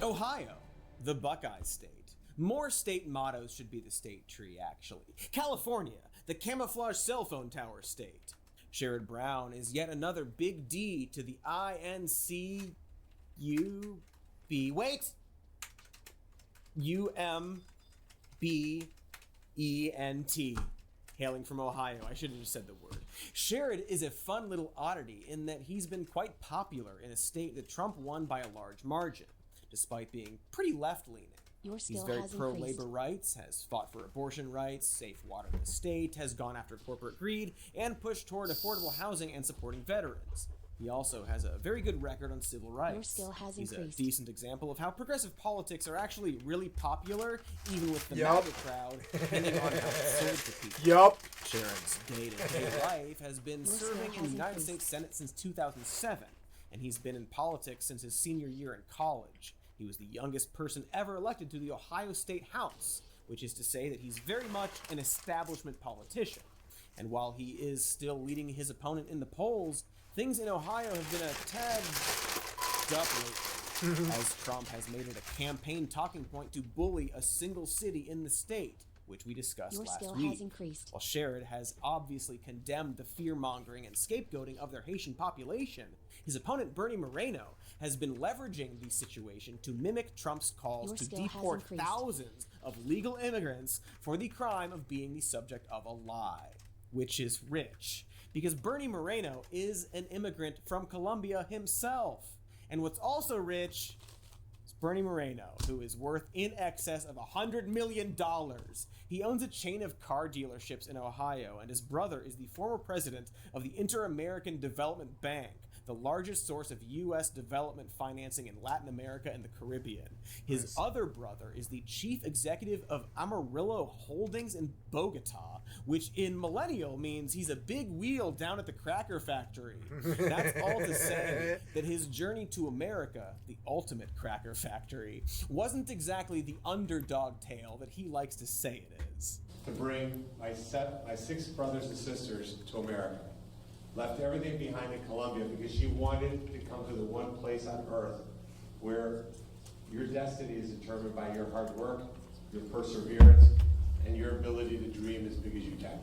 [SPEAKER 13] Ohio, the Buckeye State. More state mottos should be the state tree, actually. California, the camouflage cell phone tower state. Sherrod Brown is yet another big D to the INCUB. Wait! UMBENT, hailing from Ohio. I should have just said the word. Sherrod is a fun little oddity in that he's been quite popular in a state that Trump won by a large margin, despite being pretty left-leaning. He's very pro-labor rights, has fought for abortion rights, safe water in the state, has gone after corporate greed, and pushed toward affordable housing and supporting veterans. He also has a very good record on civil rights. He's a decent example of how progressive politics are actually really popular, even with the MAGA crowd, depending on how it's sold to people. Sherrod's day-to-day life has been serving in the United States Senate since 2007, and he's been in politics since his senior year in college. He was the youngest person ever elected to the Ohio State House, which is to say that he's very much an establishment politician. And while he is still leading his opponent in the polls, things in Ohio have been a tad up lately, as Trump has made it a campaign talking point to bully a single city in the state, which we discussed last week. While Sherrod has obviously condemned the fear-mongering and scapegoating of their Haitian population, his opponent Bernie Moreno has been leveraging the situation to mimic Trump's calls to deport thousands of legal immigrants for the crime of being the subject of a lie, which is rich. Because Bernie Moreno is an immigrant from Colombia himself. And what's also rich is Bernie Moreno, who is worth in excess of $100 million. He owns a chain of car dealerships in Ohio, and his brother is the former president of the Inter-American Development Bank, the largest source of U.S. development financing in Latin America and the Caribbean. His other brother is the chief executive of Amarillo Holdings in Bogota, which in millennial means he's a big wheel down at the cracker factory. That's all to say that his journey to America, the ultimate cracker factory, wasn't exactly the underdog tale that he likes to say it is.
[SPEAKER 17] To bring my 6 brothers and sisters to America. Left everything behind in Colombia because she wanted to come to the one place on earth where your destiny is determined by your hard work, your perseverance, and your ability to dream as big as you can.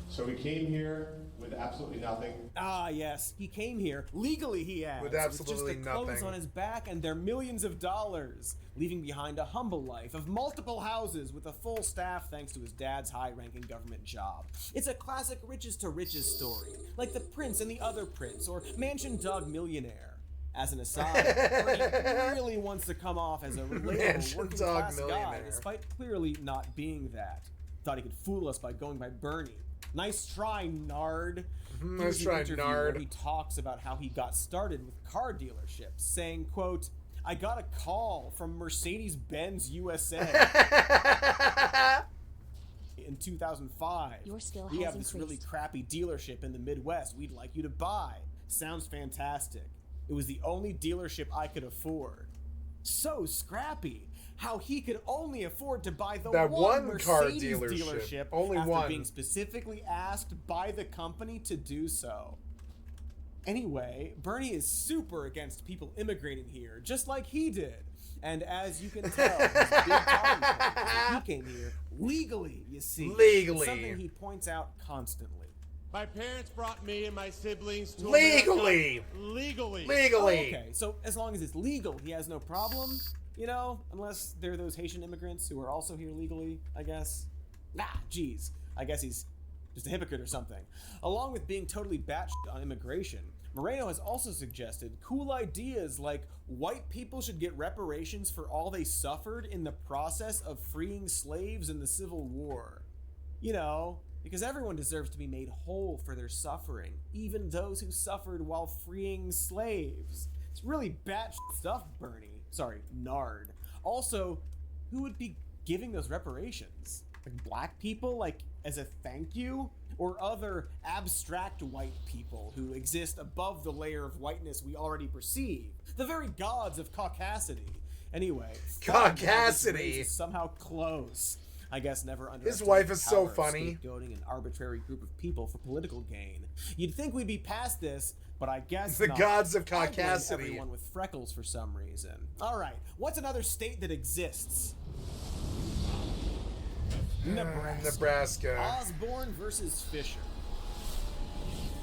[SPEAKER 17] So we came here with absolutely nothing.
[SPEAKER 13] Ah, yes, he came here legally. He adds,
[SPEAKER 1] With absolutely
[SPEAKER 13] just the clothes
[SPEAKER 1] nothing.
[SPEAKER 13] on his back and their millions of dollars, leaving behind a humble life of multiple houses with a full staff thanks to his dad's high-ranking government job. It's a classic riches to riches story, like The Prince and the Other Prince, or Mansion Dog Millionaire. As an aside, Bernie really wants to come off as a relatable working-class guy, despite clearly not being that. Thought he could fool us by going by Bernie. Nice try, Nard.
[SPEAKER 1] Nice
[SPEAKER 13] Here's an
[SPEAKER 1] try,
[SPEAKER 13] interview
[SPEAKER 1] Nard.
[SPEAKER 13] where he talks about how he got started with car dealerships, saying, quote, "I got a call from Mercedes-Benz USA in 2005.
[SPEAKER 7] Your skill
[SPEAKER 13] We
[SPEAKER 7] has
[SPEAKER 13] have this really
[SPEAKER 7] increased.
[SPEAKER 13] crappy dealership in the Midwest we'd like you to buy. Sounds fantastic. It was the only dealership I could afford." So scrappy. How he could only afford to buy the
[SPEAKER 1] That one car
[SPEAKER 13] Mercedes
[SPEAKER 1] dealership. Only
[SPEAKER 13] after
[SPEAKER 1] one.
[SPEAKER 13] being specifically asked by the company to do so. Anyway, Bernie is super against people immigrating here, just like he did. And as you can tell, his big talking point is that he came here legally, you see.
[SPEAKER 1] Legally.
[SPEAKER 13] Something he points out constantly.
[SPEAKER 12] My parents brought me and my siblings to
[SPEAKER 1] Legally.
[SPEAKER 12] America legally.
[SPEAKER 1] Legally.
[SPEAKER 13] Oh, okay, so as long as it's legal, he has no problem, you know? Unless they're those Haitian immigrants who are also here legally, I guess. Geez. I guess he's just a hypocrite or something. Along with being totally batshit on immigration, Moreno has also suggested cool ideas like white people should get reparations for all they suffered in the process of freeing slaves in the Civil War. You know, because everyone deserves to be made whole for their suffering, even those who suffered while freeing slaves. It's really batshit stuff, Bernie. Sorry, Nard. Also, who would be giving those reparations? Like black people, like as a thank you? Or other abstract white people who exist above the layer of whiteness we already perceive? The very gods of caucasity. Anyway,
[SPEAKER 1] Caucasity
[SPEAKER 13] is somehow close. I guess never underestimate
[SPEAKER 1] His wife
[SPEAKER 13] the
[SPEAKER 1] is so
[SPEAKER 13] power of
[SPEAKER 1] funny.
[SPEAKER 13] scapegoating an arbitrary group of people for political gain. You'd think we'd be past this, but I guess
[SPEAKER 1] The
[SPEAKER 13] not.
[SPEAKER 1] gods of
[SPEAKER 13] I blame
[SPEAKER 1] caucasity.
[SPEAKER 13] everyone with freckles for some reason. All right, what's another state that exists? Nebraska. Osborne versus Fisher.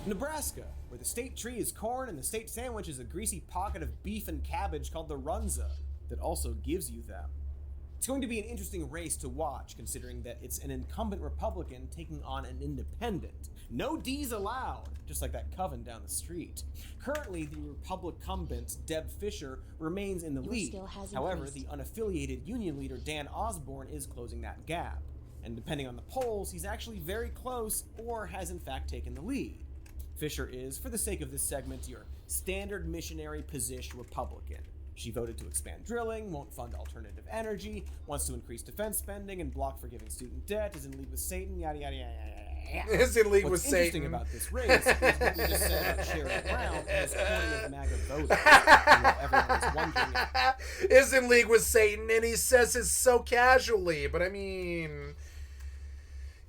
[SPEAKER 13] Nebraska, where the state tree is corn and the state sandwich is a greasy pocket of beef and cabbage called the runza that also gives you them. It's going to be an interesting race to watch, considering that it's an incumbent Republican taking on an independent. No D's allowed, just like that coven down the street. Currently, the Republicumbent, Deb Fisher, remains in the
[SPEAKER 7] Your
[SPEAKER 13] lead.
[SPEAKER 7] skill has
[SPEAKER 13] However,
[SPEAKER 7] increased.
[SPEAKER 13] the unaffiliated union leader Dan Osborne is closing that gap. And depending on the polls, he's actually very close or has in fact taken the lead. Fisher is, for the sake of this segment, your standard missionary position Republican. She voted to expand drilling, won't fund alternative energy, wants to increase defense spending, and block forgiving student debt, is in league with Satan, yada yada yada yada.
[SPEAKER 1] Is in league
[SPEAKER 13] What's
[SPEAKER 1] with
[SPEAKER 13] interesting
[SPEAKER 1] Satan.
[SPEAKER 13] about this race is what we just said about Sherrod Brown and his corny of MAGA voters. And while everyone is wondering if
[SPEAKER 1] Is in league with Satan, and he says it so casually, but I mean,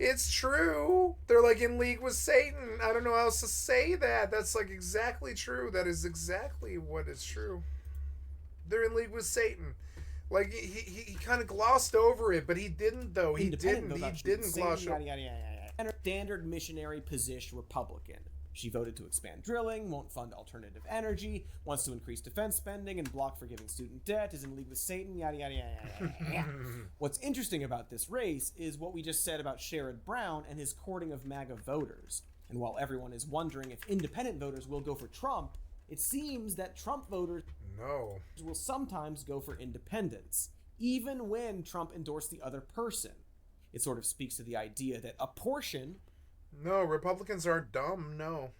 [SPEAKER 1] it's true. They're like in league with Satan. I don't know how else to say that. That's like exactly true. That is exactly what is true. They're in league with Satan. Like he kind of glossed over it, but he didn't though. He didn't. He didn't gloss over.
[SPEAKER 13] yada, yada, yada, yada. And her standard missionary position Republican. She voted to expand drilling, won't fund alternative energy, wants to increase defense spending, and block forgiving student debt, is in league with Satan, yada, yada, yada, yada, yada. What's interesting about this race is what we just said about Sherrod Brown and his courting of MAGA voters. And while everyone is wondering if independent voters will go for Trump, it seems that Trump voters will sometimes go for independents, even when Trump endorsed the other person. It sort of speaks to the idea that a portion
[SPEAKER 1] No, Republicans aren't dumb. No.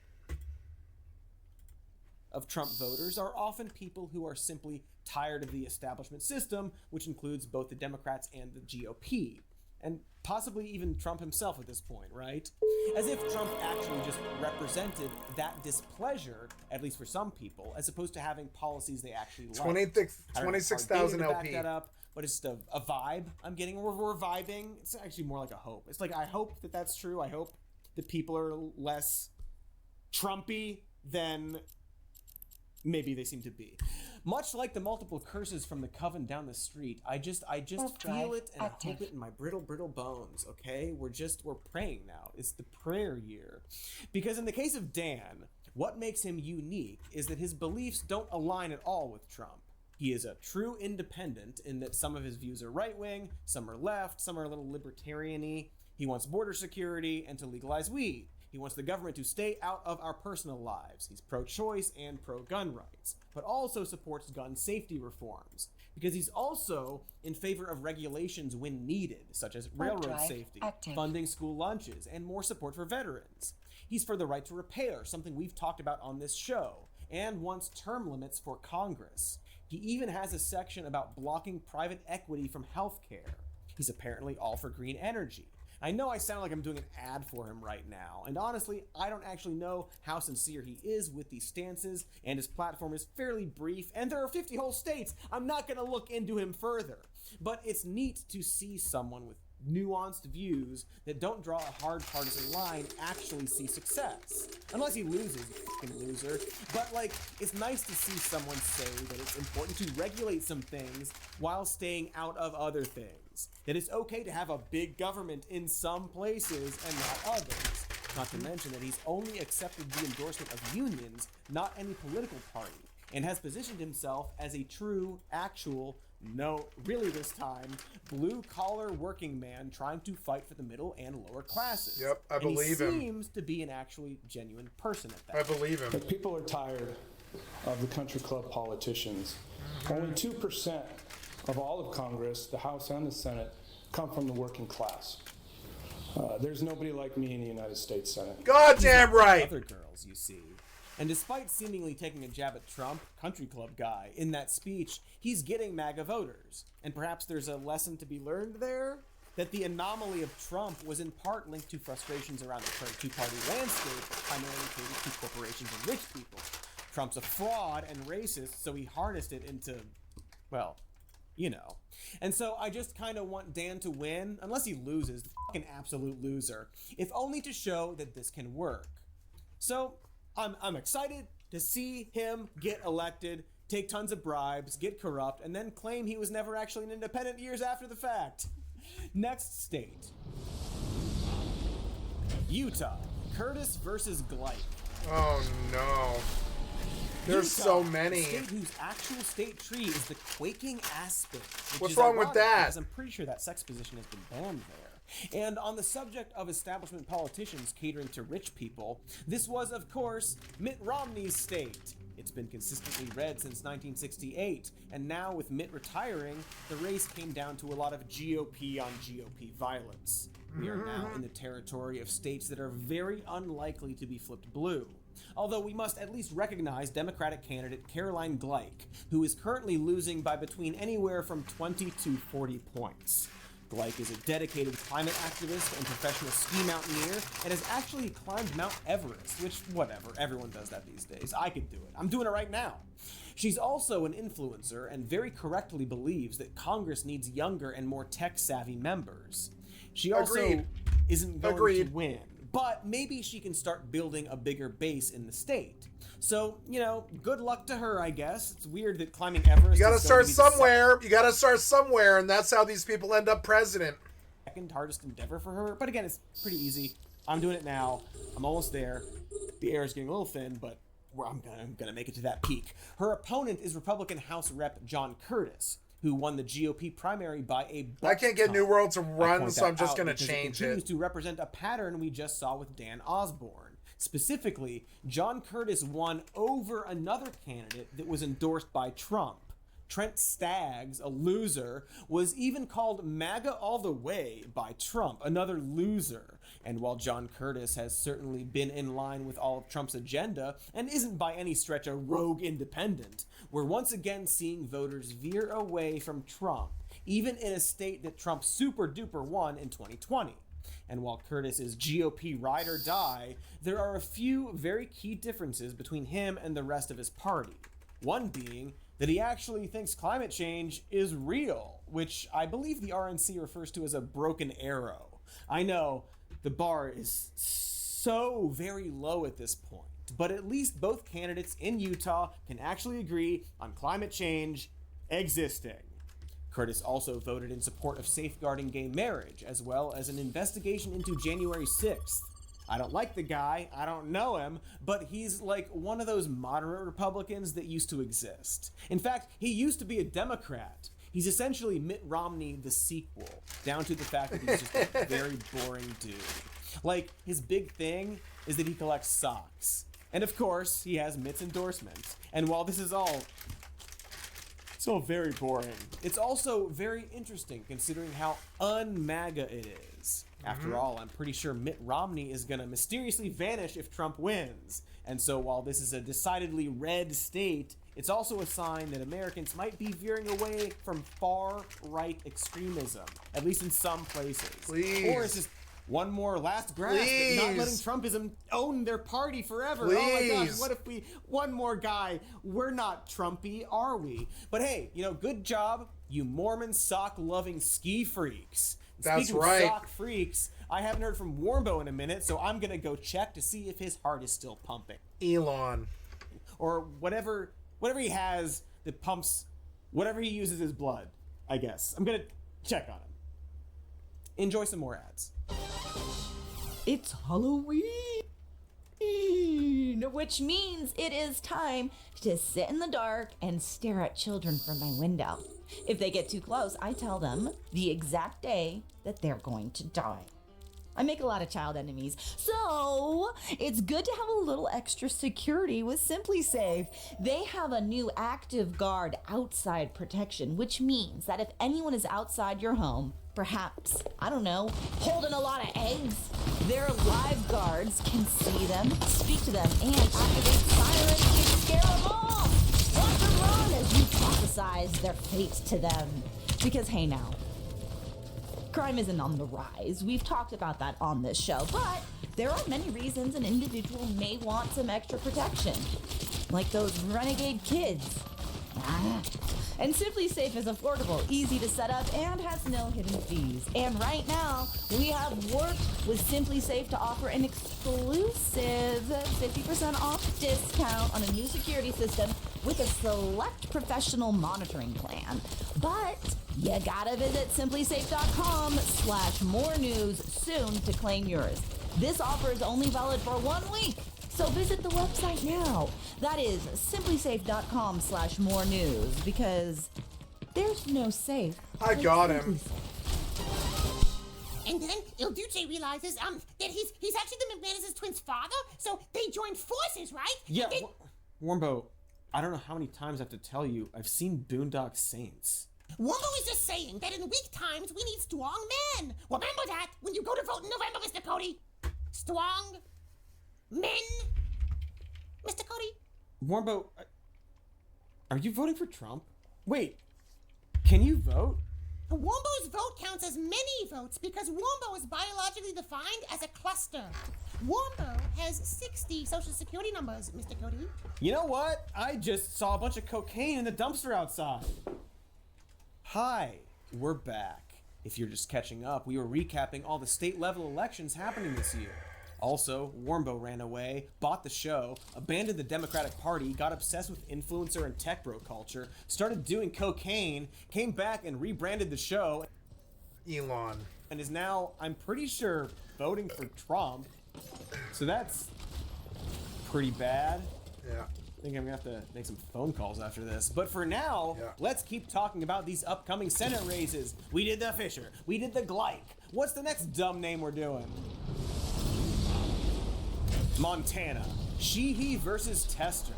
[SPEAKER 13] of Trump voters are often people who are simply tired of the establishment system, which includes both the Democrats and the GOP. And possibly even Trump himself at this point, right? As if Trump actually just represented that displeasure, at least for some people, as opposed to having policies they actually like.
[SPEAKER 1] 26,000 LP.
[SPEAKER 13] That up, but it's just a vibe I'm getting. We're vibing. It's actually more like a hope. It's like, I hope that that's true. I hope that people are less Trumpy than maybe they seem to be. Much like the multiple curses from the coven down the street, I just feel it and I hope it in my brittle bones, okay? We're praying now. It's the prayer year. Because in the case of Dan, what makes him unique is that his beliefs don't align at all with Trump. He is a true independent in that some of his views are right-wing, some are left, some are a little libertarian-y. He wants border security and to legalize weed. He wants the government to stay out of our personal lives. He's pro-choice and pro-gun rights, but also supports gun safety reforms, because he's also in favor of regulations when needed, such as railroad safety, funding school lunches, and more support for veterans. He's for the right to repair, something we've talked about on this show, and wants term limits for Congress. He even has a section about blocking private equity from healthcare. He's apparently all for green energy. I know I sound like I'm doing an ad for him right now, and honestly, I don't actually know how sincere he is with these stances, and his platform is fairly brief, and there are 50 whole states. I'm not going to look into him further. But it's neat to see someone with nuanced views that don't draw a hard partisan line actually see success. Unless he loses, you fucking loser. But like, it's nice to see someone say that it's important to regulate some things while staying out of other things. That it's okay to have a big government in some places and not others. Not to mention that he's only accepted the endorsement of unions, not any political party, and has positioned himself as a true, actual, no, really this time, blue-collar working man trying to fight for the middle and lower classes.
[SPEAKER 1] Yep, I believe him.
[SPEAKER 13] He seems to be an actually genuine person at that.
[SPEAKER 1] I believe him.
[SPEAKER 18] But people are tired of the country club politicians. Only 2% of all of Congress, the House and the Senate, come from the working class. There's nobody like me in the United States Senate.
[SPEAKER 1] Goddamn right!
[SPEAKER 13] Other girls, you see. And despite seemingly taking a jab at Trump, country club guy, in that speech, he's getting MAGA voters. And perhaps there's a lesson to be learned there? That the anomaly of Trump was in part linked to frustrations around the current two-party landscape, primarily catered to corporations and rich people. Trump's a fraud and racist, so he harnessed it into, well, you know. And so I just kind of want Dan to win, unless he loses, the fucking absolute loser, if only to show that this can work. So I'm excited to see him get elected, take tons of bribes, get corrupt, and then claim he was never actually an independent years after the fact. Next state. Utah. Curtis versus Glyke.
[SPEAKER 1] Oh no. There's
[SPEAKER 13] Utah,
[SPEAKER 1] so many.
[SPEAKER 13] A state whose actual state tree is the quaking aspen.
[SPEAKER 1] What's wrong with that?
[SPEAKER 13] Because I'm pretty sure that sex position has been banned there. And on the subject of establishment politicians catering to rich people, this was, of course, Mitt Romney's state. It's been consistently red since 1968, and now with Mitt retiring, the race came down to a lot of GOP on GOP violence. We are now in the territory of states that are very unlikely to be flipped blue. Although we must at least recognize Democratic candidate Caroline Glyke, who is currently losing by between anywhere from 20 to 40 points. Glyke is a dedicated climate activist and professional ski mountaineer, and has actually climbed Mount Everest, which, whatever, everyone does that these days. I could do it. I'm doing it right now. She's also an influencer and very correctly believes that Congress needs younger and more tech-savvy members. She also isn't going to win, but maybe she can start building a bigger base in the state. So, you know, good luck to her, I guess. It's weird that climbing Everest.
[SPEAKER 1] You gotta start somewhere. You gotta start somewhere, and that's how these people end up president.
[SPEAKER 13] Second hardest endeavor for her, but again, it's pretty easy. I'm doing it now. I'm almost there. The air is getting a little thin, but I'm gonna make it to that peak. Her opponent is Republican House Rep John Curtis, who won the GOP primary by a butt
[SPEAKER 1] I can't get
[SPEAKER 13] ton.
[SPEAKER 1] New World to run, so I'm just
[SPEAKER 13] going
[SPEAKER 1] gonna
[SPEAKER 13] to
[SPEAKER 1] change
[SPEAKER 13] continues
[SPEAKER 1] it.
[SPEAKER 13] to represent a pattern we just saw with Dan Osborne. Specifically, John Curtis won over another candidate that was endorsed by Trump. Trent Staggs, a loser, was even called MAGA all the way by Trump, another loser. And while John Curtis has certainly been in line with all of Trump's agenda, and isn't by any stretch a rogue independent, we're once again seeing voters veer away from Trump, even in a state that Trump super-duper won in 2020. And while Curtis is GOP ride or die, there are a few very key differences between him and the rest of his party. One being that he actually thinks climate change is real, which I believe the RNC refers to as a broken arrow. I know, the bar is so very low at this point, but at least both candidates in Utah can actually agree on climate change existing. Curtis also voted in support of safeguarding gay marriage, as well as an investigation into January 6th. I don't like the guy, I don't know him, but he's like one of those moderate Republicans that used to exist. In fact, he used to be a Democrat. He's essentially Mitt Romney the sequel, down to the fact that he's just a very boring dude. Like, his big thing is that he collects socks. And of course, he has Mitt's endorsements. And while this is all very boring, it's also very interesting considering how un-MAGA it is. After all, I'm pretty sure Mitt Romney is gonna mysteriously vanish if Trump wins. And so while this is a decidedly red state, it's also a sign that Americans might be veering away from far-right extremism, at least in some places.
[SPEAKER 1] Please.
[SPEAKER 13] Or it's just one more last grasp at not letting Trumpism own their party forever.
[SPEAKER 1] Please.
[SPEAKER 13] Oh my gosh, what if one more guy, we're not Trumpy, are we? But hey, good job, you Mormon sock-loving ski freaks.
[SPEAKER 1] That's
[SPEAKER 13] Speaking
[SPEAKER 1] right.
[SPEAKER 13] of sock freaks, I haven't heard from Warmbo in a minute, so I'm gonna go check to see if his heart is still pumping.
[SPEAKER 1] Elon.
[SPEAKER 13] Or whatever he has that pumps whatever he uses as blood, I guess. I'm gonna check on him. Enjoy some more ads.
[SPEAKER 16] It's Halloween, which means it is time to sit in the dark and stare at children from my window. If they get too close, I tell them the exact day that they're going to die. I make a lot of child enemies, so it's good to have a little extra security with Simply Safe. They have a new active guard outside protection, which means that if anyone is outside your home, perhaps, holding a lot of eggs, their live guards can see them, speak to them, and activate sirens to scare them off. Watch them run as you prophesize their fate to them. Because hey now, crime isn't on the rise. We've talked about that on this show, but there are many reasons an individual may want some extra protection. Like those renegade kids. And Simply Safe is affordable, easy to set up, and has no hidden fees. And right now, we have worked with Simply Safe to offer an exclusive 50% off discount on a new security system with a select professional monitoring plan. But you gotta visit simplysafe.com/more news soon to claim yours. This offer is only valid for 1 week. So visit the website now. That is simplysafe.com/more news, because there's no safe.
[SPEAKER 1] I got him.
[SPEAKER 11] And then Il Duce realizes that he's actually the McManus' twins' father, so they joined forces, right?
[SPEAKER 13] Yeah, Warmbo, I don't know how many times I have to tell you, I've seen Boondock Saints.
[SPEAKER 11] Wombo is just saying that in weak times we need strong men. Remember that when you go to vote in November, Mr. Cody. Strong men, Mr. Cody.
[SPEAKER 13] Warmbo, are you voting for Trump? Wait, can you vote?
[SPEAKER 11] Wombo's vote counts as many votes because Wombo is biologically defined as a cluster. Wombo has 60 social security numbers, Mr. Cody.
[SPEAKER 13] You know what? I just saw a bunch of cocaine in the dumpster outside. Hi, we're back. If you're just catching up, we were recapping all the state-level elections happening this year. Also, Warmbo ran away, bought the show, abandoned the Democratic Party, got obsessed with influencer and tech bro culture, started doing cocaine, came back and rebranded the show.
[SPEAKER 1] Elon.
[SPEAKER 13] And is now, I'm pretty sure, voting for Trump. So that's pretty bad.
[SPEAKER 1] Yeah.
[SPEAKER 13] I think I'm gonna have to make some phone calls after this. But for now, let's keep talking about these upcoming Senate races. We did the Fisher. We did the Glyke. What's the next dumb name we're doing? Montana. Sheehy versus Tester.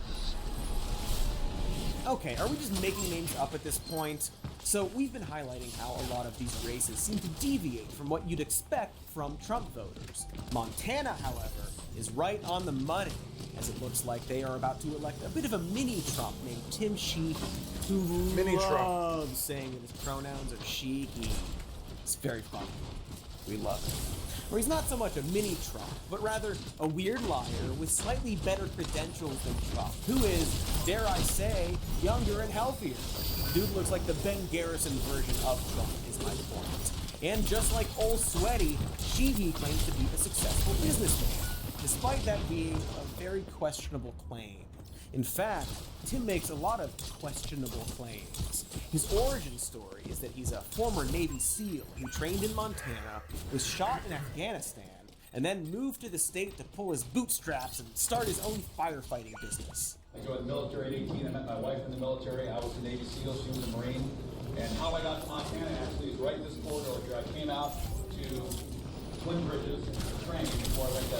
[SPEAKER 13] Okay, are we just making names up at this point? So we've been highlighting how a lot of these races seem to deviate from what you'd expect from Trump voters. Montana, however, is right on the money, as it looks like they are about to elect a bit of a mini-Trump named Tim Sheehy, who loves saying that his pronouns are she, he. It's very funny. We love it. Or he's not so much a mini-Trump, but rather a weird liar with slightly better credentials than Trump, who is, dare I say, younger and healthier. Dude looks like the Ben Garrison version of Trump, is my point. And just like Old Sweaty, Sheehy claims to be a successful businessman. despite that being a very questionable claim. In fact, Tim makes a lot of questionable claims. His origin story is that he's a former Navy SEAL who trained in Montana, was shot in Afghanistan, and then moved to the state to pull his bootstraps and start his own firefighting business.
[SPEAKER 19] I joined the military at 18. I met my wife in the military. I was a Navy SEAL. She was a Marine. And how I got to Montana actually is right in this corridor here. I came out to Twin Bridges training before I went to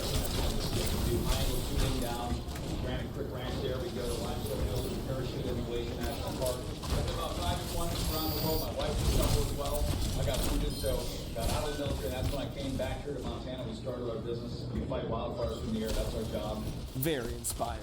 [SPEAKER 19] do angle shooting down Granite Creek Ranch there. We go to Limestone Hills and parachute in Glacier National Park. I did about 5 deployments around the world. My wife was double as well. I got wounded, so got out of the military. That's when I came back here to Montana. We started our business. We fight wildfires from the air. That's our job.
[SPEAKER 13] Very inspiring.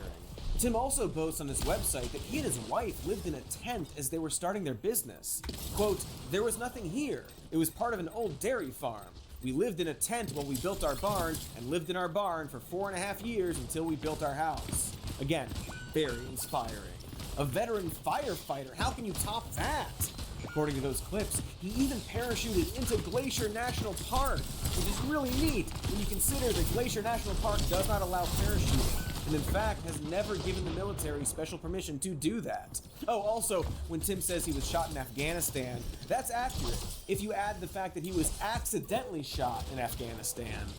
[SPEAKER 13] Tim also boasts on his website that he and his wife lived in a tent as they were starting their business. Quote, "There was nothing here. It was part of an old dairy farm. We lived in a tent while we built our barn and lived in our barn for 4.5 years until we built our house." Again, very inspiring. A veteran firefighter, how can you top that? According to those clips, he even parachuted into Glacier National Park, which is really neat when you consider that Glacier National Park does not allow parachuting, and in fact has never given the military special permission to do that. Oh, also, when Tim says he was shot in Afghanistan, that's accurate if you add the fact that he was accidentally shot in Afghanistan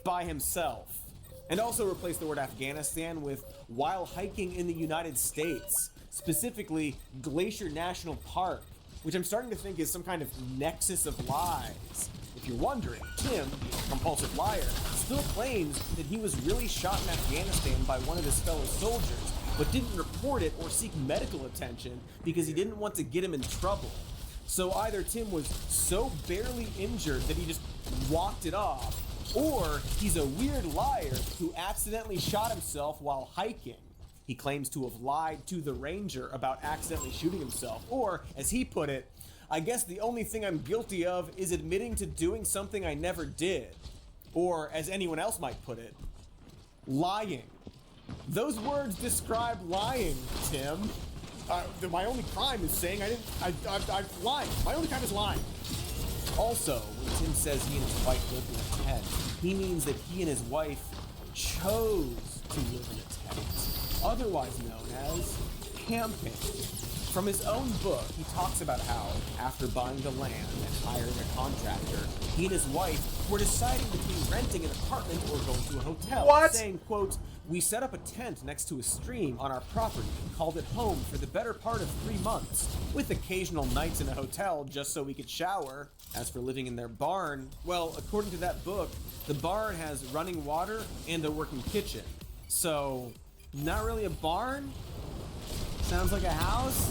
[SPEAKER 13] by himself. And also replace the word Afghanistan with while hiking in the United States, specifically Glacier National Park, which I'm starting to think is some kind of nexus of lies. If you're wondering, Tim, the compulsive liar, still claims that he was really shot in Afghanistan by one of his fellow soldiers, but didn't report it or seek medical attention because he didn't want to get him in trouble. So either Tim was so barely injured that he just walked it off, or he's a weird liar who accidentally shot himself while hiking. He claims to have lied to the ranger about accidentally shooting himself, or, as he put it, "I guess the only thing I'm guilty of is admitting to doing something I never did." Or, as anyone else might put it, lying. Those words describe lying, Tim. My only crime is saying I've lied. My only crime is lying. Also, when Tim says he and his wife lived in a tent, he means that he and his wife chose to live in a tent, otherwise known as camping. From his own book, he talks about how, after buying the land and hiring a contractor, he and his wife were deciding between renting an apartment or going to a hotel.
[SPEAKER 1] What?
[SPEAKER 13] Saying, quote, "We set up a tent next to a stream on our property and called it home for the better part of 3 months, with occasional nights in a hotel just so we could shower. As for living in their barn, well, according to that book, the barn has running water and a working kitchen. So, not really a barn? Sounds like a house?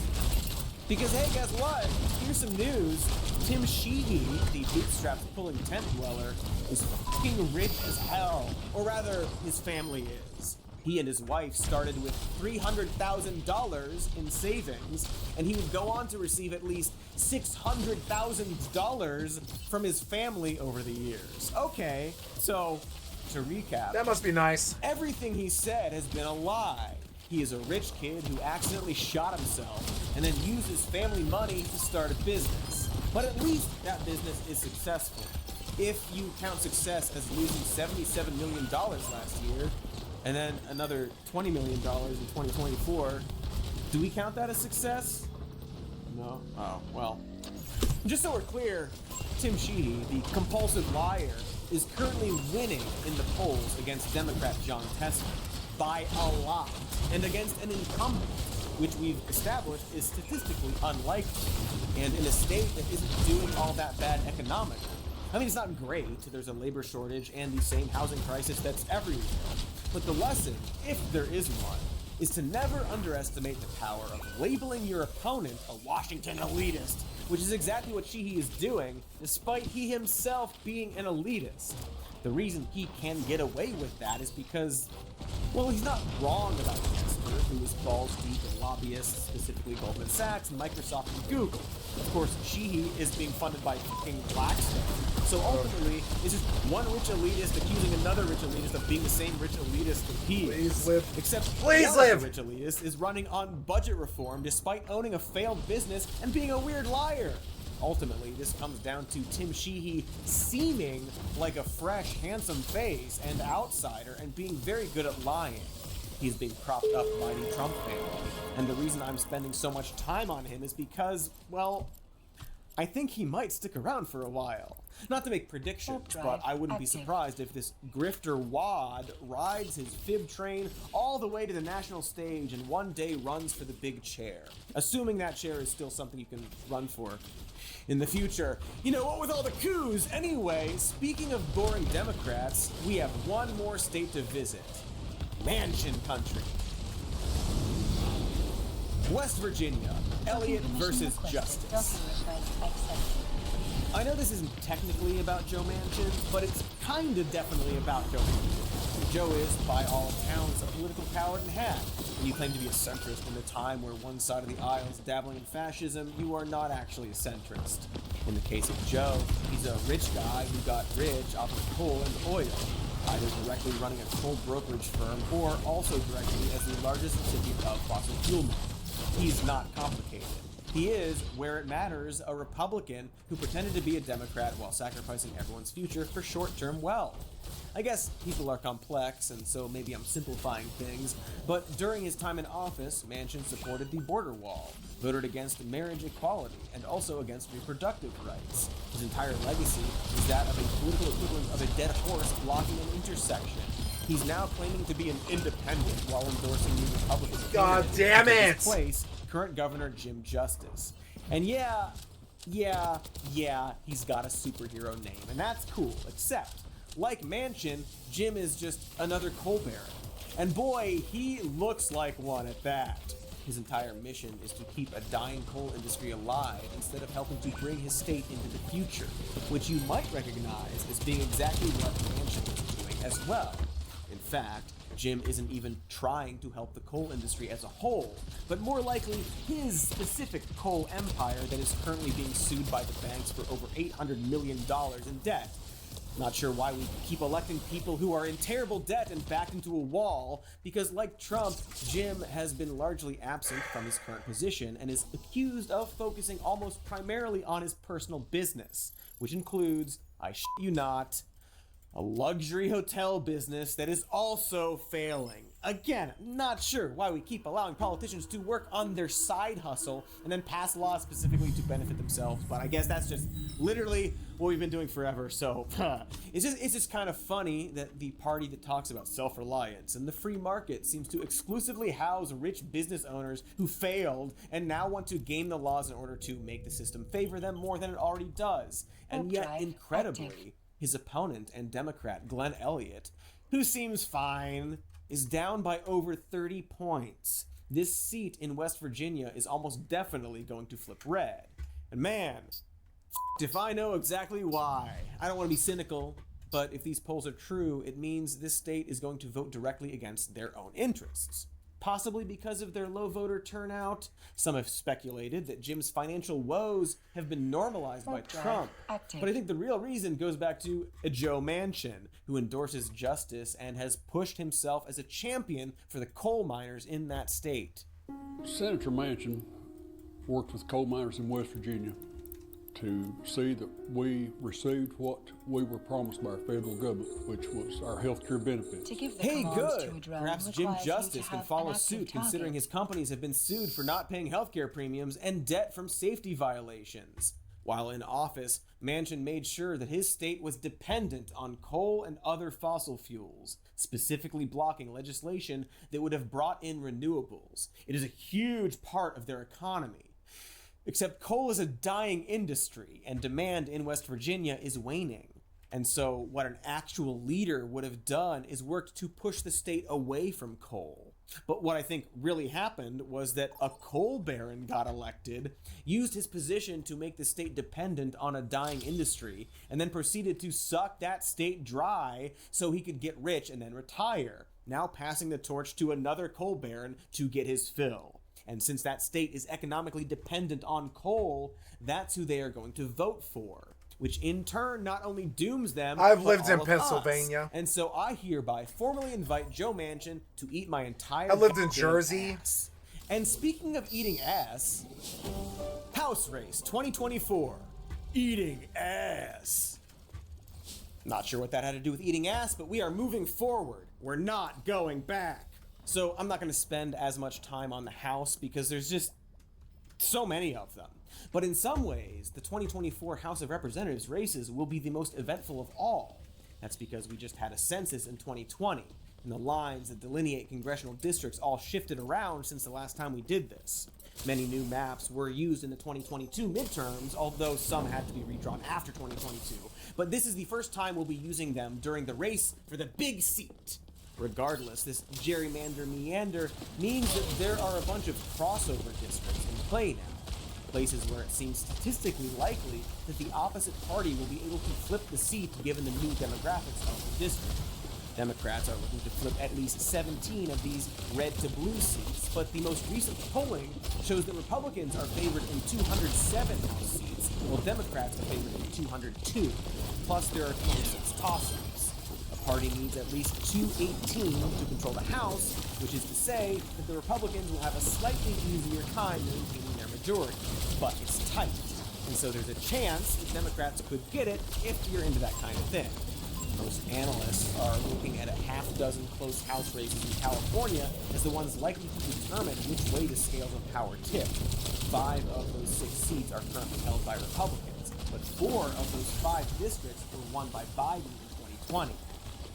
[SPEAKER 13] Because hey, guess what? Here's some news. Tim Sheehy, the bootstraps pulling tent dweller, is fucking rich as hell. Or rather, his family is. He and his wife started with $300,000 in savings, and he would go on to receive at least $600,000 from his family over the years. Okay, so to recap.
[SPEAKER 1] That must be nice.
[SPEAKER 13] Everything he said has been a lie. He is a rich kid who accidentally shot himself and then used his family money to start a business. But at least that business is successful. If you count success as losing $77 million last year, and then another $20 million in 2024, do we count that as success? No? Oh, well. Just so we're clear, Tim Sheehy, the compulsive liar, is currently winning in the polls against Democrat John Tester by a lot, and against an incumbent, which we've established is statistically unlikely, and in a state that isn't doing all that bad economically. I mean, it's not great. There's a labor shortage and the same housing crisis that's everywhere. But the lesson, if there is one, is to never underestimate the power of labeling your opponent a Washington elitist, which is exactly what Sheehy is doing, despite he himself being an elitist. The reason he can get away with that is because, well, he's not wrong about Tester, who is balls deep in lobbyists, specifically Goldman Sachs, Microsoft, and Google. Of course, Sheehy is being funded by fucking Blackstone. So ultimately, it's just one rich elitist accusing another rich elitist of being the same rich elitist that he is.
[SPEAKER 1] Please live.
[SPEAKER 13] Except
[SPEAKER 1] Please
[SPEAKER 13] the other
[SPEAKER 1] live.
[SPEAKER 13] rich elitist is running on budget reform despite owning a failed business and being a weird liar. Ultimately, this comes down to Tim Sheehy seeming like a fresh, handsome face and outsider and being very good at lying. He's being propped up by the Trump family, and the reason I'm spending so much time on him is because, well, I think he might stick around for a while. Not to make predictions, but I wouldn't be surprised if this grifter wad rides his fib train all the way to the national stage and one day runs for the big chair. Assuming that chair is still something you can run for in the future. You know, what with all the coups? Anyway, speaking of boring Democrats, we have one more state to visit. Mansion country. West Virginia, Elliott versus Justice. I know this isn't technically about Joe Manchin, but it's kinda definitely about Joe Manchin. Joe is, by all accounts, a political coward and hack. When you claim to be a centrist in a time where one side of the aisle is dabbling in fascism, you are not actually a centrist. In the case of Joe, he's a rich guy who got rich off of coal and oil, either directly running a coal brokerage firm or also directly as the largest recipient of fossil fuel money. He's not complicated. He is, where it matters, a Republican who pretended to be a Democrat while sacrificing everyone's future for short-term wealth. I guess people are complex, and so maybe I'm simplifying things, but during his time in office, Manchin supported the border wall, voted against marriage equality, and also against reproductive rights. His entire legacy is that of a political equivalent of a dead horse blocking an intersection. He's now claiming to be an independent while endorsing the Republican
[SPEAKER 1] God damn it!
[SPEAKER 13] Place, current Governor Jim Justice. And yeah, he's got a superhero name, and that's cool, except, like Manchin, Jim is just another coal baron. And boy, he looks like one at that. His entire mission is to keep a dying coal industry alive instead of helping to bring his state into the future, which you might recognize as being exactly what Manchin is doing as well. In fact, Jim isn't even trying to help the coal industry as a whole, but more likely his specific coal empire that is currently being sued by the banks for over $800 million in debt. Not sure why we keep electing people who are in terrible debt and backed into a wall, because like Trump, Jim has been largely absent from his current position and is accused of focusing almost primarily on his personal business, which includes, I shit you not, a luxury hotel business that is also failing. Again, not sure why we keep allowing politicians to work on their side hustle and then pass laws specifically to benefit themselves, but I guess that's just literally what we've been doing forever, so it's just kind of funny that the party that talks about self-reliance and the free market seems to exclusively house rich business owners who failed and now want to game the laws in order to make the system favor them more than it already does. And yet, incredibly, his opponent and Democrat, Glenn Elliott, who seems fine, is down by over 30 points. This seat in West Virginia is almost definitely going to flip red. And man, if I know exactly why. I don't want to be cynical, but if these polls are true, it means this state is going to vote directly against their own interests. Possibly because of their low voter turnout. Some have speculated that Jim's financial woes have been normalized by Trump. But I think the real reason goes back to Joe Manchin, who endorses justice and has pushed himself as a champion for the coal miners in that state.
[SPEAKER 20] Senator Manchin worked with coal miners in West Virginia to see that we received what we were promised by our federal government, which was our health care benefits.
[SPEAKER 13] Hey, good! Perhaps Jim Justice can follow suit, considering his companies have been sued for not paying healthcare premiums and debt from safety violations. While in office, Manchin made sure that his state was dependent on coal and other fossil fuels, specifically blocking legislation that would have brought in renewables. It is a huge part of their economy. Except coal is a dying industry, and demand in West Virginia is waning. And so what an actual leader would have done is worked to push the state away from coal. But what I think really happened was that a coal baron got elected, used his position to make the state dependent on a dying industry, and then proceeded to suck that state dry so he could get rich and then retire, now passing the torch to another coal baron to get his fill. And since that state is economically dependent on coal, that's who they are going to vote for, which in turn not only dooms them,
[SPEAKER 1] I've
[SPEAKER 13] but
[SPEAKER 1] lived
[SPEAKER 13] all
[SPEAKER 1] in
[SPEAKER 13] of
[SPEAKER 1] Pennsylvania.
[SPEAKER 13] us. And so I hereby formally invite Joe Manchin to eat my entire
[SPEAKER 1] I lived in
[SPEAKER 13] goddamn
[SPEAKER 1] Jersey.
[SPEAKER 13] ass. And speaking of eating ass, House Race 2024. eating ass. Not sure what that had to do with eating ass, but we are moving forward. We're not going back. So I'm not going to spend as much time on the House because there's just so many of them. But in some ways, the 2024 House of Representatives races will be the most eventful of all. That's because we just had a census in 2020, and the lines that delineate congressional districts all shifted around since the last time we did this. Many new maps were used in the 2022 midterms, although some had to be redrawn after 2022. But this is the first time we'll be using them during the race for the big seat. Regardless, this gerrymander meander means that there are a bunch of crossover districts in play now. Places where it seems statistically likely that the opposite party will be able to flip the seat given the new demographics of the district. Democrats are looking to flip at least 17 of these red to blue seats, but the most recent polling shows that Republicans are favored in 207 House seats, while Democrats are favored in 202. Plus, there are 26 toss-ups. A party needs at least 218 to control the House, which is to say that the Republicans will have a slightly easier time maintaining their majority. But it's tight, and so there's a chance that Democrats could get it if you're into that kind of thing. Most analysts are looking at a half dozen close House races in California as the ones likely to determine which way the scales of power tip. 5 of those 6 seats are currently held by Republicans, but 4 of those 5 districts were won by Biden in 2020.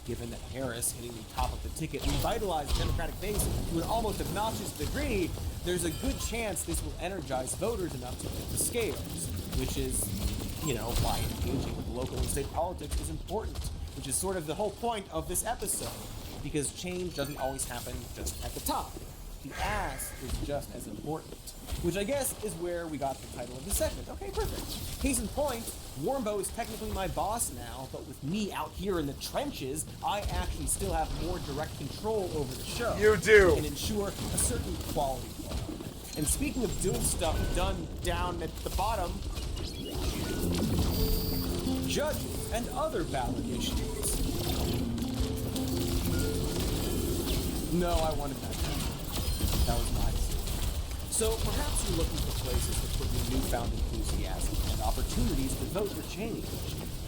[SPEAKER 13] Given that Harris hitting the top of the ticket revitalized the Democratic base to an almost obnoxious degree, there's a good chance this will energize voters enough to tip the scales, which is, why engaging with local and state politics is important. Which is sort of the whole point of this episode, because change doesn't always happen just at the top. The ass is just as important, which I guess is where we got the title of the segment. Okay, perfect. Case in point, Warmbo is technically my boss now, but with me out here in the trenches, I actually still have more direct control over the show.
[SPEAKER 1] You do.
[SPEAKER 13] And ensure a certain quality bar. And speaking of doing stuff done down at the bottom, judges and other ballot issues. No, I wanted that down. That was my mistake. So perhaps you're looking for places to put your newfound enthusiasm and opportunities to vote for change.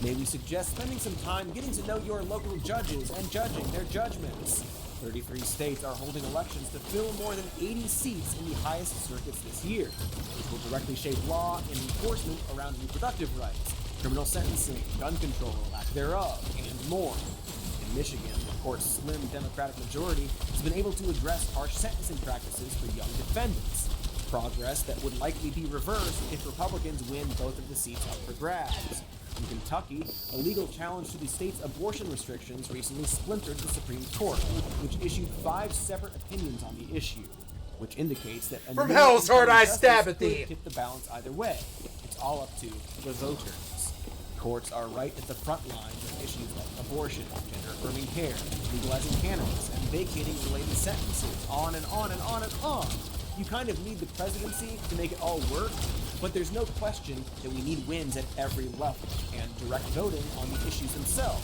[SPEAKER 13] May we suggest spending some time getting to know your local judges and judging their judgments. 33 states are holding elections to fill more than 80 seats in the highest circuits this year, which will directly shape law and enforcement around reproductive rights, criminal sentencing, gun control, or lack thereof, and more. In Michigan, the court's slim Democratic majority has been able to address harsh sentencing practices for young defendants, progress that would likely be reversed if Republicans win both of the seats up for grabs. In Kentucky, a legal challenge to the state's abortion restrictions recently splintered the Supreme Court, which issued 5 separate opinions on the issue, which indicates that
[SPEAKER 1] from hell's heart I stab at thee.
[SPEAKER 13] Tip the balance either way. It's all up to the voters. Courts are right at the front lines of issues like abortion, gender-affirming care, legalizing cannabis, and vacating related sentences, on and on and on and on. You kind of need the presidency to make it all work, but there's no question that we need wins at every level, and direct voting on the issues themselves.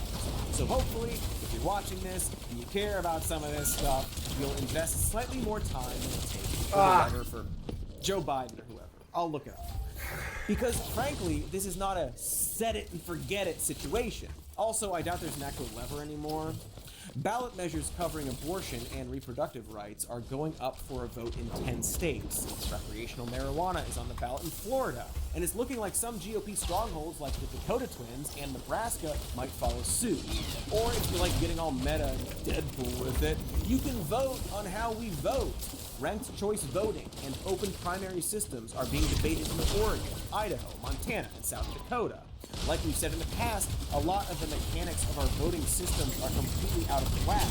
[SPEAKER 13] So hopefully, if you're watching this and you care about some of this stuff, you'll invest slightly more time than it takes for Joe Biden or whoever. I'll look it up. Because frankly, this is not a set it and forget it situation. Also, I doubt there's an actual lever anymore. Ballot measures covering abortion and reproductive rights are going up for a vote in 10 states. Recreational marijuana is on the ballot in Florida, and it's looking like some GOP strongholds like the Dakota Twins and Nebraska might follow suit. Or if you like getting all meta and Deadpool with it, you can vote on how we vote. Ranked choice voting and open primary systems are being debated in Oregon, Idaho, Montana, and South Dakota. Like we've said in the past, a lot of the mechanics of our voting systems are completely out of whack,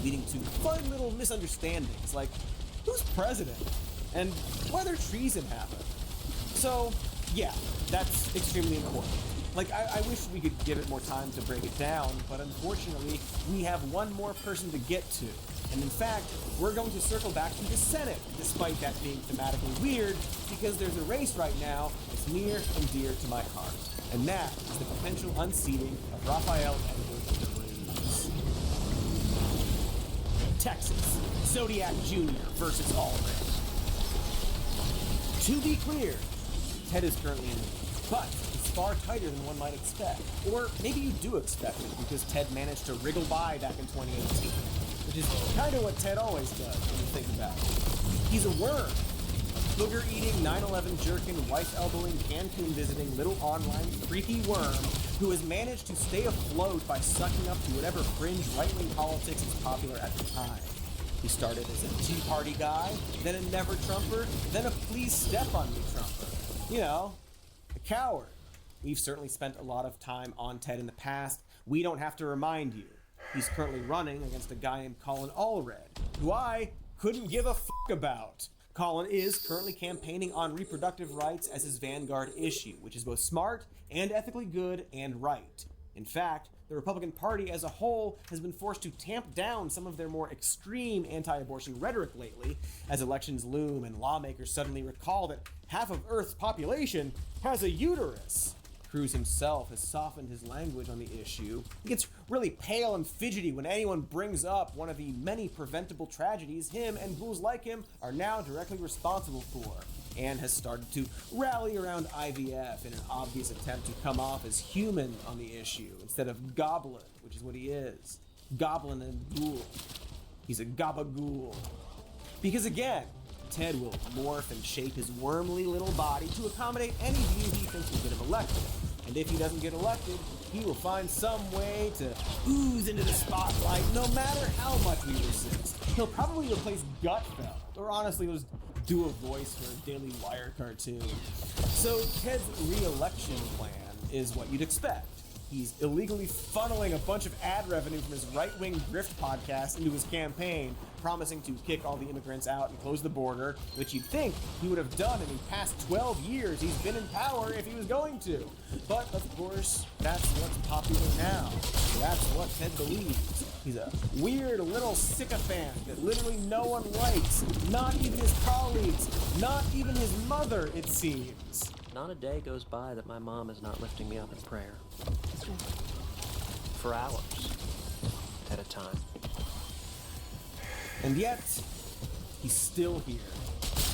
[SPEAKER 13] leading to fun little misunderstandings like who's president and whether treason happened. So, yeah, that's extremely important. Like, I wish we could give it more time to break it down, but unfortunately, we have one more person to get to. And in fact, we're going to circle back to the Senate, despite that being thematically weird, because there's a race right now that's near and dear to my heart. And that is the potential unseating of Raphael Edwards DeVries. Texas, Zodiac Jr. versus Allred. To be clear, Ted is currently in the lead. But it's far tighter than one might expect. Or maybe you do expect it because Ted managed to wriggle by back in 2018. Which is kind of what Ted always does when you think about it. He's a worm. A booger-eating, 9/11 jerking, wife-elbowing, Cancun-visiting little online freaky worm who has managed to stay afloat by sucking up to whatever fringe right-wing politics is popular at the time. He started as a Tea Party guy, then a never-Trumper, then a please-step-on-me Trumper. You know, a coward. We've certainly spent a lot of time on Ted in the past. We don't have to remind you. He's currently running against a guy named Colin Allred, who I couldn't give a fuck about. Colin is currently campaigning on reproductive rights as his vanguard issue, which is both smart and ethically good and right. In fact, the Republican Party as a whole has been forced to tamp down some of their more extreme anti-abortion rhetoric lately, as elections loom and lawmakers suddenly recall that half of Earth's population has a uterus. Cruz himself has softened his language on the issue. He gets really pale and fidgety when anyone brings up one of the many preventable tragedies him and ghouls like him are now directly responsible for, and has started to rally around IVF in an obvious attempt to come off as human on the issue instead of goblin, which is what he is. Goblin and ghoul. He's a gabagool. Because again, Ted will morph and shape his wormly little body to accommodate any view he thinks will get him elected. And if he doesn't get elected, he will find some way to ooze into the spotlight no matter how much we resist. He'll probably replace Gutfeld, or honestly, he'll just do a voice for a Daily Wire cartoon. So Ted's re-election plan is what you'd expect. He's illegally funneling a bunch of ad revenue from his right-wing grift podcast into his campaign, promising to kick all the immigrants out and close the border, which you'd think he would have done in the past 12 years he's been in power if he was going to. But, of course, that's what's popular now. That's what Ted believes. He's a weird little sycophant that literally no one likes. Not even his colleagues. Not even his mother, it seems.
[SPEAKER 21] Not a day goes by that my mom is not lifting me up in prayer. For hours at a time.
[SPEAKER 13] And yet, he's still here.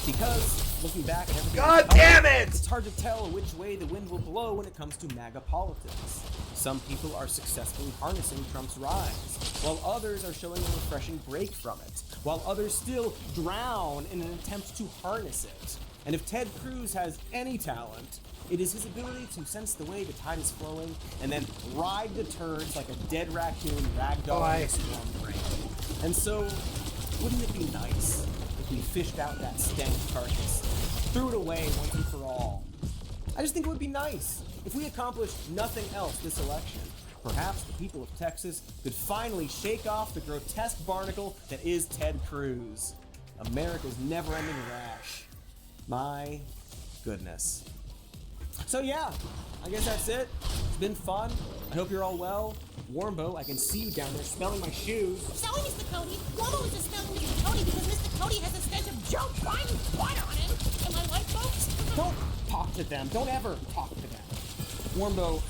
[SPEAKER 13] Because, looking back at everything...
[SPEAKER 1] God damn it!
[SPEAKER 13] It's hard to tell which way the wind will blow when it comes to MAGA politics. Some people are successfully harnessing Trump's rise, while others are showing a refreshing break from it, while others still drown in an attempt to harness it. And if Ted Cruz has any talent, it is his ability to sense the way the tide is flowing and then ride the turns like a dead raccoon ragdolling a storm drain. And so, wouldn't it be nice if we fished out that stank carcass, threw it away once and for all? I just think it would be nice if we accomplished nothing else this election. Perhaps the people of Texas could finally shake off the grotesque barnacle that is Ted Cruz. America's never-ending rash. My goodness. So yeah, I guess that's it. It's been fun. I hope you're all well. Warmbo, I can see you down there smelling my shoes.
[SPEAKER 11] Sorry, Mr. Cody. Warmbo was just smelling Mr. Cody because Mr. Cody has a stench of Joe Biden's blood on him. Am I right, folks?
[SPEAKER 13] Don't talk to them. Don't ever talk to them. Warmbo,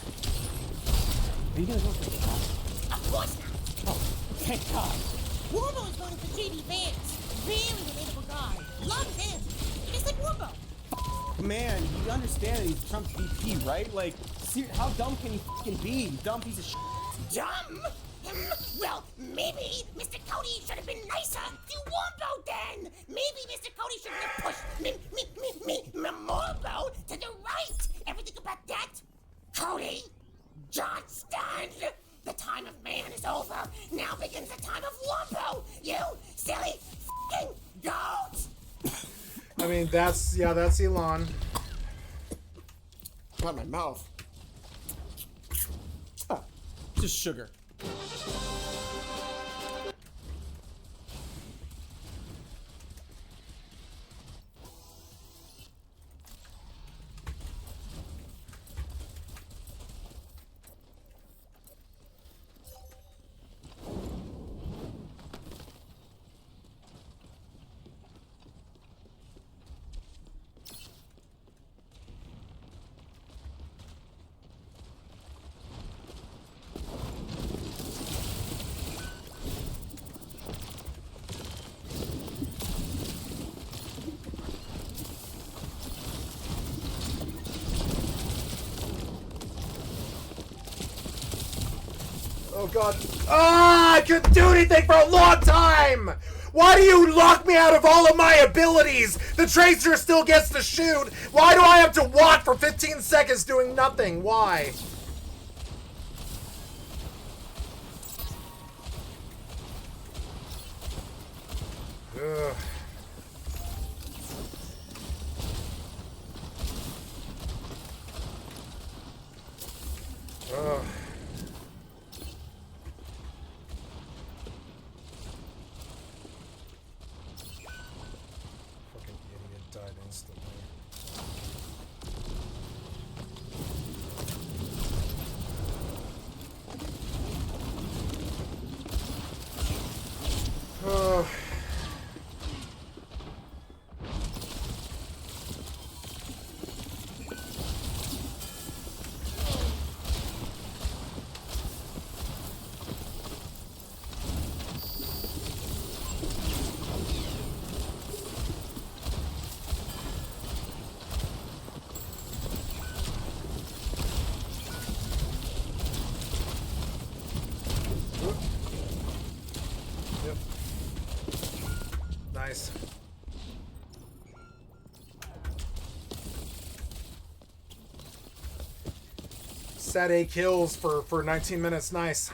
[SPEAKER 13] are you gonna go for the job?
[SPEAKER 11] Of course not.
[SPEAKER 13] Oh, thank God.
[SPEAKER 11] Warmbo is voting for J.D. Vance. Very relatable guy. Love him. Just like Warmbo.
[SPEAKER 13] Man, you understand that he's Trump's VP, right? Like, how dumb can he fucking be? You dumb piece of shit.
[SPEAKER 11] Dumb? Well, maybe Mr. Cody should have been nicer to Warmbo then. Maybe Mr. Cody shouldn't have pushed Warmbo to the right. Ever think about that? Cody Johnston. The time of man is over. Now begins the time of Warmbo. You silly fucking goat.
[SPEAKER 1] I mean, that's Elon.
[SPEAKER 13] Got my mouth. Oh, just sugar.
[SPEAKER 1] Oh god. Ah, I couldn't do anything for a long time! Why do you lock me out of all of my abilities? The tracer still gets to shoot. Why do I have to walk for 15 seconds doing nothing? Why? Ugh. Ugh. Fucking idiot died instantly. Ugh. Yep. Nice. Set 8 kills for 19 minutes. Nice.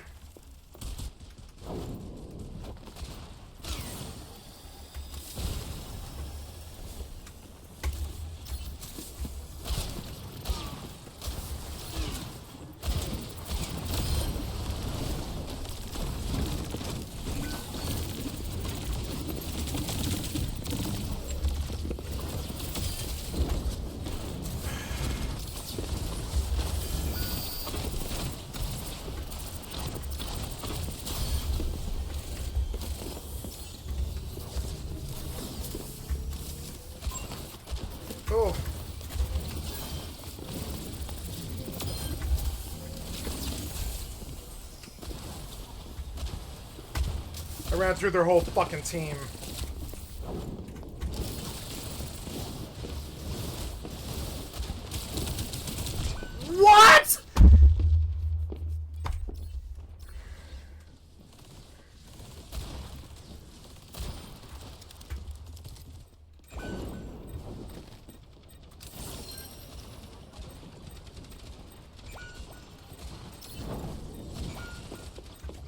[SPEAKER 1] Oh. I ran through their whole fucking team. What?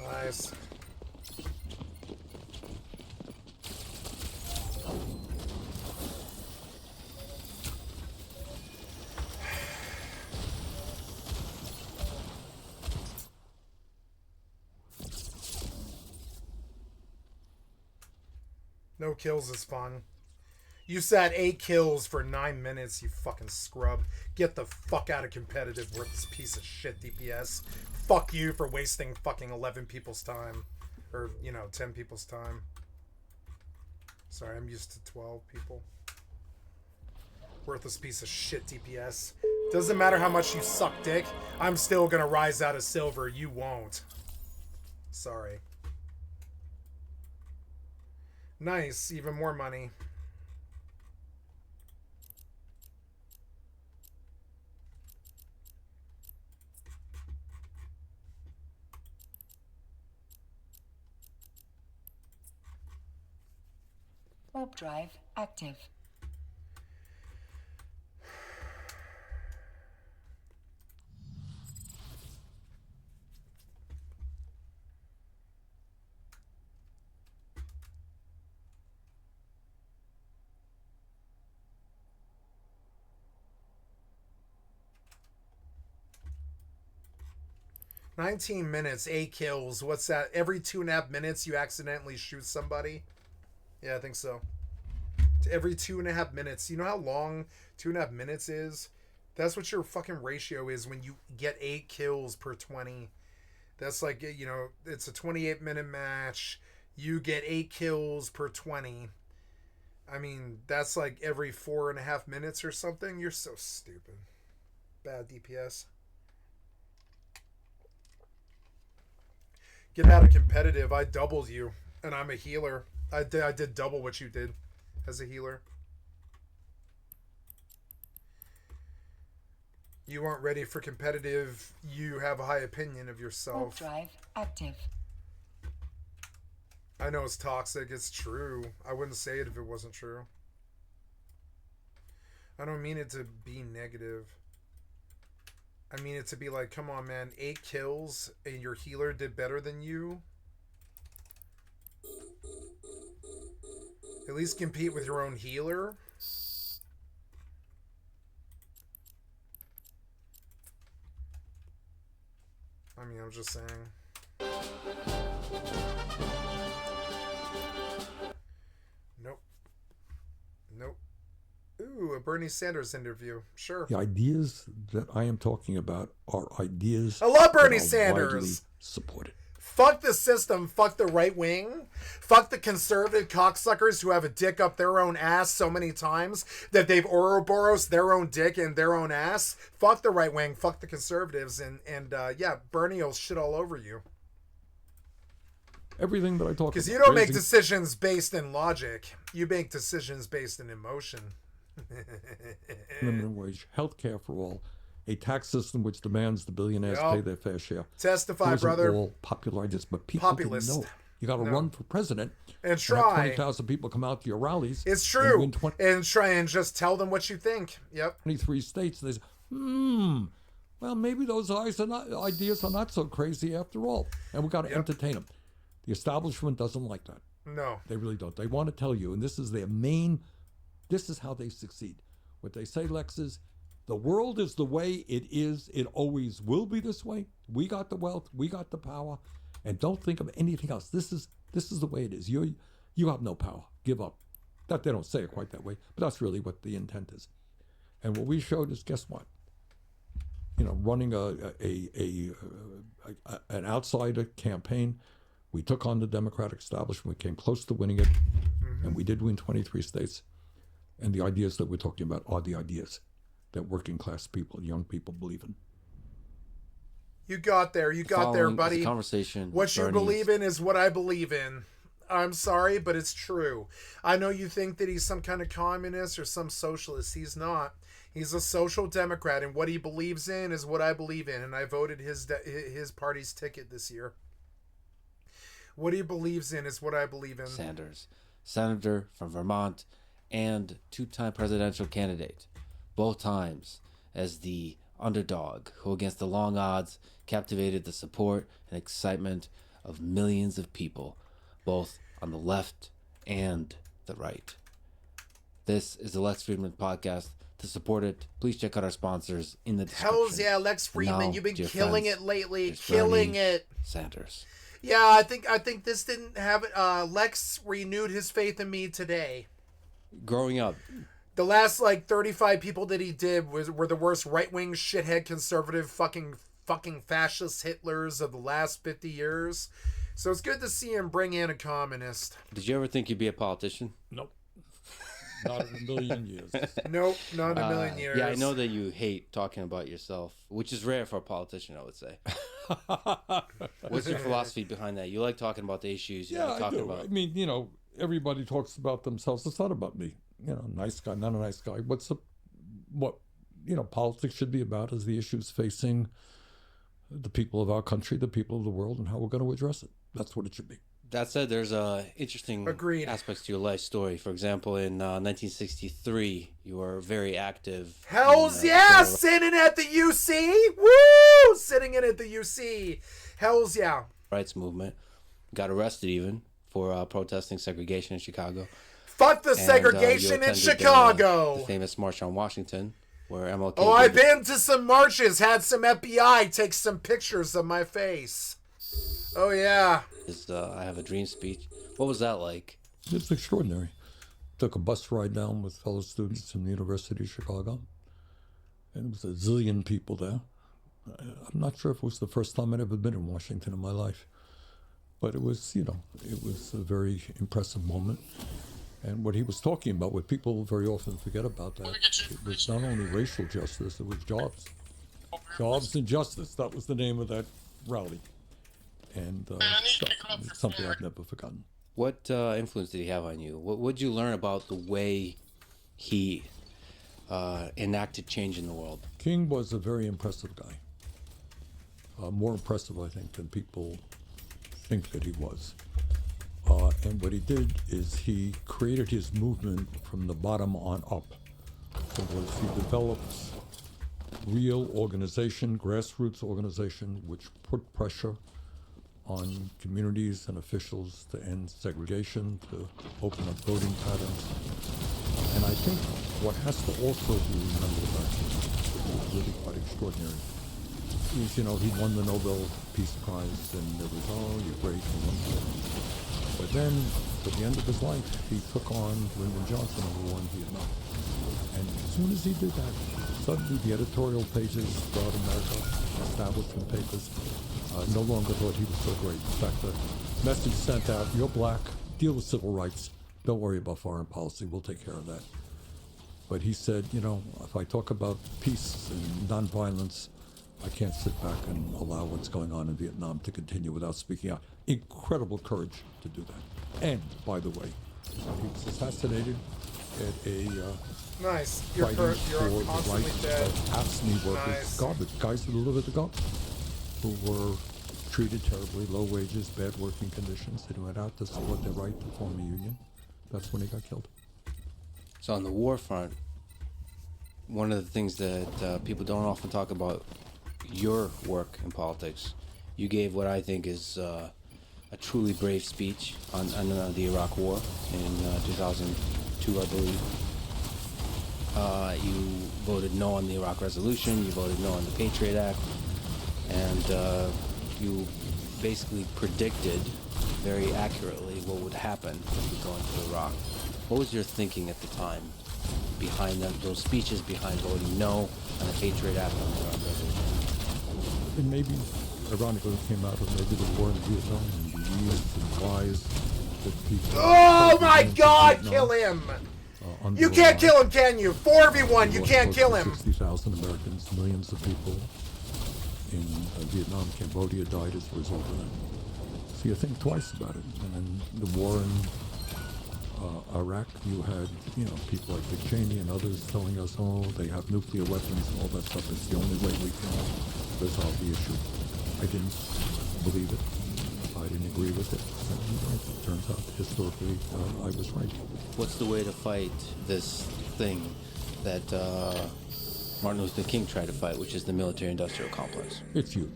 [SPEAKER 1] Nice. No kills is fun. You said 8 kills for 9 minutes, you fucking scrub. Get the fuck out of competitive with this piece of shit DPS. Fuck you for wasting fucking 11 people's time. Or, 10 people's time. Sorry, I'm used to 12 people. Worthless piece of shit DPS. Doesn't matter how much you suck dick, I'm still gonna rise out of silver. You won't. Sorry. Nice, even more money.
[SPEAKER 7] Warp drive active.
[SPEAKER 1] "19 minutes, 8 kills. What's that? Every 2.5 minutes you accidentally shoot somebody?" Yeah, I think so. Every 2.5 minutes. You know how long 2.5 minutes is? That's what your fucking ratio is when you get 8 kills per 20. That's like, it's a 28-minute match. You get 8 kills per 20. I mean, that's like every 4.5 minutes or something. You're so stupid. Bad DPS. Get out of competitive. I doubled you, and I'm a healer. I did double what you did as a healer. You aren't ready for competitive. You have a high opinion of
[SPEAKER 7] Warp
[SPEAKER 1] yourself.
[SPEAKER 7] drive active.
[SPEAKER 1] I know it's toxic. It's true. I wouldn't say it if it wasn't true. I don't mean it to be negative. I mean it to be like, come on, man. 8 kills and your healer did better than you. At least compete with your own healer. I mean, I'm just saying. Nope. Nope. Ooh, a Bernie Sanders interview. Sure.
[SPEAKER 5] The ideas that I am talking about are ideas
[SPEAKER 1] I love Bernie
[SPEAKER 5] that are
[SPEAKER 1] Sanders.
[SPEAKER 5] widely supported.
[SPEAKER 1] Fuck the system. Fuck the right wing. Fuck the conservative cocksuckers who have a dick up their own ass so many times that they've Ouroboros their own dick in their own ass. Fuck the right wing. Fuck the conservatives. And yeah, Bernie will shit all over you.
[SPEAKER 5] Everything that I talk about.
[SPEAKER 1] Because you don't make decisions based in logic. You make decisions based in emotion.
[SPEAKER 5] Minimum wage, health care for all, a tax system which demands the billionaires pay their fair share.
[SPEAKER 1] Testify,
[SPEAKER 5] Those
[SPEAKER 1] brother.
[SPEAKER 5] Are all popular ideas, but people
[SPEAKER 1] Populist.
[SPEAKER 5] didn't know. You got to run for president
[SPEAKER 1] and
[SPEAKER 5] have
[SPEAKER 1] try.
[SPEAKER 5] 20,000 people come out to your rallies.
[SPEAKER 1] It's true.
[SPEAKER 5] And, win
[SPEAKER 1] and try and just tell them what you think. Yep.
[SPEAKER 5] 23 states. And they say, well, maybe those ideas are not so crazy after all. And we got to entertain them. The establishment doesn't like that.
[SPEAKER 1] No.
[SPEAKER 5] They really don't. They want to tell you, and this is this is how they succeed. What they say, Lex, is the world is the way it is. It always will be this way. We got the wealth. We got the power. And don't think of anything else. This is the way it is. You have no power. Give up. That they don't say it quite that way, but that's really what the intent is. And what we showed is, guess what? Running an outsider campaign. We took on the Democratic establishment. We came close to winning it, and we did win 23 states. And the ideas that we're talking about are the ideas that working class people, young people believe in.
[SPEAKER 1] You got there. You got there, buddy.
[SPEAKER 22] Conversation.
[SPEAKER 1] What you believe in is what I believe in. I'm sorry, but it's true. I know you think that he's some kind of communist or some socialist. He's not. He's a social democrat, and what he believes in is what I believe in. And I voted his party's ticket this year. What he believes in is what I believe in.
[SPEAKER 22] Sanders, senator from Vermont, and 2-time presidential candidate, both times as the underdog who, against the long odds, captivated the support and excitement of millions of people, both on the left and the right. This is the Lex Friedman podcast. To support it, please check out our sponsors in the description.
[SPEAKER 1] Hells yeah, Lex Friedman, you've been killing it lately. Killing it.
[SPEAKER 22] Sanders.
[SPEAKER 1] Yeah, I think this didn't have it. Lex renewed his faith in me today.
[SPEAKER 22] Growing up,
[SPEAKER 1] the last 35 people that he did were the worst right-wing shithead conservative fucking fascist Hitlers of the last 50 years. So it's good to see him bring in a communist.
[SPEAKER 22] Did you ever think you'd be a politician?
[SPEAKER 5] Nope. Not in a million years.
[SPEAKER 1] Nope, not in a million years.
[SPEAKER 22] Yeah, I know that you hate talking about yourself, which is rare for a politician, I would say. What's your philosophy behind that? You like talking about the issues you like talking about.
[SPEAKER 5] I mean, everybody talks about themselves. It's not about me. Nice guy, not a nice guy. What politics should be about is the issues facing the people of our country, the people of the world, and how we're going to address it. That's what it should be.
[SPEAKER 22] That said, there's interesting aspects to your life story. For example, in 1963, you were very active.
[SPEAKER 1] Hells yeah! Sitting at the UC! Woo! Sitting in at the UC. Hells yeah.
[SPEAKER 22] Rights movement. Got arrested even for protesting segregation in Chicago.
[SPEAKER 1] Fuck the segregation in Chicago!
[SPEAKER 22] The famous March on Washington, where MLK...
[SPEAKER 1] Oh, I've been to some marches, had some FBI take some pictures of my face. Oh, yeah.
[SPEAKER 22] I Have a Dream speech. What was that like?
[SPEAKER 5] It's extraordinary. Took a bus ride down with fellow students from the University of Chicago. And there was a zillion people there. I'm not sure if it was the first time I'd ever been in Washington in my life. But it was, it was a very impressive moment. And what he was talking about, what people very often forget about that, it was not only racial justice, it was jobs. Jobs and justice, that was the name of that rally. And it's something I've never forgotten.
[SPEAKER 22] What influence did he have on you? What did you learn about the way he enacted change in the world?
[SPEAKER 5] King was a very impressive guy. More impressive, I think, than people think that he was. And what he did is he created his movement from the bottom on up. So he developed real organization, grassroots organization, which put pressure on communities and officials to end segregation, to open up voting patterns. And I think what has to also be remembered about him, which is really quite extraordinary, is, you know, he won the Nobel Peace Prize, and there was, oh, you're great, and wonderful. But then, at the end of his life, he took on Lyndon Johnson in the war in Vietnam. And as soon as he did that, suddenly the editorial pages throughout America, establishment papers, no longer thought he was so great. In fact, the message sent out, you're black, deal with civil rights, don't worry about foreign policy, we'll take care of that. But he said, you know, if I talk about peace and nonviolence, I can't sit back and allow what's going on in Vietnam to continue without speaking out. Incredible courage to do that. And, by the way, he was assassinated at a
[SPEAKER 1] nice.
[SPEAKER 5] fighting
[SPEAKER 1] You're
[SPEAKER 5] for the
[SPEAKER 1] constantly
[SPEAKER 5] rights
[SPEAKER 1] dead.
[SPEAKER 5] of AFSCME workers,
[SPEAKER 1] Nice.
[SPEAKER 5] garbage, guys that live at the garbage, who were treated terribly, low wages, bad working conditions. They went out to support their right to form a union. That's when he got killed.
[SPEAKER 22] So on the war front, one of the things that people don't often talk about, your work in politics, you gave what I think is a truly brave speech on the Iraq War in 2002, I believe. You voted no on the Iraq Resolution, you voted no on the Patriot Act, and you basically predicted very accurately what would happen if we go into Iraq. What was your thinking at the time behind those speeches, behind voting no on the Patriot Act on the Iraq Resolution?
[SPEAKER 5] And maybe, ironically, it came out of maybe the war in Vietnam and the years and whys that people...
[SPEAKER 1] Oh my God! Kill him! You can't kill him, can you? 4v1, you can't kill him.
[SPEAKER 5] 60,000 Americans, millions of people in Vietnam, Cambodia died as a result of that. So you think twice about it. And then the war in Iraq, you had, you know, people like Dick Cheney and others telling us, oh, they have nuclear weapons and all that stuff. It's the only way we can resolve the issue. I didn't believe it. I didn't agree with it. And it turns out, historically, I was right.
[SPEAKER 22] What's the way to fight this thing that Martin Luther King tried to fight, which is the military-industrial complex?
[SPEAKER 5] It's huge.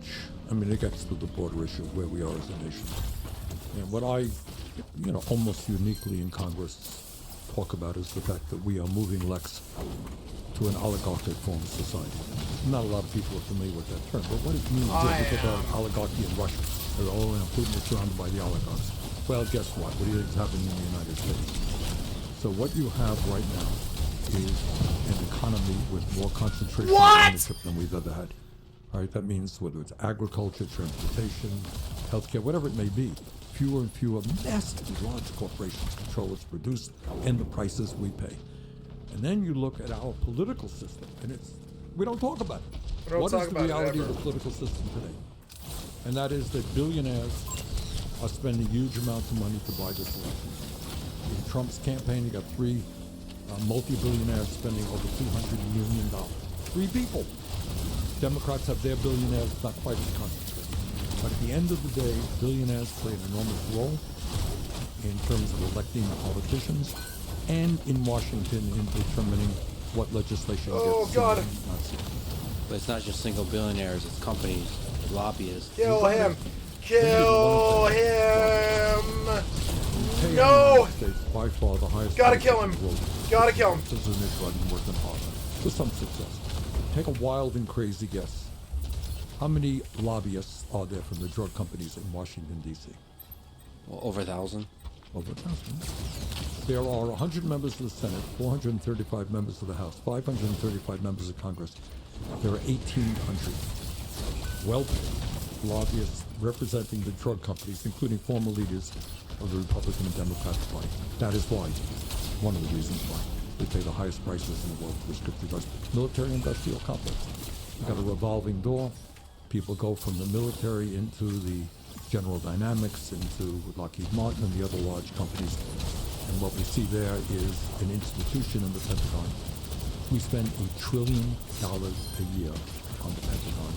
[SPEAKER 5] I mean, it gets to the broader issue of where we are as a nation. And what I, you know, almost uniquely in Congress talk about is the fact that we are moving Lex to an oligarchic form of society. Not a lot of people are familiar with that term, but what it means is about oligarchy in Russia. They're, oh, and Putin is surrounded by the oligarchs. Well, guess what? What do you think is happening in the United States? So what you have right now is an economy with more concentration of ownership than we've ever had. All right, that means whether it's agriculture, transportation, healthcare, whatever it may be, fewer and fewer massively large corporations control what's produced and the prices we pay. And then you look at our political system, and we don't talk about it. What is the reality of the political system today? And that is that billionaires are spending huge amounts of money to buy this election. In Trump's campaign, you got three multi-billionaires spending over $200 million. Three people. Democrats have their billionaires not quite as concentrated. But at the end of the day, billionaires play an enormous role in terms of electing politicians and in Washington in determining what legislation gets
[SPEAKER 1] God.
[SPEAKER 22] But it's not just single billionaires, it's companies, lobbyists.
[SPEAKER 1] Kill him! Kill him! No!
[SPEAKER 5] By far the highest.
[SPEAKER 1] Gotta kill him! Gotta kill him!
[SPEAKER 5] This is an issue I've been working hard on, with some success. Take a wild and crazy guess. How many lobbyists are there from the drug companies in Washington, D.C.?
[SPEAKER 22] Well, over 1,000.
[SPEAKER 5] Over 1,000. There are 100 members of the Senate, 435 members of the House, 535 members of Congress. There are 1,800 well-paid lobbyists representing the drug companies, including former leaders of the Republican and Democratic Party. That is why, one of the reasons why, they pay the highest prices in the world for prescription drugs. Military-industrial complex. You've got a revolving door. People go from the military into the General Dynamics, into Lockheed Martin and the other large companies. And what we see there is an institution in the Pentagon We spend $1 trillion a year on the Pentagon.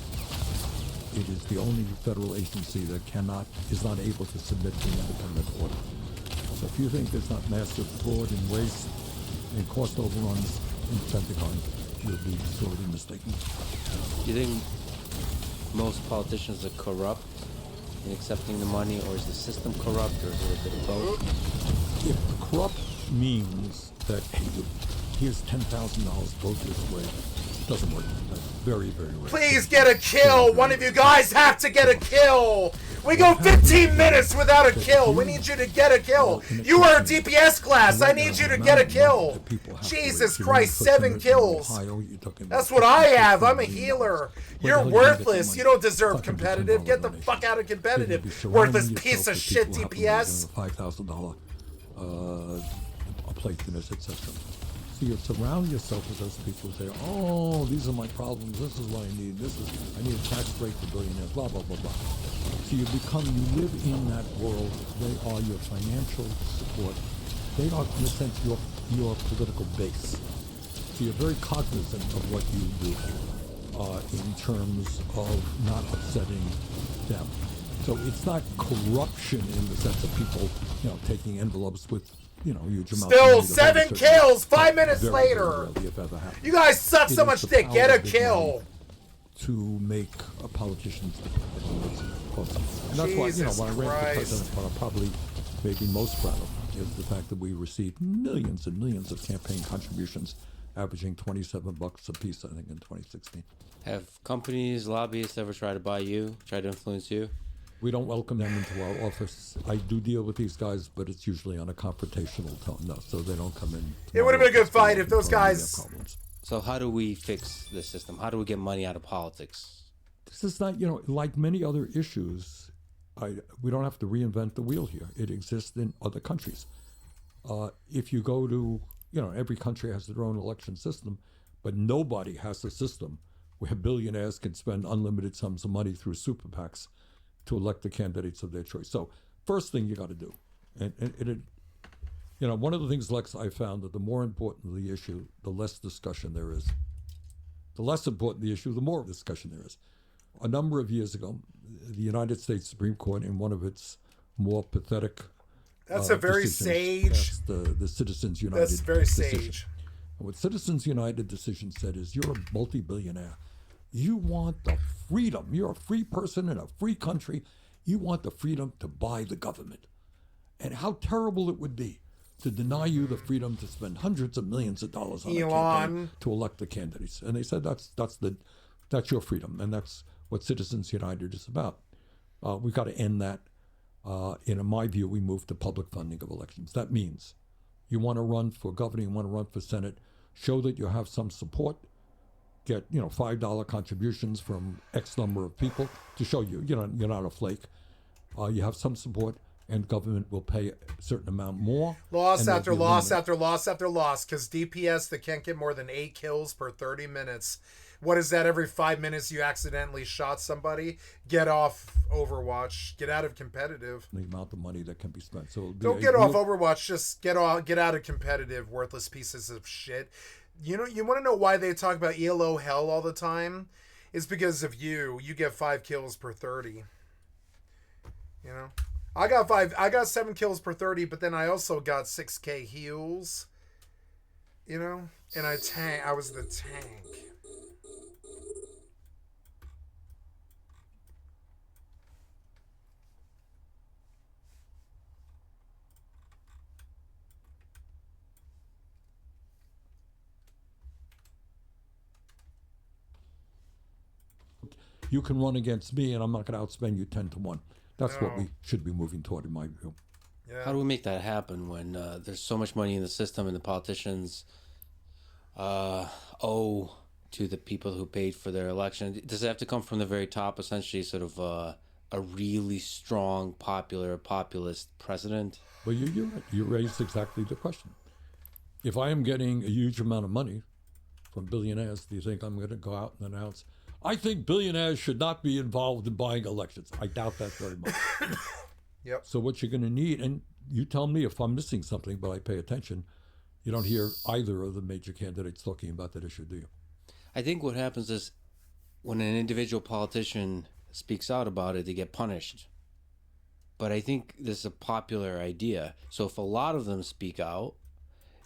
[SPEAKER 5] It is the only federal agency that is not able to submit to an independent audit. So if you think there's not massive fraud and waste and cost overruns in the Pentagon, you'll be sorely mistaken.
[SPEAKER 22] Do you think most politicians are corrupt in accepting the money, or is the system corrupt, or is it a bit of both?
[SPEAKER 5] If corrupt means that, hey, here's $10,000, vote this way, it doesn't work. That's very, very rare.
[SPEAKER 1] Please get a kill. One of you guys have to get a kill. We go 15 minutes without a kill. We need you to get a kill. You are a DPS class. I need you to get a kill. Jesus Christ, 7 kills. That's what I have. I'm a healer. You're worthless. You don't deserve competitive. Get the fuck out of competitive. Worthless piece of shit DPS.
[SPEAKER 5] $5,000 platefulness, etc. So you surround yourself with those people who say, oh, these are my problems, this is what I need, I need a tax break for billionaires, blah, blah, blah, blah. So you live in that world. They are your financial support. They are, in a sense, your political base. So you're very cognizant of what you do in terms of not upsetting them. So it's not corruption in the sense of people, taking envelopes with huge amounts.
[SPEAKER 1] Still 7 kills 5 minutes later. You guys suck so much dick. Get a kill.
[SPEAKER 5] To make politicians, and that's why when I ran for president, what I'm probably maybe most proud of is the fact that we received millions and millions of campaign contributions, averaging $27 a piece, I think, in 2016.
[SPEAKER 22] Have companies, lobbyists ever tried to buy you, try to influence you?
[SPEAKER 5] We don't welcome them into our office. I do deal with these guys, but it's usually on a confrontational tone. No, so they don't come in.
[SPEAKER 1] It would have been a good fight if those guys.
[SPEAKER 22] So how do we fix this system? How do we get money out of politics?
[SPEAKER 5] This is not, like many other issues, we don't have to reinvent the wheel here. It exists in other countries. If you go to, every country has their own election system, but nobody has a system where billionaires can spend unlimited sums of money through super PACs to elect the candidates of their choice. So first thing you got to do, one of the things, Lex, I found that the more important the issue, the less discussion there is. The less important the issue, the more discussion there is. A number of years ago, the United States Supreme Court, in one of its more pathetic
[SPEAKER 1] That's a very sage.
[SPEAKER 5] The Citizens United
[SPEAKER 1] That's very
[SPEAKER 5] decision.
[SPEAKER 1] sage.
[SPEAKER 5] And what Citizens United decision said is, you're a multi-billionaire. You want the freedom. You're a free person in a free country. You want the freedom to buy the government. And how terrible it would be to deny you the freedom to spend hundreds of millions of dollars on a campaign to elect the candidates. And they said that's your freedom, and that's what Citizens United is about. We've got to end that. In my view, we move to public funding of elections. That means you want to run for governor, you want to run for Senate, show that you have some support. Get $5 contributions from X number of people to show you're not a flake. You have some support, and government will pay a certain amount more.
[SPEAKER 1] Loss after loss after loss after loss, because DPS, they can't get more than 8 kills per 30 minutes. What is that? Every 5 minutes you accidentally shot somebody? Get off Overwatch. Get out of competitive.
[SPEAKER 5] The amount of money that can be spent. So
[SPEAKER 1] don't get off Overwatch. Just get out of competitive. Worthless pieces of shit. You want to know why they talk about ELO hell all the time? It's because of you. You get 5 kills per 30. I got 7 kills per 30, but then I also got 6k heals. And I was the tank.
[SPEAKER 5] You can run against me, and I'm not going to outspend you 10 to 1. That's what we should be moving toward, in my view.
[SPEAKER 22] Yeah. How do we make that happen when there's so much money in the system and the politicians owe to the people who paid for their election? Does it have to come from the very top, essentially, sort of a really strong, populist president?
[SPEAKER 5] Well, you're right. You raised exactly the question. If I am getting a huge amount of money from billionaires, do you think I'm going to go out and announce, I think billionaires should not be involved in buying elections? I doubt that very much.
[SPEAKER 1] Yep.
[SPEAKER 5] So what you're going to need, and you tell me if I'm missing something, but I pay attention, You don't hear either of the major candidates talking about that issue, do you?
[SPEAKER 22] I think what happens is when an individual politician speaks out about it, they get punished. But I think this is a popular idea. So if a lot of them speak out,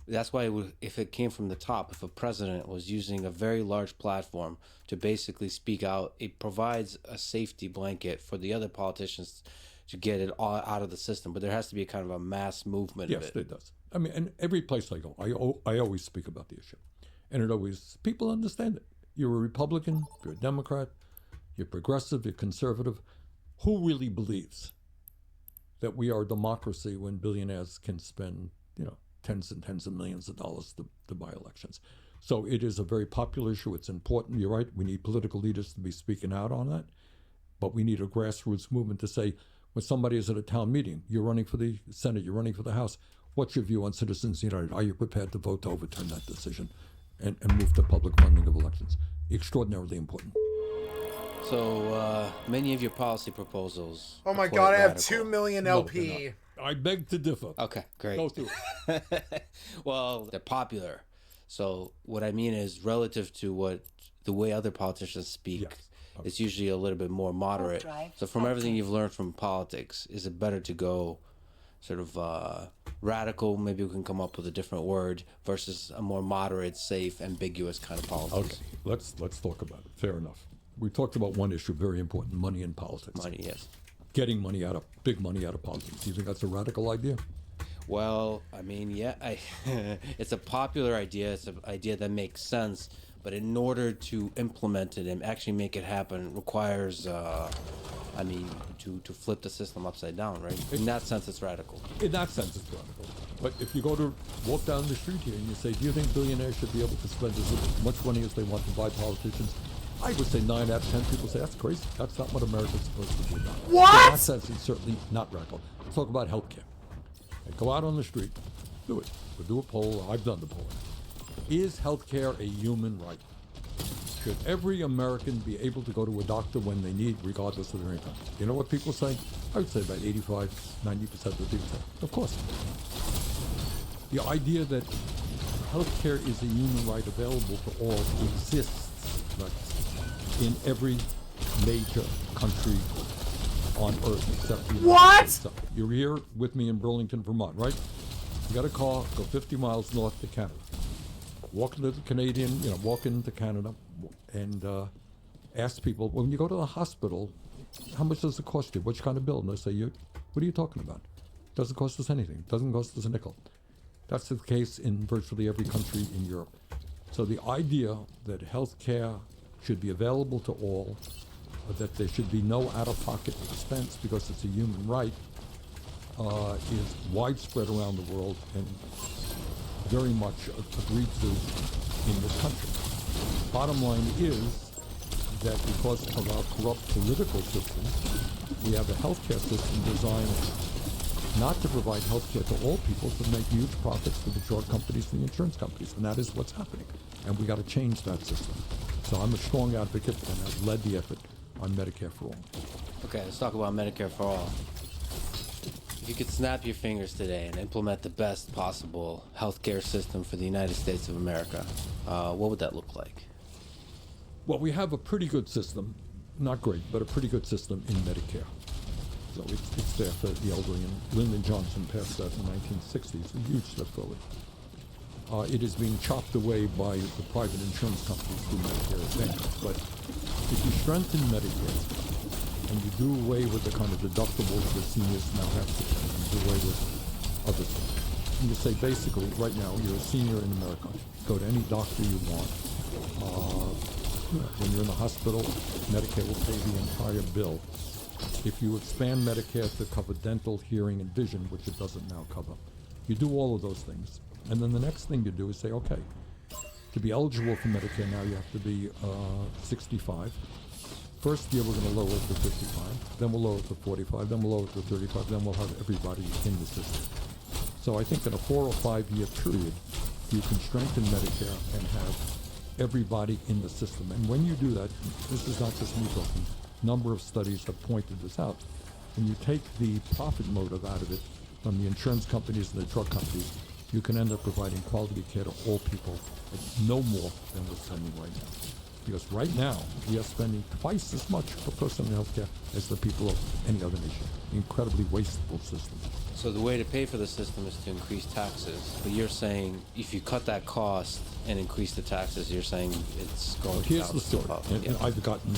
[SPEAKER 22] that's why if it came from the top, if a president was using a very large platform to basically speak out, it provides a safety blanket for the other politicians to get it all out of the system. But there has to be a kind of a mass movement of it.
[SPEAKER 5] Yes, it does. I mean, and every place I go, I always speak about the issue. And it always, people understand it. You're a Republican, you're a Democrat, you're progressive, you're conservative. Who really believes that we are a democracy when billionaires can spend, tens and tens of millions of dollars to buy elections? So it is a very popular issue. It's important. You're right. We need political leaders to be speaking out on that. But we need a grassroots movement to say, when somebody is at a town meeting, you're running for the Senate, you're running for the House, what's your view on Citizens United? Are you prepared to vote to overturn that decision and move to public funding of elections? Extraordinarily important.
[SPEAKER 22] So many of your policy proposals.
[SPEAKER 1] Oh my God, I have 2 million LP.
[SPEAKER 5] I beg to differ.
[SPEAKER 22] Okay, great.
[SPEAKER 5] Go through
[SPEAKER 22] it. Well, they're popular. So what I mean is relative to the way other politicians speak, yes. It's usually a little bit more moderate. So from everything you've learned from politics, is it better to go sort of radical, maybe we can come up with a different word, versus a more moderate, safe, ambiguous kind of politics?
[SPEAKER 5] Okay, let's talk about it. Fair enough. We talked about one issue, very important, money in politics.
[SPEAKER 22] Money, yes.
[SPEAKER 5] Getting big money out of politics. Do you think that's a radical idea?
[SPEAKER 22] Well, I mean, yeah, it's a popular idea. It's an idea that makes sense. But in order to implement it and actually make it happen requires, to flip the system upside down, right? In that sense, it's radical.
[SPEAKER 5] In that sense, it's radical. But if you go to walk down the street here and you say, do you think billionaires should be able to spend as much money as they want to buy politicians? I would say 9 out of 10 people say, that's crazy. That's not what America's supposed to do now.
[SPEAKER 1] What?
[SPEAKER 5] So in that sense, it's certainly not radical. Let's talk about healthcare. And go out on the street, do it. We'll do a poll. I've done the poll. Is healthcare a human right? Should every American be able to go to a doctor when they need, regardless of their income? You know what people say? I would say about 85, 90% of the people say, of course. The idea that healthcare is a human right available for all exists in every major country on Earth except the United States. So you're here with me in Burlington, Vermont, right? You got a car, go 50 miles north to Canada. Walk into Canada and ask people, when you go to the hospital, how much does it cost you? Which kind of bill? And they say, what are you talking about? It doesn't cost us anything. It doesn't cost us a nickel. That's the case in virtually every country in Europe. So the idea that health care should be available to all, that there should be no out-of-pocket expense because it's a human right, is widespread around the world and very much agreed to in this country. Bottom line is that because of our corrupt political system, we have a healthcare system designed not to provide healthcare to all people, to make huge profits for the drug companies and the insurance companies, and that is what's happening. And we got to change that system. So I'm a strong advocate, and I've led the effort on Medicare for all.
[SPEAKER 22] Okay, let's talk about Medicare for all. If you could snap your fingers today and implement the best possible healthcare system for the United States of America, what would that look like?
[SPEAKER 5] Well, we have a pretty good system, not great, but a pretty good system in Medicare. So it's there for the elderly, and Lyndon Johnson passed that in the 1960s, a huge step forward. It is being chopped away by the private insurance companies through Medicare Advantage. But if you strengthen Medicare and you do away with the kind of deductibles that seniors now have to pay, and do away with other things, and you say basically, right now, you're a senior in America. Go to any doctor you want. When you're in the hospital, Medicare will pay the entire bill. If you expand Medicare to cover dental, hearing, and vision, which it doesn't now cover, you do all of those things. And then the next thing you do is say, okay, to be eligible for Medicare now, you have to be 65. First year, we're going to lower it to 55. Then we'll lower it to 45. Then we'll lower it to 35. Then we'll have everybody in the system. So I think in a 4 or 5 year period, you can strengthen Medicare and have everybody in the system. And when you do that, this is not just me talking, a number of studies have pointed this out. When you take the profit motive out of it from the insurance companies and the drug companies, you can end up providing quality care to all people at no more than we're spending right now. Because right now, we are spending twice as much per person in healthcare as the people of any other nation. Incredibly wasteful system.
[SPEAKER 22] So the way to pay for the system is to increase taxes. But you're saying if you cut that cost and increase the taxes, you're saying it's going to
[SPEAKER 5] Here's the story. And I've gotten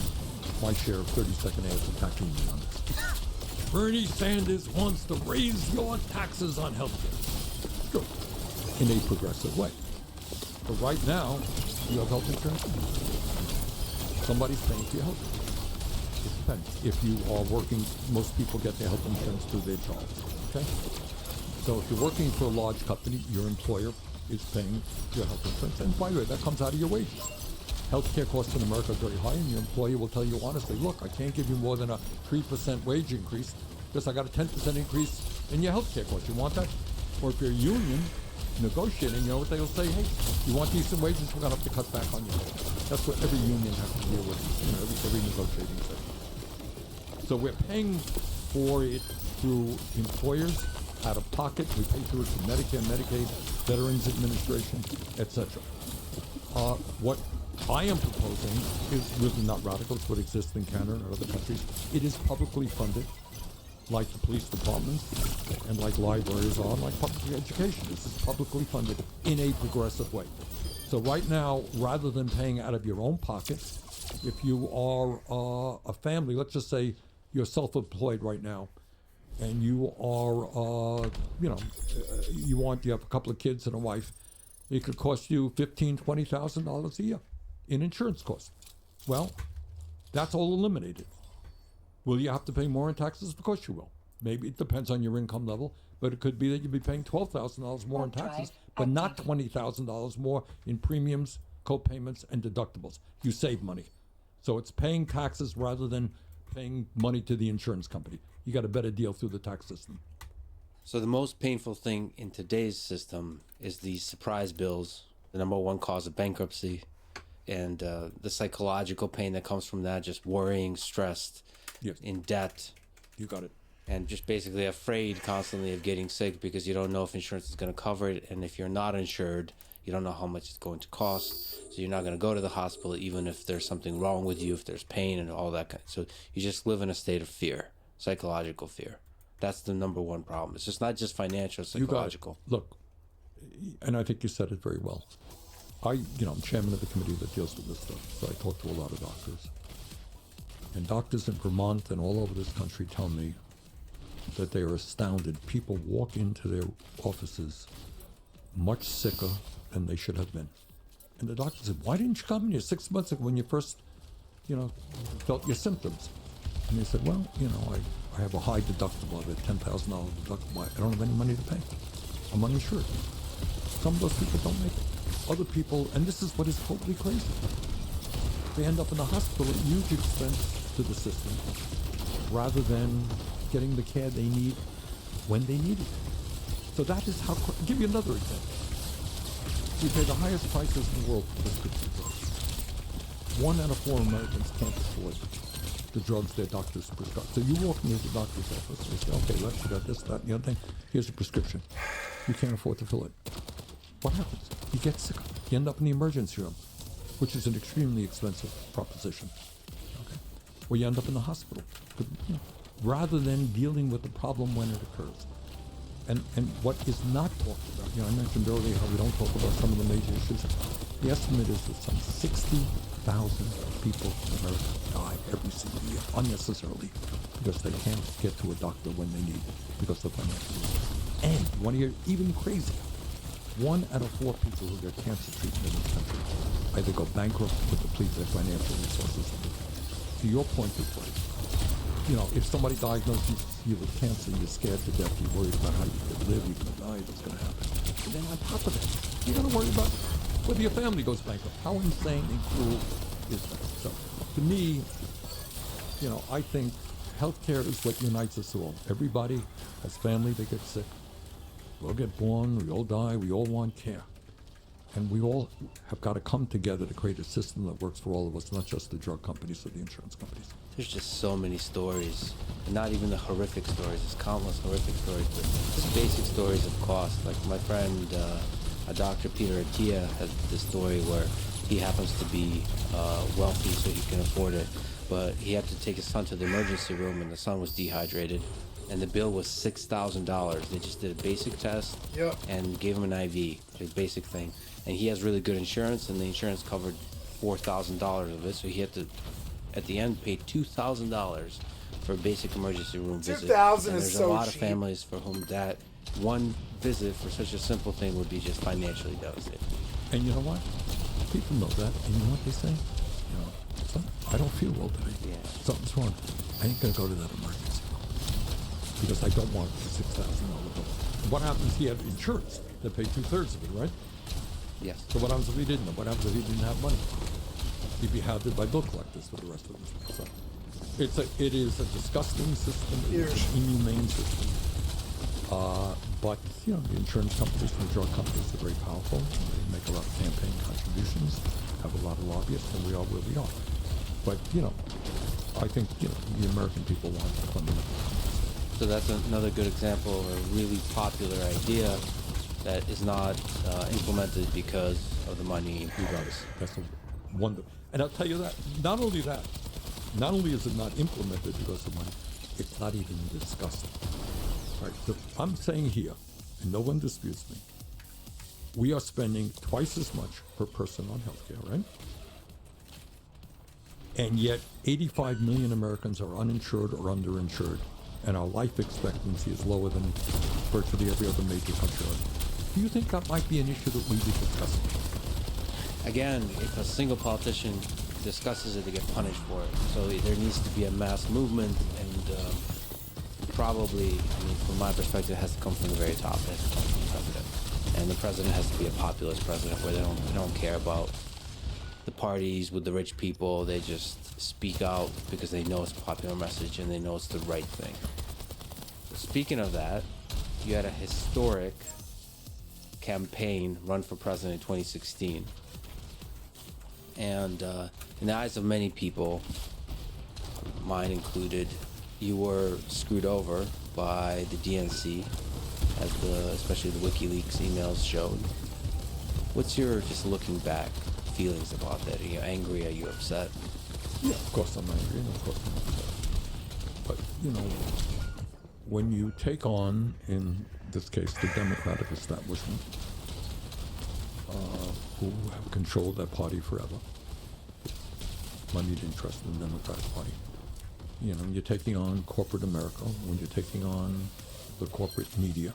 [SPEAKER 5] my share of 30-second ads attacking me on this. Bernie Sanders wants to raise your taxes on healthcare. Good. In a progressive way. But right now, you have health insurance. Somebody's paying for your health insurance. It depends. If you are working, most people get their health insurance through their jobs. Okay? So if you're working for a large company, your employer is paying your health insurance. And by the way, that comes out of your wages. Healthcare costs in America are very high, and your employer will tell you honestly, look, I can't give you more than a 3% wage increase because I got a 10% increase in your healthcare costs. You want that? Or if you're a union negotiating, you know what they'll say? Hey, you want decent wages? We're going to have to cut back on you. That's what every union has to deal with, every negotiating session. So we're paying for it through employers, out of pocket. We pay through it through Medicare, Medicaid, Veterans Administration, etc. What I am proposing is really not radical. It's what exists in Canada and other countries. It is publicly funded, like the police departments and like libraries are, like public education. This is publicly funded in a progressive way. So right now, rather than paying out of your own pocket, if you are a family, let's just say you're self-employed right now, and you are, you have a couple of kids and a wife, it could cost you $15,000, $20,000 a year in insurance costs. Well, that's all eliminated. Will you have to pay more in taxes? Of course you will. Maybe it depends on your income level, but it could be that you'll be paying $12,000 more in taxes, but not $20,000 more in premiums, co-payments, and deductibles. You save money. So it's paying taxes rather than paying money to the insurance company. You got a better deal through the tax system.
[SPEAKER 22] So the most painful thing in today's system is the surprise bills, the number one cause of bankruptcy, and the psychological pain that comes from that, just worrying, stressed, in debt.
[SPEAKER 5] You got it.
[SPEAKER 22] And just basically afraid constantly of getting sick because you don't know if insurance is going to cover it. And if you're not insured, you don't know how much it's going to cost. So you're not going to go to the hospital even if there's something wrong with you, if there's pain and all that kind of. So you just live in a state of fear, psychological fear. That's the number one problem. It's just not just financial, psychological.
[SPEAKER 5] Look, and I think you said it very well. I'm chairman of the committee that deals with this stuff, so I talk to a lot of doctors. And doctors in Vermont and all over this country tell me that they are astounded. People walk into their offices much sicker than they should have been. And the doctor said, why didn't you come here 6 months ago when you first, felt your symptoms? And they said, well, I have a high deductible. I have a $10,000 deductible. I don't have any money to pay. I'm uninsured. Some of those people don't make it. Other people, and this is what is totally crazy, they end up in the hospital at huge expense to the system rather than getting the care they need when they need it. So that is how, I'll give you another example. We pay the highest prices in the world for prescription drugs. 1 out of 4 Americans can't afford the drugs their doctors prescribe. So you walk into the doctor's office and they say, okay, let's got this, that, and the other thing. Here's a prescription. You can't afford to fill it. What happens? You get sick. You end up in the emergency room, which is an extremely expensive proposition. Okay? Or you end up in the hospital. But, rather than dealing with the problem when it occurs. And what is not talked about, I mentioned earlier how we don't talk about some of the major issues. The estimate is that some 60,000 people in America die every single year unnecessarily because they can't get to a doctor when they need it because of financial reasons. And you want to hear even crazier? 1 out of 4 people who get cancer treatment in this country either go bankrupt or deplete their financial resources. To your point before, if somebody diagnoses you with cancer, you're scared to death, you're worried about how you could live, you could die, what's going to happen. And then on top of that, you got to worry about whether your family goes bankrupt. How insane and cruel is that? So, to me, I think healthcare is what unites us all. Everybody has family that gets sick. We all get born, we all die, we all want care. And we all have got to come together to create a system that works for all of us, not just the drug companies or the insurance companies.
[SPEAKER 22] There's just so many stories, and not even the horrific stories. There's countless horrific stories, but just basic stories of cost. Like my friend, Dr. Peter Attia, has this story where he happens to be wealthy, so he can afford it, but he had to take his son to the emergency room, and the son was dehydrated, and the bill was $6,000. They just did a basic test and gave him an IV, a basic thing, and he has really good insurance, and the insurance covered $4,000 of it, so he had to, at the end, pay $2,000 for a basic emergency room visit.
[SPEAKER 1] $2,000
[SPEAKER 22] And
[SPEAKER 1] is
[SPEAKER 22] there's
[SPEAKER 1] so
[SPEAKER 22] a lot of
[SPEAKER 1] cheap.
[SPEAKER 22] families for whom that one visit for such a simple thing would be just financially devastating.
[SPEAKER 5] And you know what? People know that, and you know what they say? You know, I don't feel well today.
[SPEAKER 22] Yeah.
[SPEAKER 5] Something's wrong. I ain't gonna go to that emergency room because I don't want the $6,000 bill. What happens? He had insurance that paid 2/3 of it, right?
[SPEAKER 22] Yes.
[SPEAKER 5] So what happens if he didn't? What happens if he didn't have money? He'd be hounded by bill collectors for the rest of his life. So it is a disgusting system. It's an inhumane system. But you know, the insurance companies and the drug companies are very powerful. They make a lot of campaign contributions, have a lot of lobbyists, and we are where we are. But you know, I think the American people want fundamental.
[SPEAKER 22] So that's another good example of a really popular idea that is not implemented because of the money and drugs.
[SPEAKER 5] That's a wonder. And I'll tell you that, not only is it not implemented because of money, it's not even discussed. Right, so I'm saying here, and no one disputes me, we are spending twice as much per person on healthcare, right? And yet 85 million Americans are uninsured or underinsured, and our life expectancy is lower than virtually every other major country. Do you think that might be an issue that we be discussing?
[SPEAKER 22] Again, if a single politician discusses it, they get punished for it. So there needs to be a mass movement, and probably, I mean, from my perspective, it has to come from the very top. It has to come from the president. And the president has to be a populist president where they don't care about the parties with the rich people. They just speak out because they know it's a popular message and they know it's the right thing. Speaking of that, you had a historic campaign run for president in 2016. And in the eyes of many people, mine included, you were screwed over by the DNC, as especially the WikiLeaks emails showed. What's your, just looking back, feelings about that? Are you angry? Are you upset?
[SPEAKER 5] Yeah, of course I'm angry, and of course I'm upset. But, you know, when you take on, in this case, the Democratic establishment, who have controlled that party forever, moneyed interest in the Democratic Party, you know, you're taking on corporate America, when you're taking on the corporate media,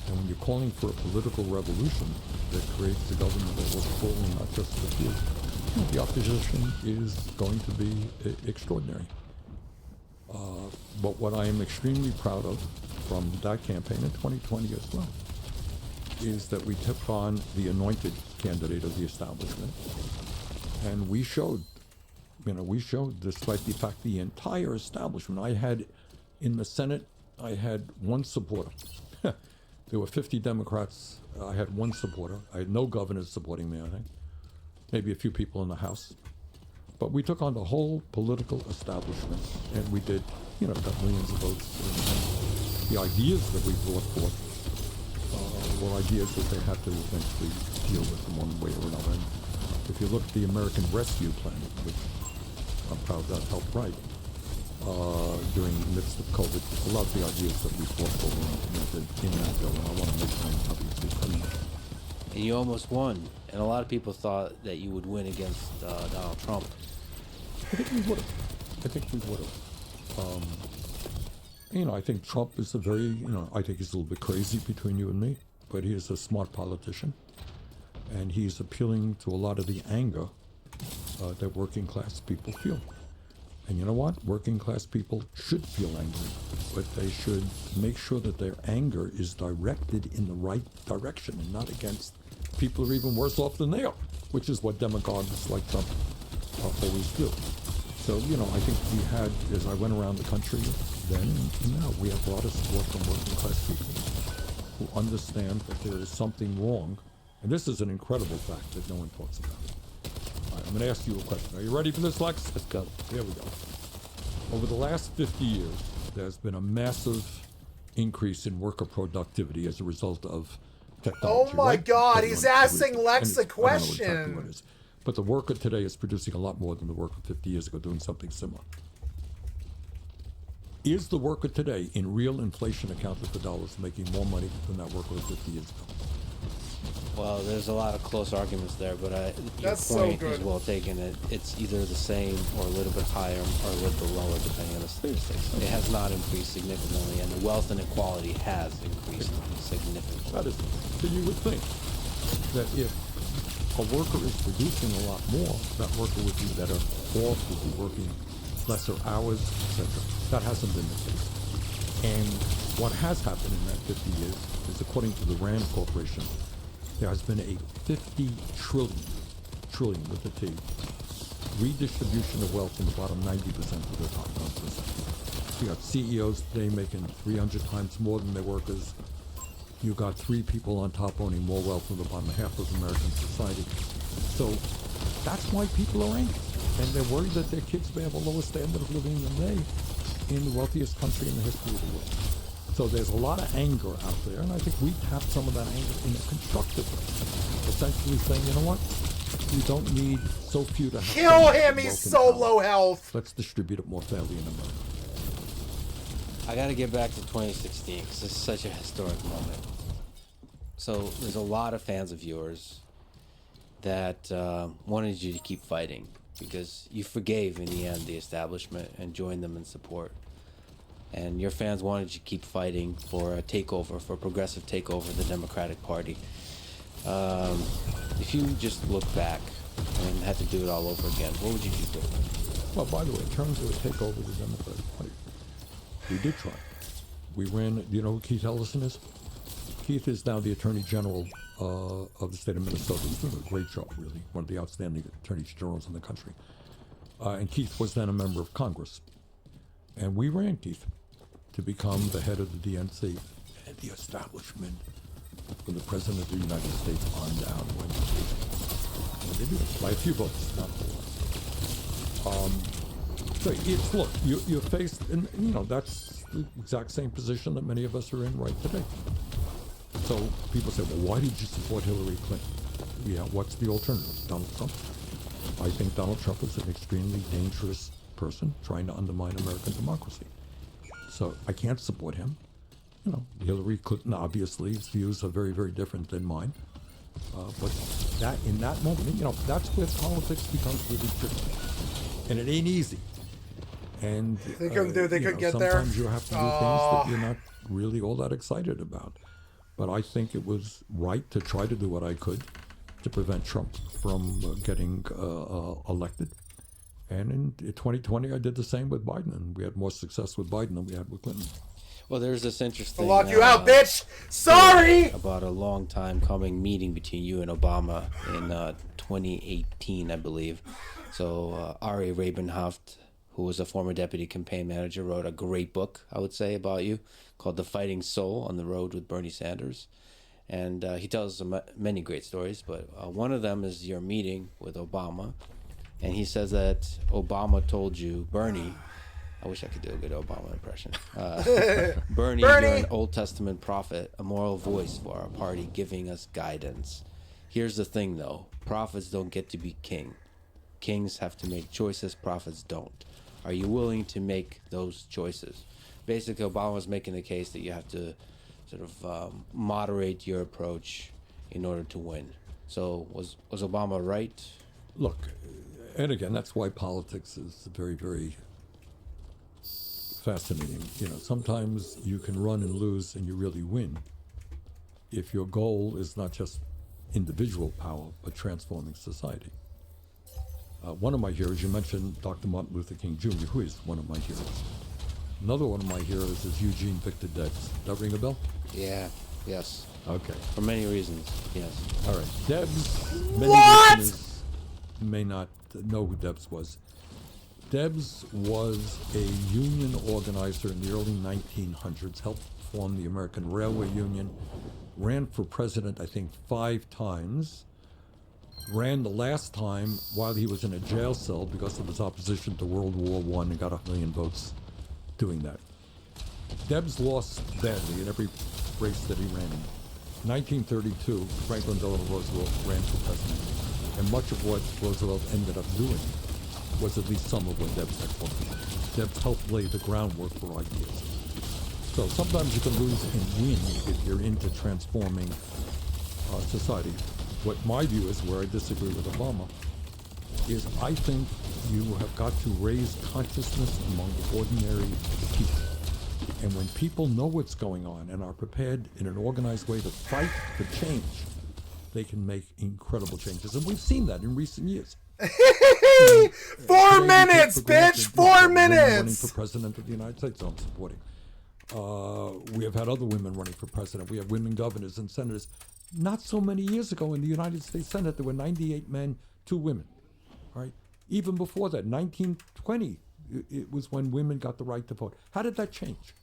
[SPEAKER 5] and when you're calling for a political revolution that creates a government that works for and not just for few, you know, the opposition is going to be extraordinary. But what I am extremely proud of from that campaign in 2020 as well is that we took on the anointed candidate of the establishment, and we showed, despite the fact the entire establishment, I had in the Senate, I had one supporter. There were 50 Democrats. I had one supporter. I had no governors supporting me, I think. Maybe a few people in the House. But we took on the whole political establishment, and we did, got millions of votes. The ideas that we brought forth were ideas that they had to eventually deal with in one way or another. And if you look at the American Rescue Plan, which I'm proud that helped write, during the midst of COVID, a lot of the ideas that we fought for were implemented in that bill, and I want to make them obviously permanent.
[SPEAKER 22] And you almost won. And a lot of people thought that you would win against Donald Trump.
[SPEAKER 5] I think we would have. I think Trump is a very, I think he's a little bit crazy between you and me, but he is a smart politician. And he's appealing to a lot of the anger that working class people feel. And you know what? Working class people should feel angry, but they should make sure that their anger is directed in the right direction and not against people who are even worse off than they are, which is what demagogues like Trump always do. So, I think we had, as I went around the country then and now, we have a lot of support from working class people who understand that there is something wrong And this is an incredible fact that no one talks about. All right, I'm going to ask you a question. Are you ready for this, Lex? Let's go. Here we go. Over the last 50 years, there's been a massive increase in worker productivity as a result of technology.
[SPEAKER 1] Oh my
[SPEAKER 5] right?
[SPEAKER 1] God, he's asking Lex a
[SPEAKER 5] I don't know exactly
[SPEAKER 1] question.
[SPEAKER 5] what it is. But the worker today is producing a lot more than the worker 50 years ago doing something similar. Is the worker today, in real inflation accounted for dollars, making more money than that worker 50 years ago?
[SPEAKER 22] Well, there's a lot of close arguments there, but your
[SPEAKER 1] That's so
[SPEAKER 22] point
[SPEAKER 1] good.
[SPEAKER 22] is well taken. It's either the same or a little bit higher or a little bit lower, depending on the statistics. It has not increased significantly, and the wealth inequalty has increased significantly.
[SPEAKER 5] That is, so you would think that if a worker is producing a lot more, that worker would be better off, would be working lesser hours, etc. That hasn't been the case. And what has happened in that 50 years is, according to the RAND Corporation, there has been a 50 trillion with a T, redistribution of wealth from the bottom 90% to the top 1%. You got CEOs today making 300 times more than their workers. You got 3 people on top owning more wealth than the bottom half of American society. So that's why people are angry. And they're worried that their kids may have a lower standard of living than they in the wealthiest country in the history of the world. So there's a lot of anger out there, and I think we tap some of that anger in a constructive way. Essentially saying, you know what? We don't need so few to have
[SPEAKER 1] Kill
[SPEAKER 5] so much
[SPEAKER 1] him,
[SPEAKER 5] wealth
[SPEAKER 1] he's
[SPEAKER 5] and
[SPEAKER 1] so
[SPEAKER 5] power.
[SPEAKER 1] low health.
[SPEAKER 5] Let's distribute it more fairly in America.
[SPEAKER 22] I got to get back to 2016 because this is such a historic moment. So there's a lot of fans of yours that wanted you to keep fighting because you forgave in the end the establishment and joined them in support. And your fans wanted you to keep fighting for a takeover, for a progressive takeover of the Democratic Party. If you just look back and had to do it all over again, what would you do different?
[SPEAKER 5] Well, by the way, in terms of a takeover of the Democratic Party, we did try. We ran, do you know who Keith Ellison is? Keith is now the Attorney General of the state of Minnesota. He's doing a great job, really. One of the outstanding Attorney Generals in the country. And Keith was then a member of Congress. And we ran Keith to become the head of the DNC and the establishment from the President of the United States on down went to Keith. And they did it by a few votes, not a whole lot. So it's, look, you're faced, and you know, that's the exact same position that many of us are in right today. So people say, well, why did you support Hillary Clinton? Yeah, what's the alternative? Donald Trump. I think Donald Trump is an extremely dangerous person trying to undermine American democracy. So I can't support him. You know, Hillary Clinton, obviously, his views are very, very different than mine. But that in that moment, you know, that's where politics becomes really tricky. And it ain't easy. And
[SPEAKER 1] They couldn't do. They couldn't get there.
[SPEAKER 5] sometimes you have to do things that you're not really all that excited about. But I think it was right to try to do what I could to prevent Trump from getting elected. And in 2020, I did the same with Biden, and we had more success with Biden than we had with Clinton.
[SPEAKER 22] Well, there's this interesting...
[SPEAKER 1] I'll lock you out, bitch! Sorry!
[SPEAKER 22] About a long time coming meeting between you and Obama in 2018, I believe. So Ari Rabenhoft, who was a former deputy campaign manager, wrote a great book, I would say, about you, called The Fighting Soul on the Road with Bernie Sanders. And he tells many great stories, but one of them is your meeting with Obama. And he says that Obama told you, Bernie, I wish I could do a good Obama impression. Bernie, you're an Old Testament prophet, a moral voice for our party, giving us guidance. Here's the thing, though. Prophets don't get to be king. Kings have to make choices, prophets don't. Are you willing to make those choices? Basically, Obama was making the case that you have to sort of moderate your approach in order to win. So was Obama right?
[SPEAKER 5] Look, and again, that's why politics is very, very fascinating. You know, sometimes you can run and lose and you really win if your goal is not just individual power, but transforming society. One of my heroes, you mentioned Dr. Martin Luther King Jr., who is one of my heroes. Another one of my heroes is Eugene Victor Debs. Does that ring a bell?
[SPEAKER 22] Yeah, yes.
[SPEAKER 5] Okay.
[SPEAKER 22] For many reasons, yes.
[SPEAKER 5] All right. Debs, many listeners may not know who Debs was. Debs was a union organizer in the early 1900s, helped form the American Railway Union, ran for president, I think, 5 times. Ran the last time while he was in a jail cell because of his opposition to World War I and got 1 million votes doing that. Debs lost badly in every race that he ran in. 1932, Franklin Delano Roosevelt ran for president, and much of what Roosevelt ended up doing was at least some of what Debs had fought. Debs helped lay the groundwork for ideas. So sometimes you can lose and win if you're into transforming society. What my view is, where I disagree with Obama, is I think you have got to raise consciousness among ordinary people. And when people know what's going on and are prepared in an organized way to fight for change, they can make incredible changes. And we've seen that in recent years.
[SPEAKER 1] 4 minutes, bitch! 4 minutes!
[SPEAKER 5] Running for president of the United States, I'm supporting. We have had other women running for president. We have women governors and senators. Not so many years ago in the United States Senate, there were 98 men, 2 women. All right? Even before that, 1920, it was when women got the right to vote. How did that change?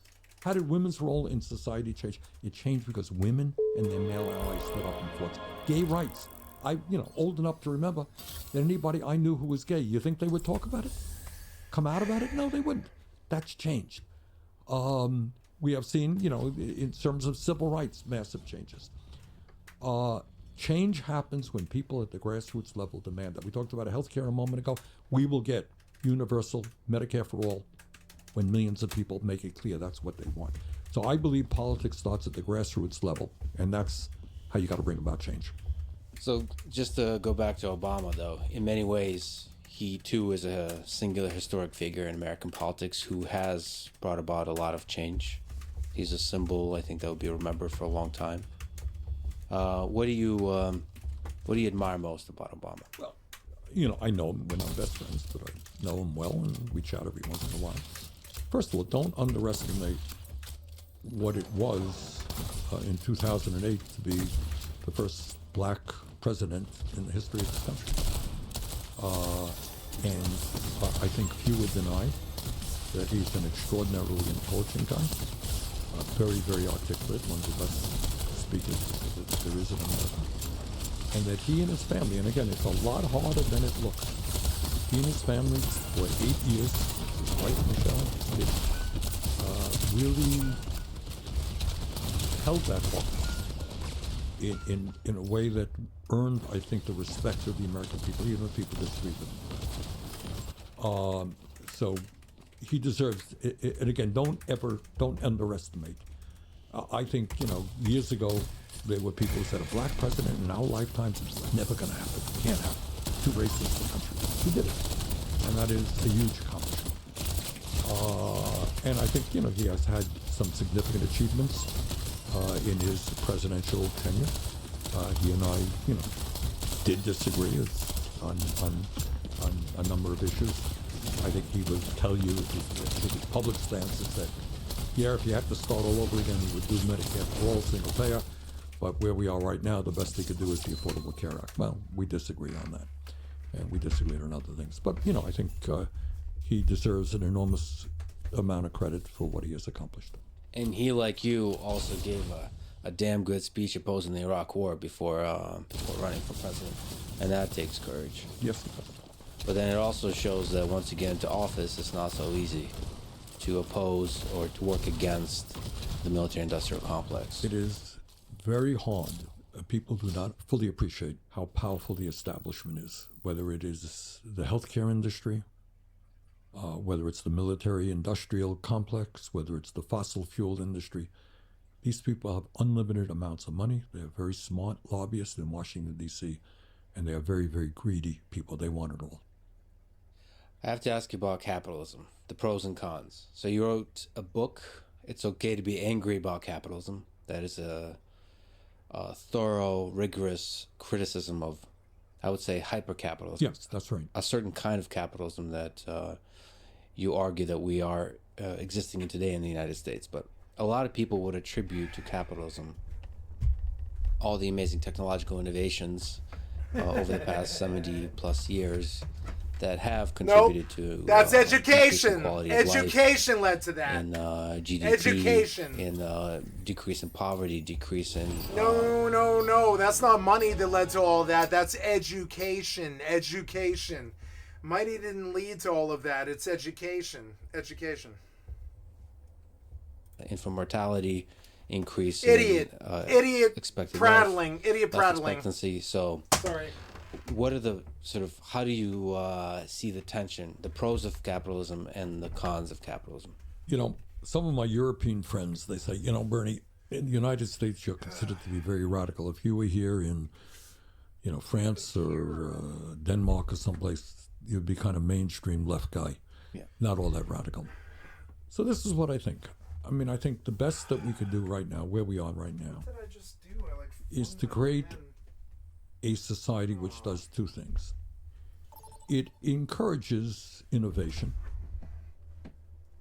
[SPEAKER 5] How did women's role in society change? It changed because women and their male allies stood up and fought. Gay rights. Old enough to remember that anybody I knew who was gay, you think they would talk about it? Come out about it? No, they wouldn't. That's changed. We have seen, in terms of civil rights, massive changes. Change happens when people at the grassroots level demand that. We talked about healthcare a moment ago. We will get universal Medicare for all when millions of people make it clear that's what they want. So I believe politics starts at the grassroots level, and that's how you got to bring about change.
[SPEAKER 22] So just to go back to Obama, though, in many ways, he too is a singular historic figure in American politics who has brought about a lot of change. He's a symbol, I think, that will be remembered for a long time. What do you admire most about Obama?
[SPEAKER 5] Well, I know him. We're not best friends, but I know him well, and we chat every once in a while. First of all, don't underestimate what it was in 2008 to be the first black president in the history of this country. And I think few would deny that he's an extraordinarily intelligent guy, very, very articulate, one of the best speakers that there is in America. And that he and his family, and again, it's a lot harder than it looks. He and his family, for 8 years, his wife Michelle, really held that office in a way that earned, I think, the respect of the American people, even if people disagree with him. So he deserves it. And again, don't underestimate. I think, years ago, there were people who said a black president in our lifetimes is never going to happen. It can't happen. Too racist a country. He did it. And that is a huge accomplishment. And I think, he has had some significant achievements in his presidential tenure. He and I, did disagree on a number of issues. I think he would tell you, his public stance is that, if you have to start all over again, he would do Medicare for all, single payer. But where we are right now, the best he could do is the Affordable Care Act. Well, we disagree on that. And we disagree on other things. But, I think he deserves an enormous amount of credit for what he has accomplished.
[SPEAKER 22] And he, like you, also gave a damn good speech opposing the Iraq War before running for president. And that takes courage.
[SPEAKER 5] Yes, it does.
[SPEAKER 22] But then it also shows that once you get into office, it's not so easy to oppose or to work against the military-industrial complex.
[SPEAKER 5] It is very hard. People do not fully appreciate how powerful the establishment is, whether it is the healthcare industry, whether it's the military-industrial complex, whether it's the fossil fuel industry. These people have unlimited amounts of money. They are very smart lobbyists in Washington, D.C., and they are very, very greedy people. They want it all.
[SPEAKER 22] I have to ask you about capitalism, the pros and cons. So you wrote a book, It's Okay to Be Angry About Capitalism. That is a thorough, rigorous criticism of, I would say, hyper-capitalism.
[SPEAKER 5] Yes, that's right.
[SPEAKER 22] A certain kind of capitalism that you argue that we are existing in today in the United States. But a lot of people would attribute to capitalism all the amazing technological innovations over the past 70 plus years that have contributed to
[SPEAKER 1] that's
[SPEAKER 22] increasing
[SPEAKER 1] education.
[SPEAKER 22] quality of life,
[SPEAKER 1] Education led to that.
[SPEAKER 22] in GDP,
[SPEAKER 1] Education.
[SPEAKER 22] in decrease in poverty, decrease in
[SPEAKER 1] No. That's not money that led to all that. That's education. Education. Money didn't lead to all of that. It's education. Education.
[SPEAKER 22] infant mortality, increase
[SPEAKER 1] Idiot
[SPEAKER 22] expected
[SPEAKER 1] prattling.
[SPEAKER 22] life,
[SPEAKER 1] Idiot
[SPEAKER 22] life
[SPEAKER 1] prattling.
[SPEAKER 22] expectancy. So,
[SPEAKER 1] Sorry.
[SPEAKER 22] what are the sort of, how do you see the tension, the pros of capitalism and the cons of capitalism?
[SPEAKER 5] You know, some of my European friends, they say, you know, Bernie, in the United States, you're considered to be very radical. If you were here in, you know, France or Denmark or someplace, you'd be kind of mainstream left guy.
[SPEAKER 22] Yeah.
[SPEAKER 5] Not all that radical. So this is what I think. I mean, I think the best that we could do right now, where we are right now, is to create a society which does two things. It encourages innovation,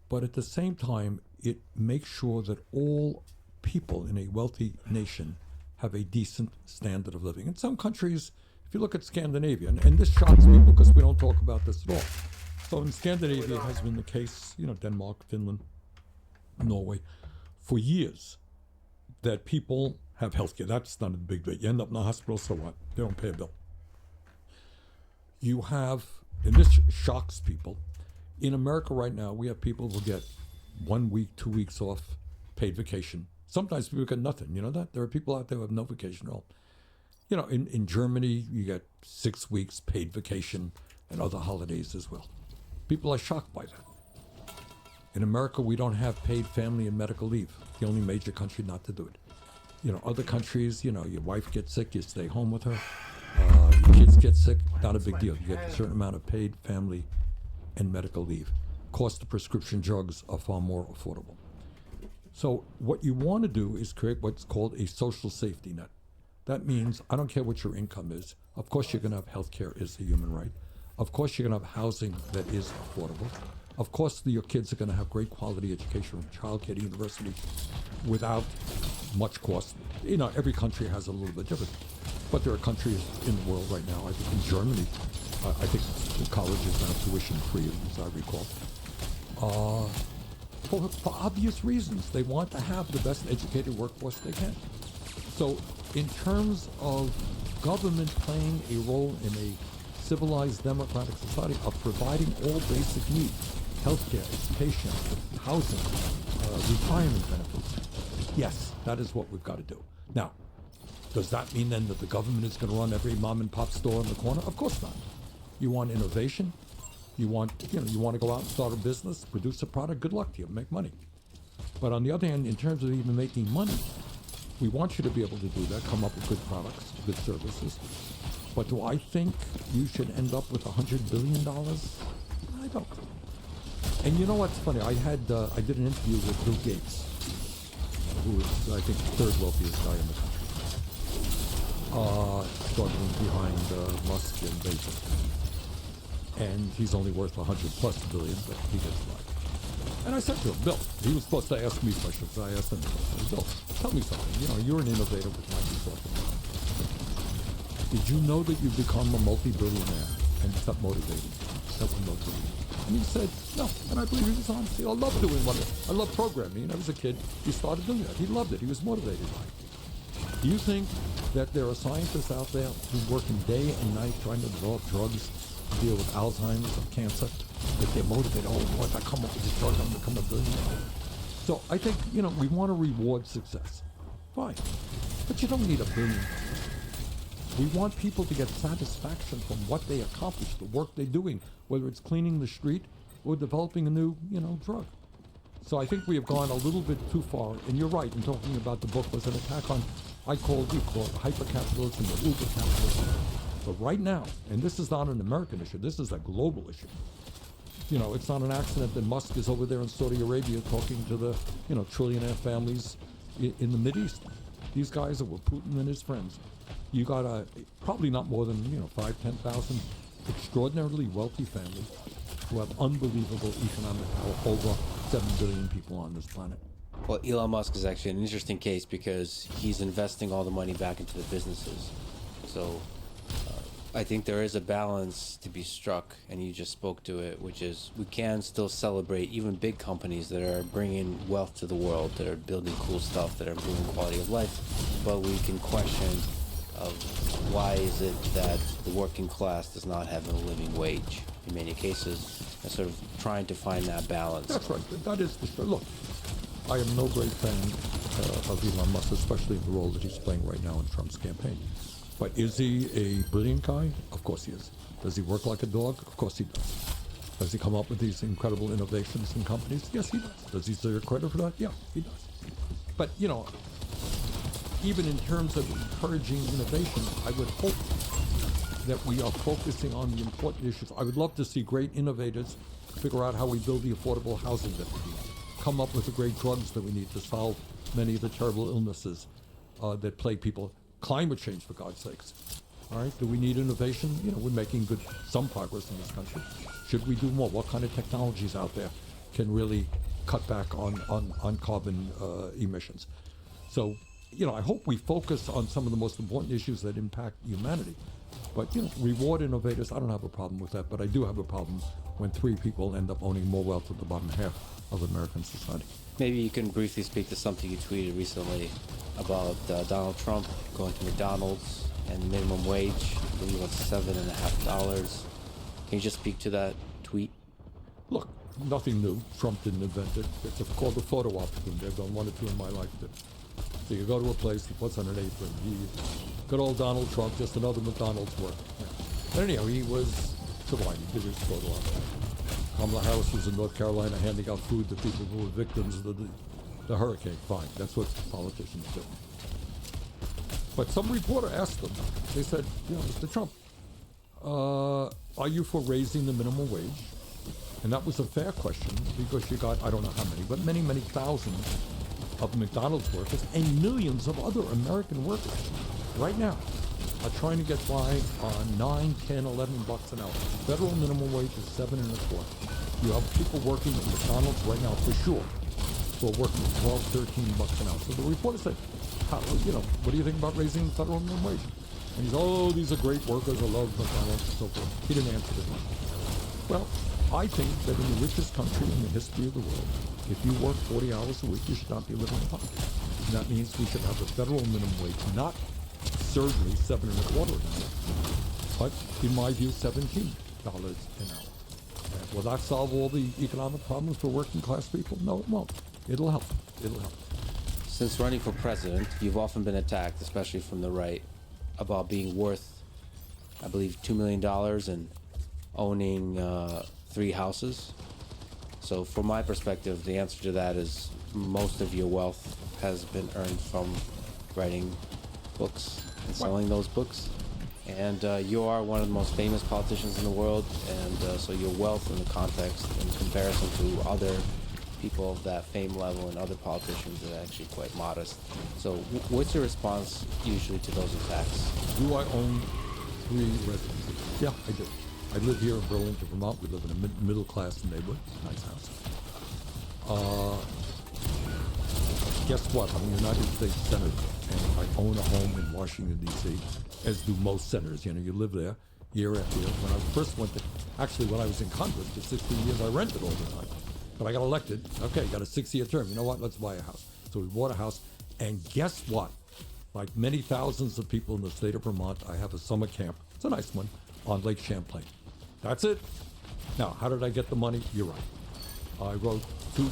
[SPEAKER 5] but at the same time, it makes sure that all people in a wealthy nation have a decent standard of living. In some countries, if you look at Scandinavia, and this shocks me because we don't talk about this at all. So in Scandinavia, it has been the case, you know, Denmark, Finland, Norway, for years, that people have health care. That's not a big deal. You end up in the hospital, so what? They don't pay a bill. You have, and this shocks people, in America right now, we have people who get 1 week, 2 weeks off paid vacation. Sometimes people get nothing. You know that? There are people out there who have no vacation at all. You know, in Germany, you get 6 weeks paid vacation and other holidays as well. People are shocked by that. In America, we don't have paid family and medical leave. The only major country not to do it. You know, other countries, you know, your wife gets sick, you stay home with her. Your kids get sick, not a big deal. You get a certain amount of paid family and medical leave. Cost of prescription drugs are far more affordable. So what you want to do is create what's called a social safety net. That means, I don't care what your income is. Of course, you're going to have health care as a human right. Of course, you're going to have housing that is affordable. Of course, your kids are going to have great quality education from childcare to university without much cost. You know, every country has a little bit different. But there are countries in the world right now, I think in Germany, I think the college is now tuition-free, as I recall. For obvious reasons. They want to have the best educated workforce they can. So in terms of government playing a role in a civilized democratic society of providing all basic needs, healthcare, education, housing, retirement benefits, yes, that is what we've got to do. Now, does that mean then that the government is going to run every mom and pop store in the corner? Of course not. You want innovation. You want to go out and start a business, produce a product. Good luck to you. Make money. But on the other hand, in terms of even making money, we want you to be able to do that. Come up with good products, good services. But do I think you should end up with $100 billion? I don't. And you know what's funny? I did an interview with Bill Gates, who is, I think, the third wealthiest guy in the country. Struggling behind Musk and Bezos. And he's only worth $100+ billion, but he gets by. And I said to him, Bill, he was supposed to ask me questions. I asked him, Bill, tell me something. You know, you're an innovator with Microsoft. Did you know that you become a multi-billionaire and it's not motivated? That would motivate you. And he said, no. And I believe he was honest. I love doing what I love programming. You know, as a kid, he started doing that. He loved it. He was motivated by it. Do you think that there are scientists out there who are working day and night trying to develop drugs to deal with Alzheimer's or cancer, that they're motivated? Oh, boy, if I come up with this drug, I'm going to become a billionaire. So I think, you know, we want to reward success. Fine. But you don't need $1 billion. We want people to get satisfaction from what they accomplish, the work they're doing, whether it's cleaning the street or developing a new, you know, drug. So I think we have gone a little bit too far. And you're right in talking about the book was an attack on, we call it hyper-capitalism or uber-capitalism. But right now, and this is not an American issue, this is a global issue. You know, it's not an accident that Musk is over there in Saudi Arabia talking to the, you know, trillionaire families in the Mideast. These guys are with Putin and his friends. You got probably not more than, you know, 5,000, 10,000 extraordinarily wealthy families who have unbelievable economic power over 7 billion people on this planet.
[SPEAKER 22] Well, Elon Musk is actually an interesting case because he's investing all the money back into the businesses. So I think there is a balance to be struck, and you just spoke to it, which is we can still celebrate even big companies that are bringing wealth to the world, that are building cool stuff, that are improving quality of life, but we can question of why is it that the working class does not have a living wage in many cases, and sort of trying to find that balance.
[SPEAKER 5] That's right. That is for sure. Look, I am no great fan of Elon Musk, especially in the role that he's playing right now in Trump's campaign. But is he a brilliant guy? Of course he is. Does he work like a dog? Of course he does. Does he come up with these incredible innovations in companies? Yes, he does. Does he deserve credit for that? Yeah, he does. But, you know, even in terms of encouraging innovation, I would hope that we are focusing on the important issues. I would love to see great innovators figure out how we build the affordable housing that we need, come up with the great drugs that we need to solve many of the terrible illnesses that plague people. Climate change, for God's sakes. All right, do we need innovation? You know, we're making some progress in this country. Should we do more? What kind of technologies out there can really cut back on carbon emissions? So, you know, I hope we focus on some of the most important issues that impact humanity. But, you know, reward innovators, I don't have a problem with that, but I do have a problem when 3 people end up owning more wealth than the bottom half of American society.
[SPEAKER 22] Maybe you can briefly speak to something you tweeted recently about Donald Trump going to McDonald's and minimum wage, I believe it's $7.50. Can you just speak to that tweet?
[SPEAKER 5] Look, nothing new. Trump didn't invent it. It's called a photo opportunity. I've done 1 or 2 in my life. So you go to a place, he puts on an apron. Good old Donald Trump, just another McDonald's worker. Yeah. But anyhow, he was sublime. He did his photo op. Kamala Harris was in North Carolina handing out food to people who were victims of the hurricane. Fine, that's what politicians do. But some reporter asked them, they said, you know, Mr. Trump, are you for raising the minimum wage? And that was a fair question because you got, I don't know how many, but many, many thousands of McDonald's workers and millions of other American workers right now are trying to get by on 9, 10, 11 bucks an hour. Federal minimum wage is 7.25. You have people working at McDonald's right now for sure who are working 12, 13 bucks an hour. So the reporter said, you know, what do you think about raising the federal minimum wage? And he's, oh, these are great workers, I love McDonald's and so forth. He didn't answer the question. Well, I think that in the richest country in the history of the world, if you work 40 hours a week, you should not be living in poverty. And that means we should have a federal minimum wage, not absurdly $7.25 an hour, but in my view, $17 an hour. And will that solve all the economic problems for working class people? No, it won't. It'll help. It'll help.
[SPEAKER 22] Since running for president, you've often been attacked, especially from the right, about being worth, I believe, $2 million and owning 3 houses. So from my perspective, the answer to that is most of your wealth has been earned from writing books and selling those books. And you are one of the most famous politicians in the world, and so your wealth in the context, in comparison to other people of that fame level and other politicians, is actually quite modest. So what's your response usually to those attacks?
[SPEAKER 5] Do I own 3 residences? Yeah, I do. I live here in Burlington, Vermont. We live in a middle-class neighborhood. Nice house. Guess what? I'm a United States Senator, and I own a home in Washington, D.C., as do most senators. You know, you live there year after year. When I first went to, actually, when I was in Congress for 16 years, I rented all the time. But I got elected. Okay, got a 6-year term. You know what? Let's buy a house. So we bought a house, and guess what? Like many thousands of people in the state of Vermont, I have a summer camp. It's a nice one on Lake Champlain. That's it. Now, how did I get the money? You're right. I wrote 2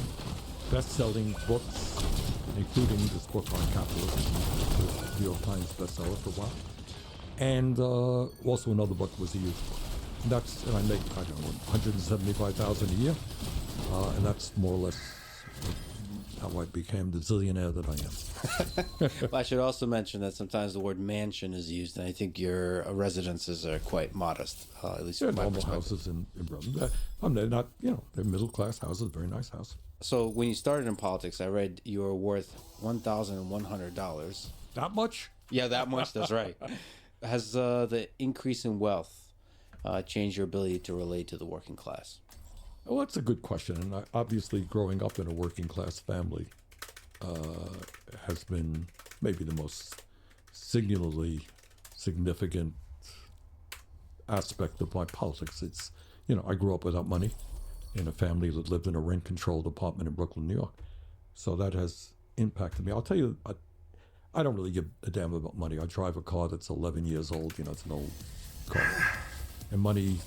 [SPEAKER 5] best-selling books, including this book on capitalism, the New York Times bestseller for a while. And also another book was a youth book. And I make, I don't know, $175,000 a year. And that's more or less how I became the zillionaire that I am.
[SPEAKER 22] Well, I should also mention that sometimes the word mansion is used, and I think your residences are quite modest, at least from my
[SPEAKER 5] normal
[SPEAKER 22] perspective.
[SPEAKER 5] houses in Brooklyn. They're not, you know, they're middle-class houses, very nice house.
[SPEAKER 22] So when you started in politics, I read you were worth $1,100.
[SPEAKER 5] That much?
[SPEAKER 22] Yeah, that much. That's right. Has the increase in wealth changed your ability to relate to the working class?
[SPEAKER 5] Well, that's a good question. And obviously, growing up in a working-class family has been maybe the most singularly significant aspect of my politics. It's, I grew up without money in a family that lived in a rent-controlled apartment in Brooklyn, New York. So that has impacted me. I'll tell you, I don't really give a damn about money. I drive a car that's 11 years old. It's an old car. And money,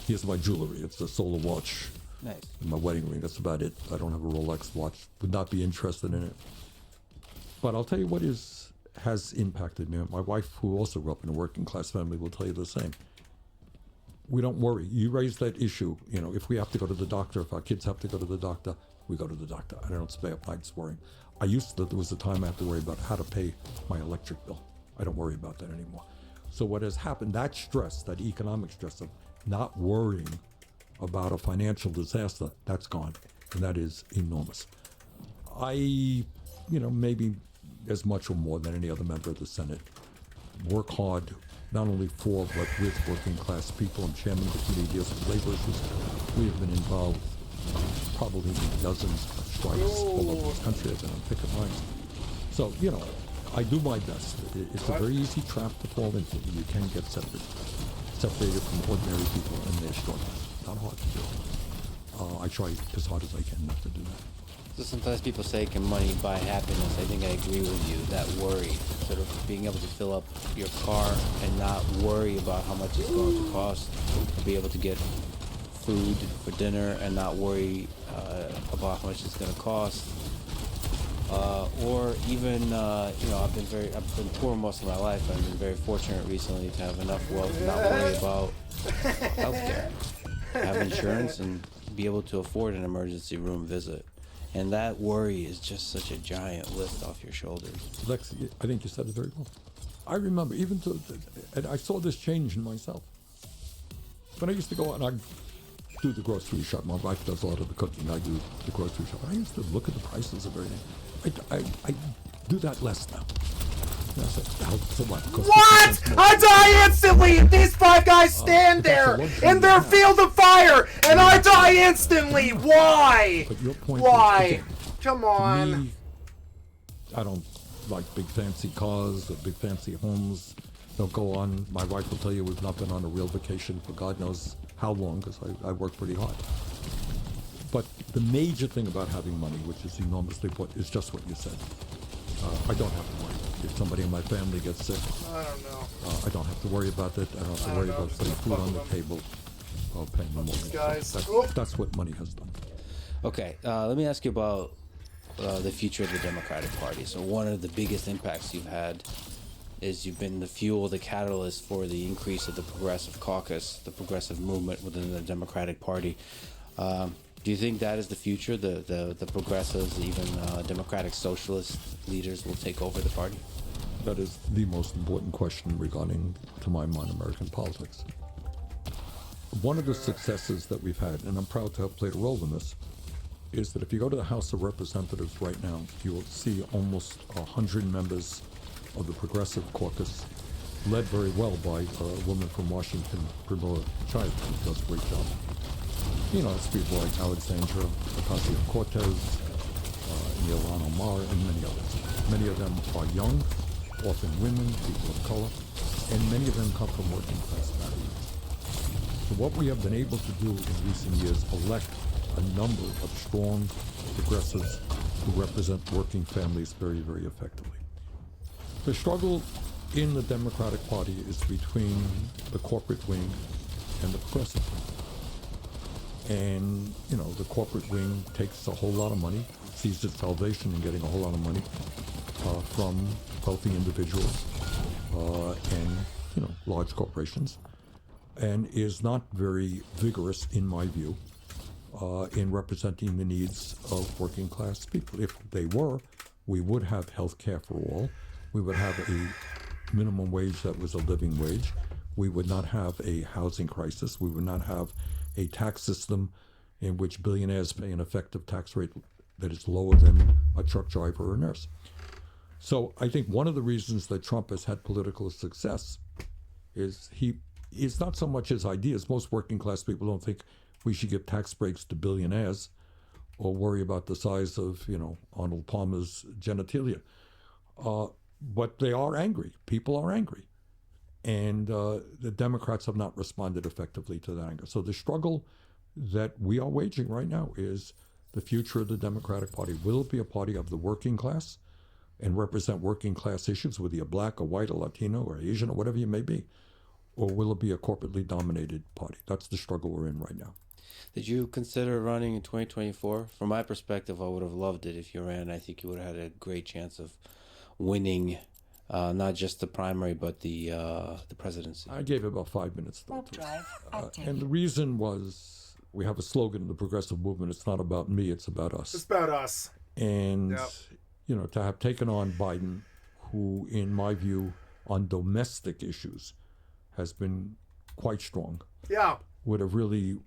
[SPEAKER 5] here's my jewelry. It's a solar watch.
[SPEAKER 22] Nice.
[SPEAKER 5] And my wedding ring. That's about it. I don't have a Rolex watch. Would not be interested in it. But I'll tell you what has impacted me. My wife, who also grew up in a working class family, will tell you the same. We don't worry. You raise that issue. If we have to go to the doctor, if our kids have to go to the doctor, we go to the doctor. I don't stay up nights worrying. There was a time I had to worry about how to pay my electric bill. I don't worry about that anymore. So what has happened, that stress, that economic stress of not worrying about a financial disaster, that's gone. And that is enormous. I, maybe as much or more than any other member of the Senate, work hard, not only for, but with working class people. I'm chairman of the committee deals with labor issues. We have been involved probably in dozens of strikes all over this country. I've been on picket lines. So, I do my best. It's a very easy trap to fall into. You can get separated from ordinary people and their struggles. Not hard to do. I try as hard as I can not to do that.
[SPEAKER 22] So sometimes people say, can money buy happiness? I think I agree with you. That worry, sort of being able to fill up your car and not worry about how much it's going to cost, to be able to get food for dinner and not worry about how much it's going to cost. Or even, I've been poor most of my life. I've been very fortunate recently to have enough wealth to not worry about healthcare, have insurance, and be able to afford an emergency room visit. And that worry is just such a giant lift off your shoulders.
[SPEAKER 5] Lex, I think you said it very well. I remember and I saw this change in myself. When I used to go out and I'd do the grocery shop, my wife does a lot of the cooking, I do the grocery shop. I used to look at the prices of everything. I do that less now.
[SPEAKER 1] What? I die instantly if these five guys stand there in their field of fire and I die instantly. Why?
[SPEAKER 5] But your point
[SPEAKER 1] Why?
[SPEAKER 5] Is, again,
[SPEAKER 1] come on.
[SPEAKER 5] To me, I don't like big fancy cars or big fancy homes. Don't go on. My wife will tell you we've not been on a real vacation for God knows how long, because I work pretty hard. But the major thing about having money, which is enormously important, is just what you said. I don't have to worry. If somebody in my family gets sick,
[SPEAKER 1] I don't know.
[SPEAKER 5] I don't have to worry about it. I don't have to worry about putting food on the table or paying the mortgage.
[SPEAKER 1] Guys.
[SPEAKER 5] That's what money has done.
[SPEAKER 22] Okay, let me ask you about the future of the Democratic Party. So one of the biggest impacts you've had is you've been the fuel, the catalyst for the increase of the progressive caucus, the progressive movement within the Democratic Party. Do you think that is the future? The progressives, even democratic socialist leaders will take over the party?
[SPEAKER 5] That is the most important question regarding, to my mind, American politics. One of the successes that we've had, and I'm proud to have played a role in this, is that if you go to the House of Representatives right now, you will see almost 100 members of the Progressive Caucus, led very well by a woman from Washington, Primora Child, who does a great job. It's people like Alexandra Ocasio-Cortez, Ilhan Omar, and many others. Many of them are young, often women, people of color, and many of them come from working class backgrounds. So what we have been able to do in recent years, elect a number of strong progressives who represent working families very, very effectively. The struggle in the Democratic Party is between the corporate wing and the progressive wing. And, the corporate wing takes a whole lot of money, sees its salvation in getting a whole lot of money from wealthy individuals and, large corporations, and is not very vigorous, in my view, in representing the needs of working class people. If they were, we would have health care for all. We would have a minimum wage that was a living wage. We would not have a housing crisis. We would not have a tax system in which billionaires pay an effective tax rate that is lower than a truck driver or a nurse. So I think one of the reasons that Trump has had political success is he is not so much his ideas. Most working class people don't think we should give tax breaks to billionaires or worry about the size of, Arnold Palmer's genitalia. But they are angry. People are angry. And the Democrats have not responded effectively to that anger. So the struggle that we are waging right now is the future of the Democratic Party. Will it be a party of the working class and represent working class issues, whether you're black or white or Latino or Asian or whatever you may be? Or will it be a corporately dominated party? That's the struggle we're in right now.
[SPEAKER 22] Did you consider running in 2024? From my perspective, I would have loved it if you ran. I think you would have had a great chance of winning not just the primary, but the presidency.
[SPEAKER 5] I gave it about 5 minutes.
[SPEAKER 7] Warp drive active.
[SPEAKER 5] And the reason was we have a slogan in the progressive movement, it's not about me, it's about us.
[SPEAKER 1] It's about us.
[SPEAKER 5] And,
[SPEAKER 1] Yep.
[SPEAKER 5] you know, to have taken on Biden, who, in my view, on domestic issues, has been quite strong.
[SPEAKER 1] Yeah.
[SPEAKER 5] Would have really...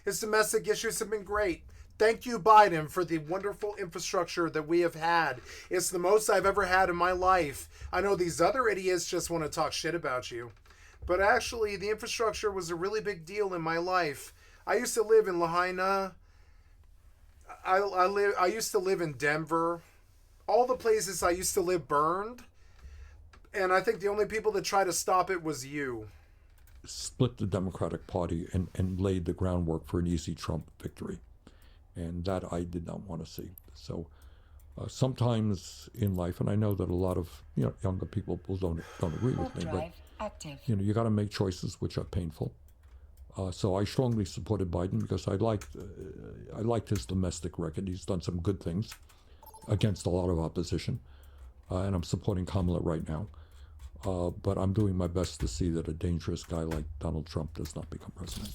[SPEAKER 1] His domestic issues have been great. Thank you, Biden, for the wonderful infrastructure that we have had. It's the most I've ever had in my life. I know these other idiots just want to talk shit about you. But actually, the infrastructure was a really big deal in my life. I used to live in Lahaina. I used to live in Denver. All the places I used to live burned. And I think the only people that tried to stop it was you.
[SPEAKER 5] Split the Democratic Party and laid the groundwork for an easy Trump victory. And that I did not want to see. So sometimes in life, and I know that a lot of younger people don't agree with me, but
[SPEAKER 7] active.
[SPEAKER 5] you got to make choices which are painful. So I strongly supported Biden because I liked his domestic record. He's done some good things against a lot of opposition, and I'm supporting Kamala right now. But I'm doing my best to see that a dangerous guy like Donald Trump does not become president.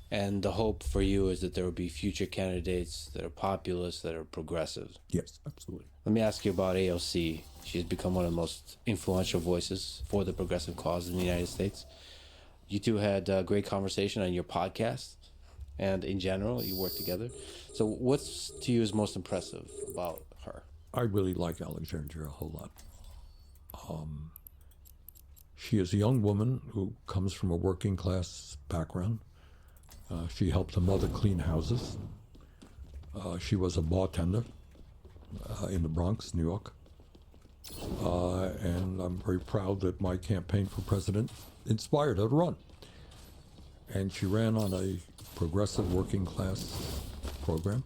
[SPEAKER 22] And the hope for you is that there will be future candidates that are populist, that are progressive.
[SPEAKER 5] Yes, absolutely.
[SPEAKER 22] Let me ask you about AOC. She's become one of the most influential voices for the progressive cause in the United States. You two had a great conversation on your podcast, and in general, you work together. So what's to you is most impressive about her?
[SPEAKER 5] I really like Alexandria a whole lot. She is a young woman who comes from a working class background. She helped her mother clean houses. She was a bartender in the Bronx, New York. And I'm very proud that my campaign for president inspired her to run. And she ran on a progressive working class program.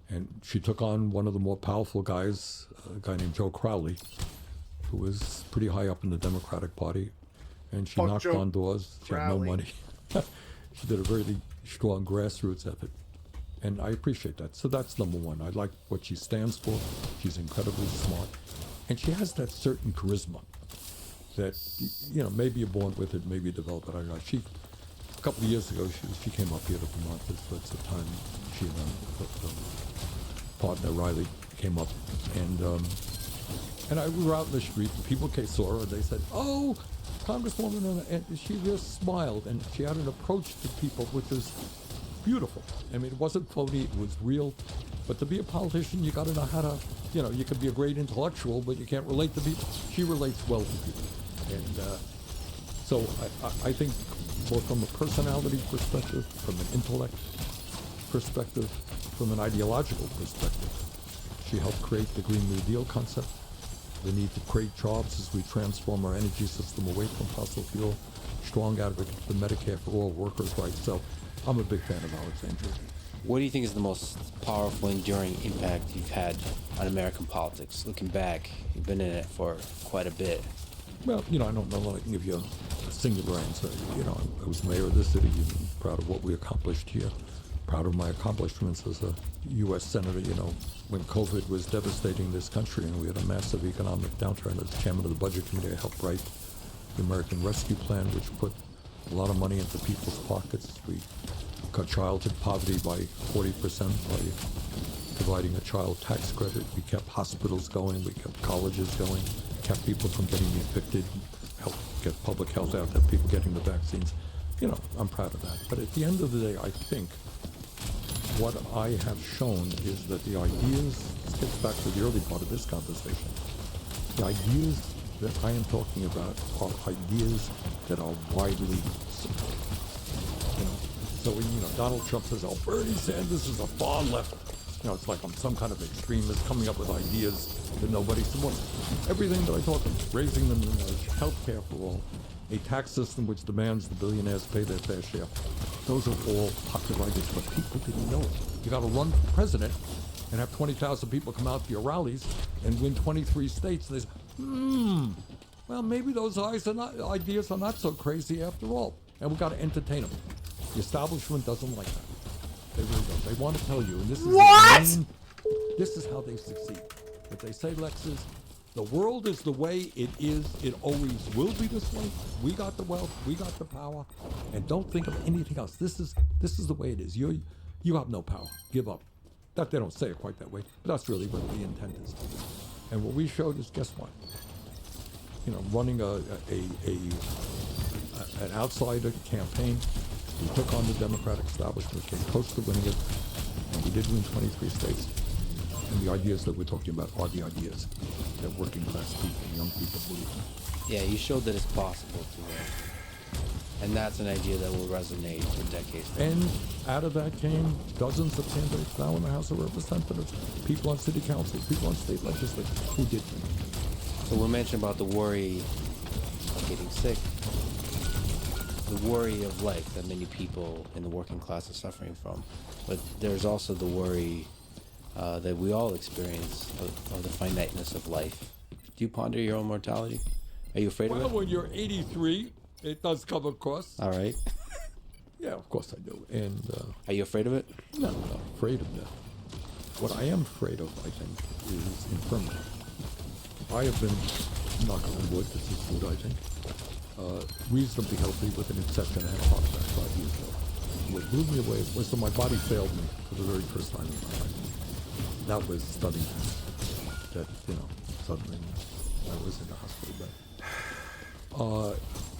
[SPEAKER 5] And she took on one of the more powerful guys, a guy named Joe Crowley, who was pretty high up in the Democratic Party. And she knocked on doors. She had no money. She did a very strong grassroots effort. And I appreciate that. So that's number one. I like what she stands for. She's incredibly smart. And she has that certain charisma that, maybe you're born with it, maybe you develop it. I don't know. A couple of years ago, she came up here to Vermont. That's the time she and her partner, Riley, came up. And we were out in the street, and people saw her, and they said, "Oh, Congresswoman," and she just smiled, and she had an approach to people which was beautiful. I mean, it wasn't phony, it was real. But to be a politician, you got to know how to, you could be a great intellectual, but you can't relate to people. She relates well to people. And so I think both from a personality perspective, from an intellect perspective, from an ideological perspective, she helped create the Green New Deal concept, the need to create jobs as we transform our energy system away from fossil fuel, strong advocate for Medicare for all, workers' rights. So I'm a big fan of Alexandria.
[SPEAKER 22] What do you think is the most powerful, enduring impact you've had on American politics? Looking back, you've been in it for quite a bit.
[SPEAKER 5] Well, I don't know that I can give you a singular answer. I was mayor of the city, and proud of what we accomplished here. Proud of my accomplishments as a U.S. Senator. When COVID was devastating this country and we had a massive economic downturn, as chairman of the Budget Committee, I helped write the American Rescue Plan, which put a lot of money into people's pockets. We cut childhood poverty by 40% by providing a child tax credit. We kept hospitals going, we kept colleges going, kept people from getting evicted, helped get public health out, have people getting the vaccines. I'm proud of that. But at the end of the day, I think what I have shown is that the ideas, this gets back to the early part of this conversation, the ideas that I am talking about are ideas that are widely supported. So when Donald Trump says, "Oh, Bernie Sanders is a far left," it's like I'm some kind of extremist coming up with ideas that nobody supports. Everything that I talk about, raising the minimum wage, health care for all, a tax system which demands the billionaires pay their fair share. Those are all popular ideas, but people didn't know it. You got to run for president and have 20,000 people come out to your rallies and win 23 states. They say, well, maybe those ideas are not so crazy after all. And we've got to entertain them. The establishment doesn't like that. They really don't. They want to tell you, and this is this is how they succeed. What they say, Lex, is the world is the way it is. It always will be this way. We got the wealth. We got the power. And don't think of anything else. This is the way it is. You have no power. Give up. That they don't say it quite that way, but that's really what the intent is. And what we showed is, guess what? You know, running an outsider campaign. We took on the Democratic establishment, came close to winning it, and we did win 23 states. And the ideas that we're talking about are the ideas that working class people, young people believe in.
[SPEAKER 22] Yeah, you showed that it's possible to win. And that's an idea that will resonate for decades.
[SPEAKER 5] And out of that came dozens of candidates now in the House of Representatives, people on city council, people on state legislatures who did win.
[SPEAKER 22] So we mentioned about the worry of getting sick, the worry of life that many people in the working class are suffering from. But there's also the worry that we all experience of the finiteness of life. Do you ponder your own mortality? Are you afraid of it?
[SPEAKER 5] Well, when you're 83, it does come across.
[SPEAKER 22] All right.
[SPEAKER 5] Yeah, of course I do. And
[SPEAKER 22] are you afraid of it?
[SPEAKER 5] No, I'm not afraid of that. What I am afraid of, I think, is infirmity. I have been, knock on wood, this is good, I think, reasonably healthy with an exception. I had a heart attack 5 years ago. What blew me away was that my body failed me for the very first time in my life. That was stunning. That, you know, suddenly I was in the hospital bed.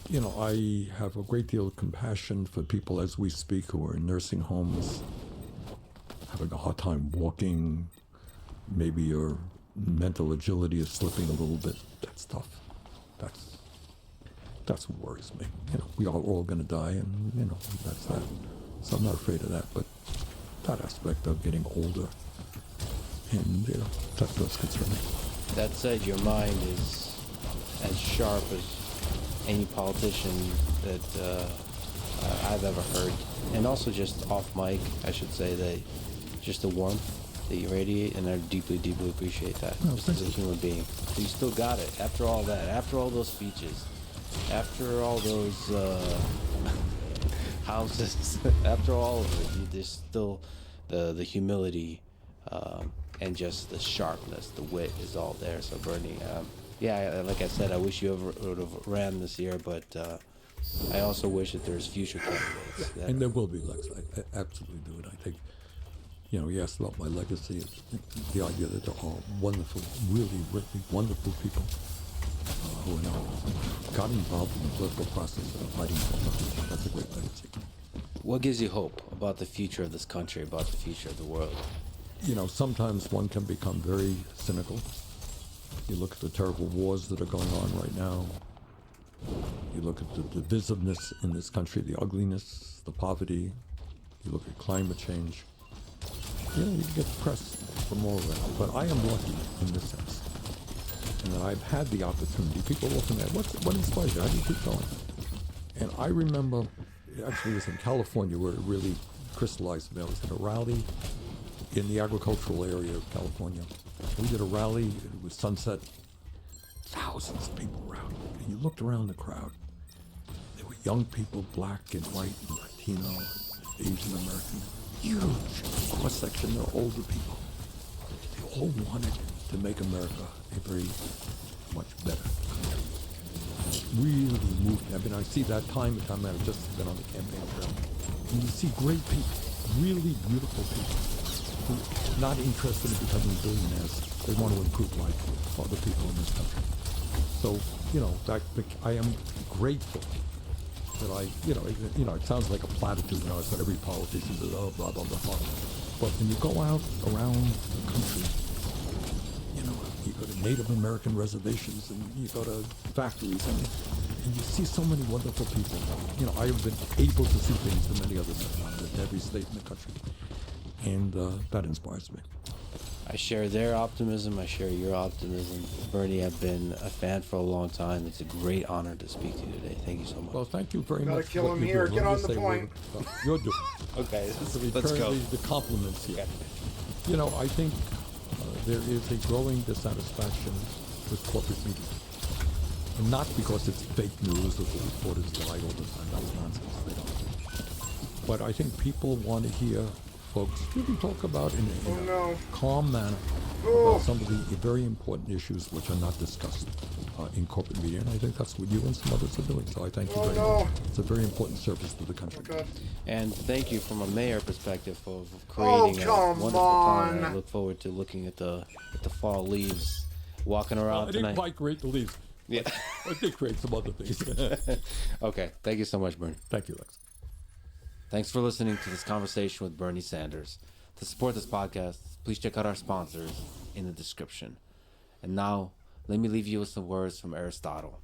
[SPEAKER 5] You know, I have a great deal of compassion for people as we speak who are in nursing homes, having a hard time walking. Maybe your mental agility is slipping a little bit. That's tough. That's what worries me. You know, we are all going to die, and, you know, that's that. So I'm not afraid of that, but that aspect of getting older, and, you know, that does concern me.
[SPEAKER 22] That said, your mind is as sharp as any politician that I've ever heard. And also just off mic, I should say that just the warmth that you radiate, and I deeply, deeply appreciate that.
[SPEAKER 5] Oh,
[SPEAKER 22] just as a human being. So you still got it. After all that, after all those speeches, after all those houses, after all of it, there's still the humility and just the sharpness, the wit is all there. So Bernie, yeah, like I said, I wish you would have ran this year, but I also wish that there's future candidates.
[SPEAKER 5] And there will be, Lex. I absolutely do. And I think, you know, you asked about my legacy. The idea that there are wonderful, really, really wonderful people who are now got involved in the political process and are fighting for them. That's a great legacy.
[SPEAKER 22] What gives you hope about the future of this country, about the future of the world?
[SPEAKER 5] You know, sometimes one can become very cynical. You look at the terrible wars that are going on right now. You look at the divisiveness in this country, the ugliness, the poverty. You look at climate change. You know, you get depressed from all of that. But I am lucky in this sense. And that I've had the opportunity. People often ask, what inspires you? How do you keep going? And I remember, actually it was in California where it really crystallized me. I was at a rally in the agricultural area of California. We did a rally, it was sunset, thousands of people around. And you looked around the crowd. There were young people, black and white, and Latino, Asian American, huge cross-section, they're older people. They all wanted to make America a very much better country. Really moved. I mean, I see that time and time I've just been on the campaign trail. And you see great people, really beautiful people, who are not interested in becoming billionaires. They want to improve life for other people in this country. So, you know, I am grateful that it sounds like a platitude now. It's what every politician says, oh, blah, blah, blah, blah. But when you go out around the country, you know, you go to Native American reservations and you go to factories and you see so many wonderful people. You know, I have been able to see things that many others have not in every state in the country. And that inspires me.
[SPEAKER 22] I share their optimism. I share your optimism. Bernie, I've been a fan for a long time. It's a great honor to speak to you today. Thank you so much.
[SPEAKER 5] Well, thank you very
[SPEAKER 1] Gotta
[SPEAKER 5] much.
[SPEAKER 1] kill
[SPEAKER 5] for what
[SPEAKER 1] him
[SPEAKER 5] you
[SPEAKER 1] here.
[SPEAKER 5] do.
[SPEAKER 1] Get
[SPEAKER 5] Let me
[SPEAKER 1] on the
[SPEAKER 5] say
[SPEAKER 1] point.
[SPEAKER 5] what you're doing.
[SPEAKER 22] Okay,
[SPEAKER 5] To
[SPEAKER 22] let's
[SPEAKER 5] return
[SPEAKER 22] go.
[SPEAKER 5] the compliments here. You know, I think there is a growing dissatisfaction with corporate media. And not because it's fake news or the reporters lie all the time. That's nonsense. They don't. But I think people want to hear folks really talk about in a calm manner about some of the very important issues which are not discussed in corporate media. And I think that's what you and some others are doing. So I thank you very much. It's a very important service to the country.
[SPEAKER 22] And thank you from a mayor perspective for creating a wonderful time. I look forward to looking at the fall leaves, walking around
[SPEAKER 5] I
[SPEAKER 22] tonight.
[SPEAKER 5] didn't quite create the leaves.
[SPEAKER 22] Yeah.
[SPEAKER 5] I did create some other things.
[SPEAKER 22] Okay. Thank you so much, Bernie.
[SPEAKER 5] Thank you, Lex.
[SPEAKER 22] Thanks for listening to this conversation with Bernie Sanders. To support this podcast, please check out our sponsors in the description. And now, let me leave you with some words from Aristotle.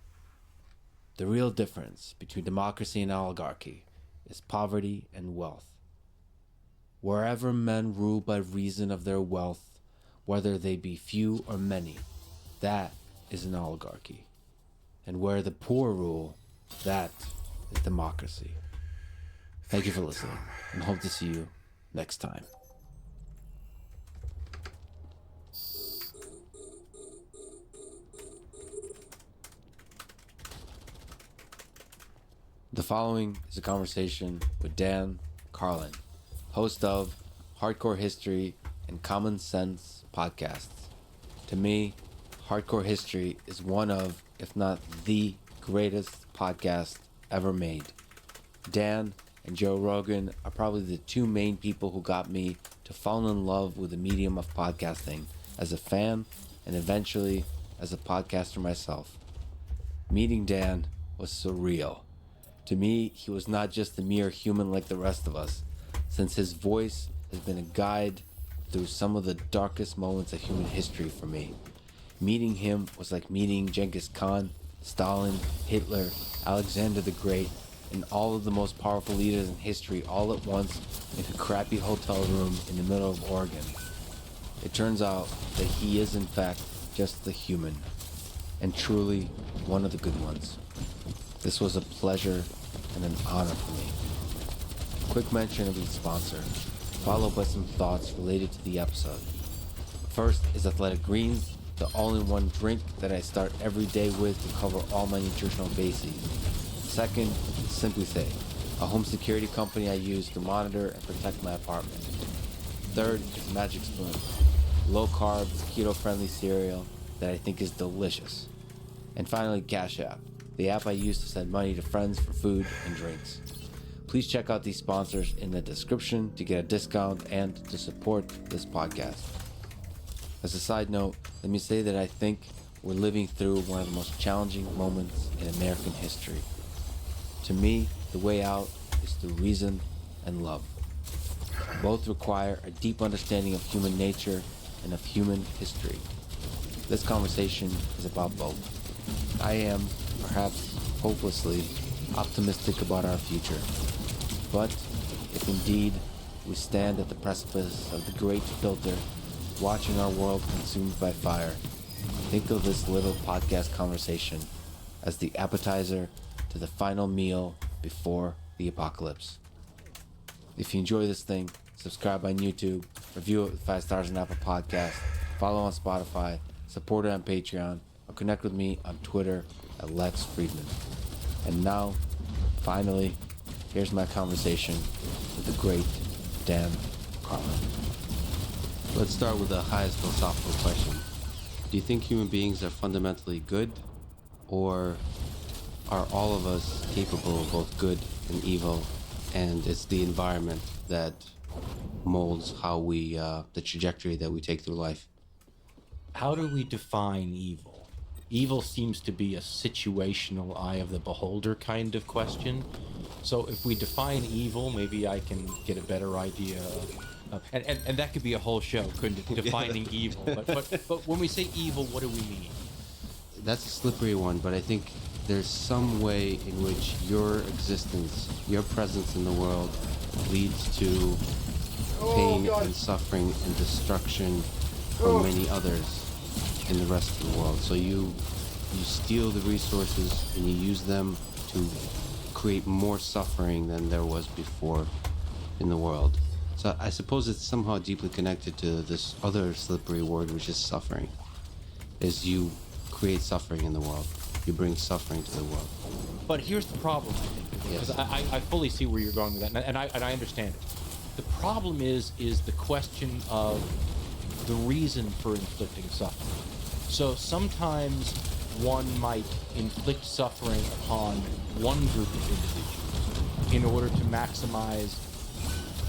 [SPEAKER 22] The real difference between democracy and oligarchy is poverty and wealth. Wherever men rule by reason of their wealth, whether they be few or many, that is an oligarchy. And where the poor rule, that is democracy. Thank you for listening, and hope to see you next time. The following is a conversation with Dan Carlin, host of Hardcore History and Common Sense podcasts. To me, Hardcore History is one of, if not the greatest podcast ever made. Dan and Joe Rogan are probably the two main people who got me to fall in love with the medium of podcasting as a fan and eventually as a podcaster myself. Meeting Dan was surreal. To me, he was not just a mere human like the rest of us, since his voice has been a guide through some of the darkest moments of human history for me. Meeting him was like meeting Genghis Khan, Stalin, Hitler, Alexander the Great, and all of the most powerful leaders in history all at once in a crappy hotel room in the middle of Oregon. It turns out that he is in fact just a human, and truly one of the good ones. This was a pleasure and an honor for me. Quick mention of each sponsor, followed by some thoughts related to the episode. First is Athletic Greens, the all-in-one drink that I start every day with to cover all my nutritional bases. Second is Simply Say, a home security company I use to monitor and protect my apartment. Third is Magic Spoon, low-carb, keto-friendly cereal that I think is delicious. And finally, Cash App, the app I use to send money to friends for food and drinks. Please check out these sponsors in the description to get a discount and to support this podcast. As a side note, let me say that I think we're living through one of the most challenging moments in American history. To me, the way out is through reason and love. Both require a deep understanding of human nature and of human history. This conversation is about both. I am, perhaps hopelessly, optimistic about our future. But if indeed we stand at the precipice of the great filter, watching our world consumed by fire, think of this little podcast conversation as the appetizer to the final meal before the apocalypse. If you enjoy this thing, subscribe on YouTube, review it with 5 stars on Apple Podcasts, follow on Spotify, support it on Patreon, or connect with me on Twitter at Lex Friedman. And now, finally, here's my conversation with the great Dan Carlin. Let's start with the highest philosophical question. Do you think human beings are fundamentally good, or are all of us capable of both good and evil, and it's the environment that molds how we, the trajectory that we take through life?
[SPEAKER 3] How do we define evil? Evil seems to be a situational eye of the beholder kind of question. So if we define evil, maybe I can get a better idea of, and that could be a whole show, couldn't it? Defining evil. But when we say evil, what do we mean?
[SPEAKER 22] That's a slippery one, but I think there's some way in which your existence, your presence in the world leads to pain and suffering and destruction from many others in the rest of the world. So you steal the resources and you use them to create more suffering than there was before in the world. So I suppose it's somehow deeply connected to this other slippery word, which is suffering. Is you create suffering in the world. You bring suffering to the world.
[SPEAKER 3] But here's the problem, I think, because I fully see where you're going with that, and I understand it. The problem is the question of the reason for inflicting suffering. So sometimes one might inflict suffering upon one group of individuals in order to maximize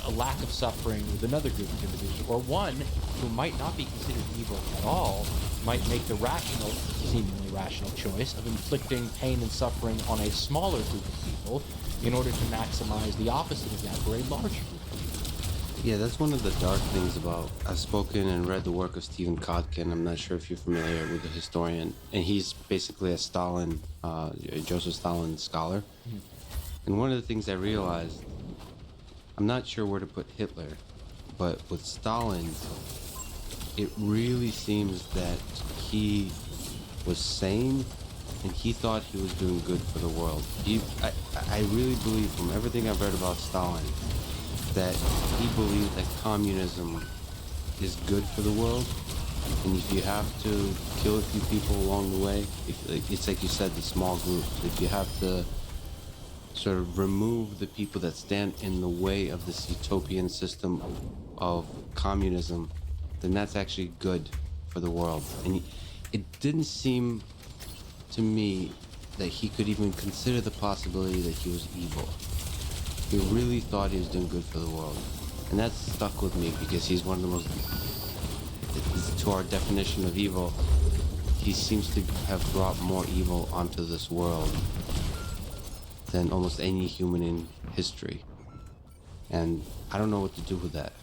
[SPEAKER 3] a lack of suffering with another group of individuals, or one who might not be considered evil at all might make the rational, seemingly rational choice of inflicting pain and suffering on a smaller group of people in order to maximize the opposite of that for a larger group of people.
[SPEAKER 22] Yeah, that's one of the dark things about. I've spoken and read the work of Stephen Kotkin. I'm not sure if you're familiar with the historian, and he's basically a Stalin, Joseph Stalin scholar. Mm-hmm. And one of the things I realized, I'm not sure where to put Hitler, but with Stalin, it really seems that he was sane and he thought he was doing good for the world. I really believe from everything I've read about Stalin that he believed that communism is good for the world, and if you have to kill a few people along the way, it's like you said, the small group. If you have to sort of remove the people that stand in the way of this utopian system of communism, then that's actually good for the world. And it didn't seem to me that he could even consider the possibility that he was evil. He really thought he was doing good for the world. And that stuck with me because he's one of the most, to our definition of evil, he seems to have brought more evil onto this world than almost any human in history. And I don't know what to do with that.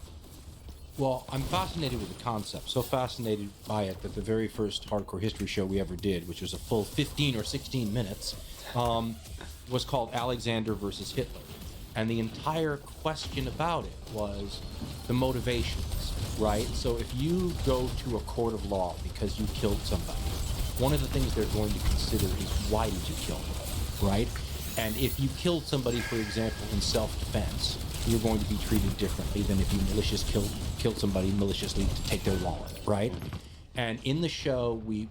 [SPEAKER 3] Well, I'm fascinated with the concept, so fascinated by it that the very first hardcore history show we ever did, which was a full 15 or 16 minutes, was called Alexander versus Hitler. And the entire question about it was the motivations, right? So if you go to a court of law because you killed somebody, one of the things they're going to consider is why did you kill them, right? And if you killed somebody, for example, in self-defense, you're going to be treated differently than if you killed somebody maliciously to take their wallet, right? And in the show, we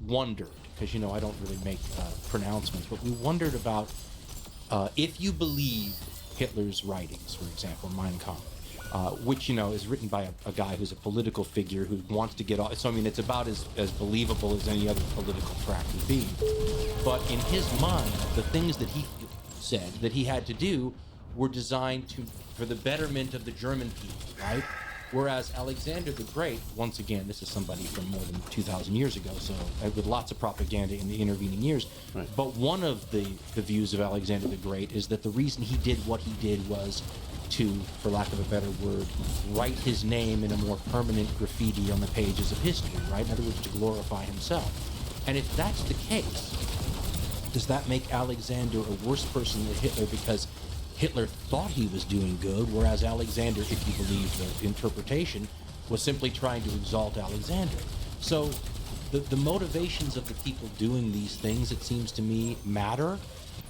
[SPEAKER 3] wondered, because, you know, I don't really make pronouncements, but we wondered about if you believe Hitler's writings, for example, Mein Kampf, which, you know, is written by a guy who's a political figure who wants to get off. So, I mean, it's about as believable as any other political track would be. But in his mind, the things that he said that he had to do were designed for the betterment of the German people, right? Whereas Alexander the Great, once again, this is somebody from more than 2,000 years ago, so with lots of propaganda in the intervening years. Right. But one of the views of Alexander the Great is that the reason he did what he did was to, for lack of a better word, write his name in a more permanent graffiti on the pages of history, right? In other words, to glorify himself. And if that's the case, does that make Alexander a worse person than Hitler because Hitler thought he was doing good, whereas Alexander, if you believe the interpretation, was simply trying to exalt Alexander? So the motivations of the people doing these things, it seems to me, matter.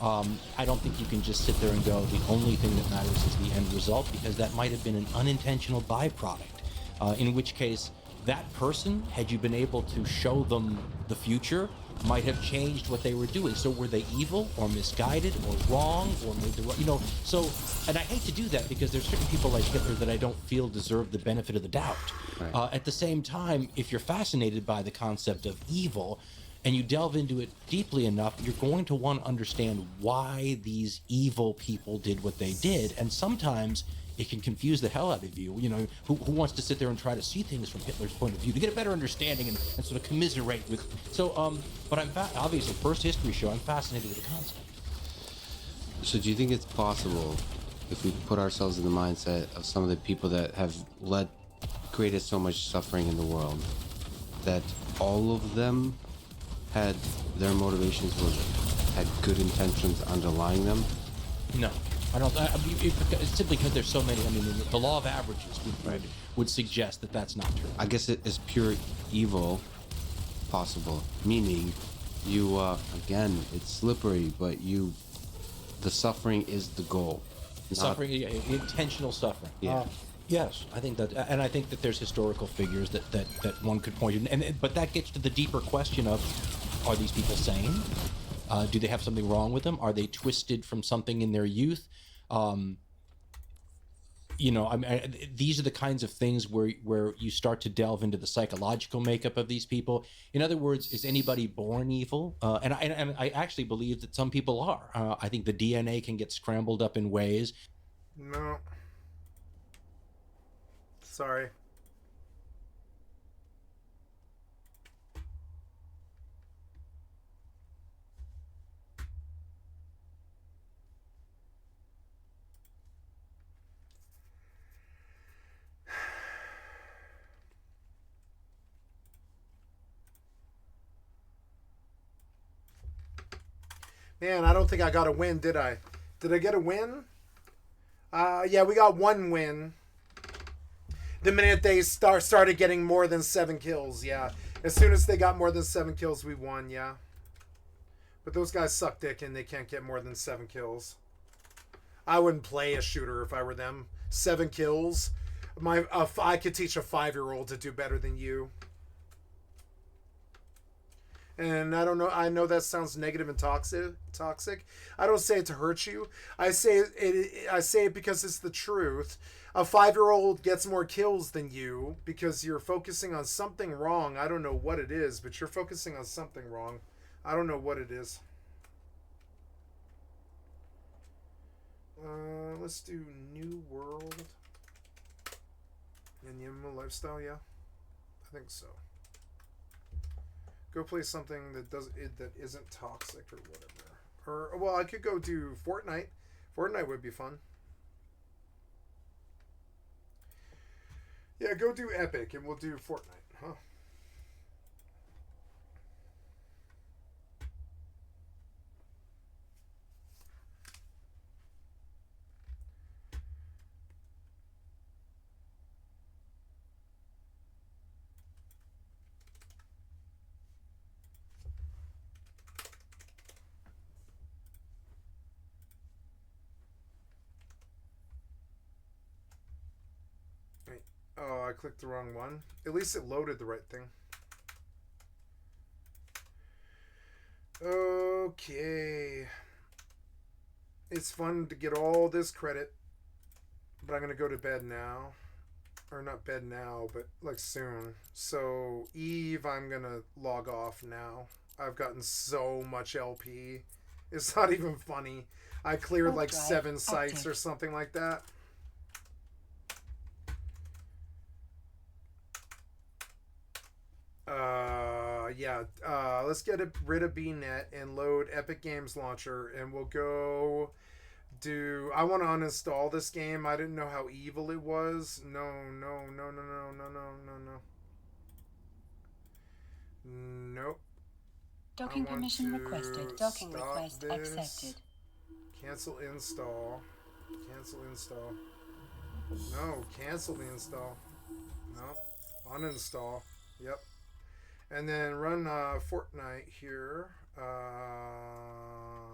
[SPEAKER 3] I don't think you can just sit there and go, the only thing that matters is the end result, because that might have been an unintentional byproduct, in which case that person, had you been able to show them the future, might have changed what they were doing. So were they evil or misguided or wrong or made the right, you know? So, and I hate to do that because there's certain people like Hitler that I don't feel deserve the benefit of the doubt. Right. At the same time, if you're fascinated by the concept of evil and you delve into it deeply enough, you're going to want to understand why these evil people did what they did. And sometimes it can confuse the hell out of you. You know, who wants to sit there and try to see things from Hitler's point of view to get a better understanding and sort of commiserate with. So, but I'm obviously first history show. I'm fascinated with the concept.
[SPEAKER 22] So, do you think it's possible, if we put ourselves in the mindset of some of the people that have created so much suffering in the world, that all of them had their motivations had good intentions underlying them?
[SPEAKER 3] No. I don't. It's simply because there's so many. I mean, the law of averages would suggest that that's not true.
[SPEAKER 22] I guess it is pure evil possible, meaning you again, it's slippery, but the suffering is the goal.
[SPEAKER 3] Suffering, intentional suffering.
[SPEAKER 22] Yeah.
[SPEAKER 3] Yes, I think that, and I think that there's historical figures that one could point to, but that gets to the deeper question of: are these people sane? Do they have something wrong with them? Are they twisted from something in their youth? These are the kinds of things where you start to delve into the psychological makeup of these people. In other words, is anybody born evil? And I actually believe that some people are. I think the DNA can get scrambled up in ways.
[SPEAKER 1] No. Sorry. Man, I don't think I got a win, did I? Did I get a win? Yeah, we got one win. The minute they started getting more than 7 kills, yeah. As soon as they got more than 7 kills, we won, yeah. But those guys suck dick and they can't get more than 7 kills. I wouldn't play a shooter if I were them. 7 kills. I could teach a 5-year-old to do better than you. And I don't know. I know that sounds negative and toxic. I don't say it to hurt you. I say it because it's the truth. A 5-year-old gets more kills than you because you're focusing on something wrong. I don't know what it is, but you're focusing on something wrong. I don't know what it is. Let's do New World and the MMO lifestyle. Yeah, I think so. Go play something that isn't toxic or whatever. Or well, I could go do Fortnite. Fortnite would be fun. Yeah, go do Epic and we'll do Fortnite, huh? Oh, I clicked the wrong one. At least it loaded the right thing. Okay. It's fun to get all this credit, but I'm going to go to bed now. Or not bed now, but like soon. So, EvE, I'm going to log off now. I've gotten so much LP. It's not even funny. I cleared like 7 sites or something like that. Let's get rid of BNet and load Epic Games Launcher, and we'll go do... I want to uninstall this game. I didn't know how evil it was. No. Nope.
[SPEAKER 7] Docking permission requested. Docking request accepted.
[SPEAKER 1] Cancel install. Cancel install. No, cancel the install. No, uninstall. Yep. And then run Fortnite here.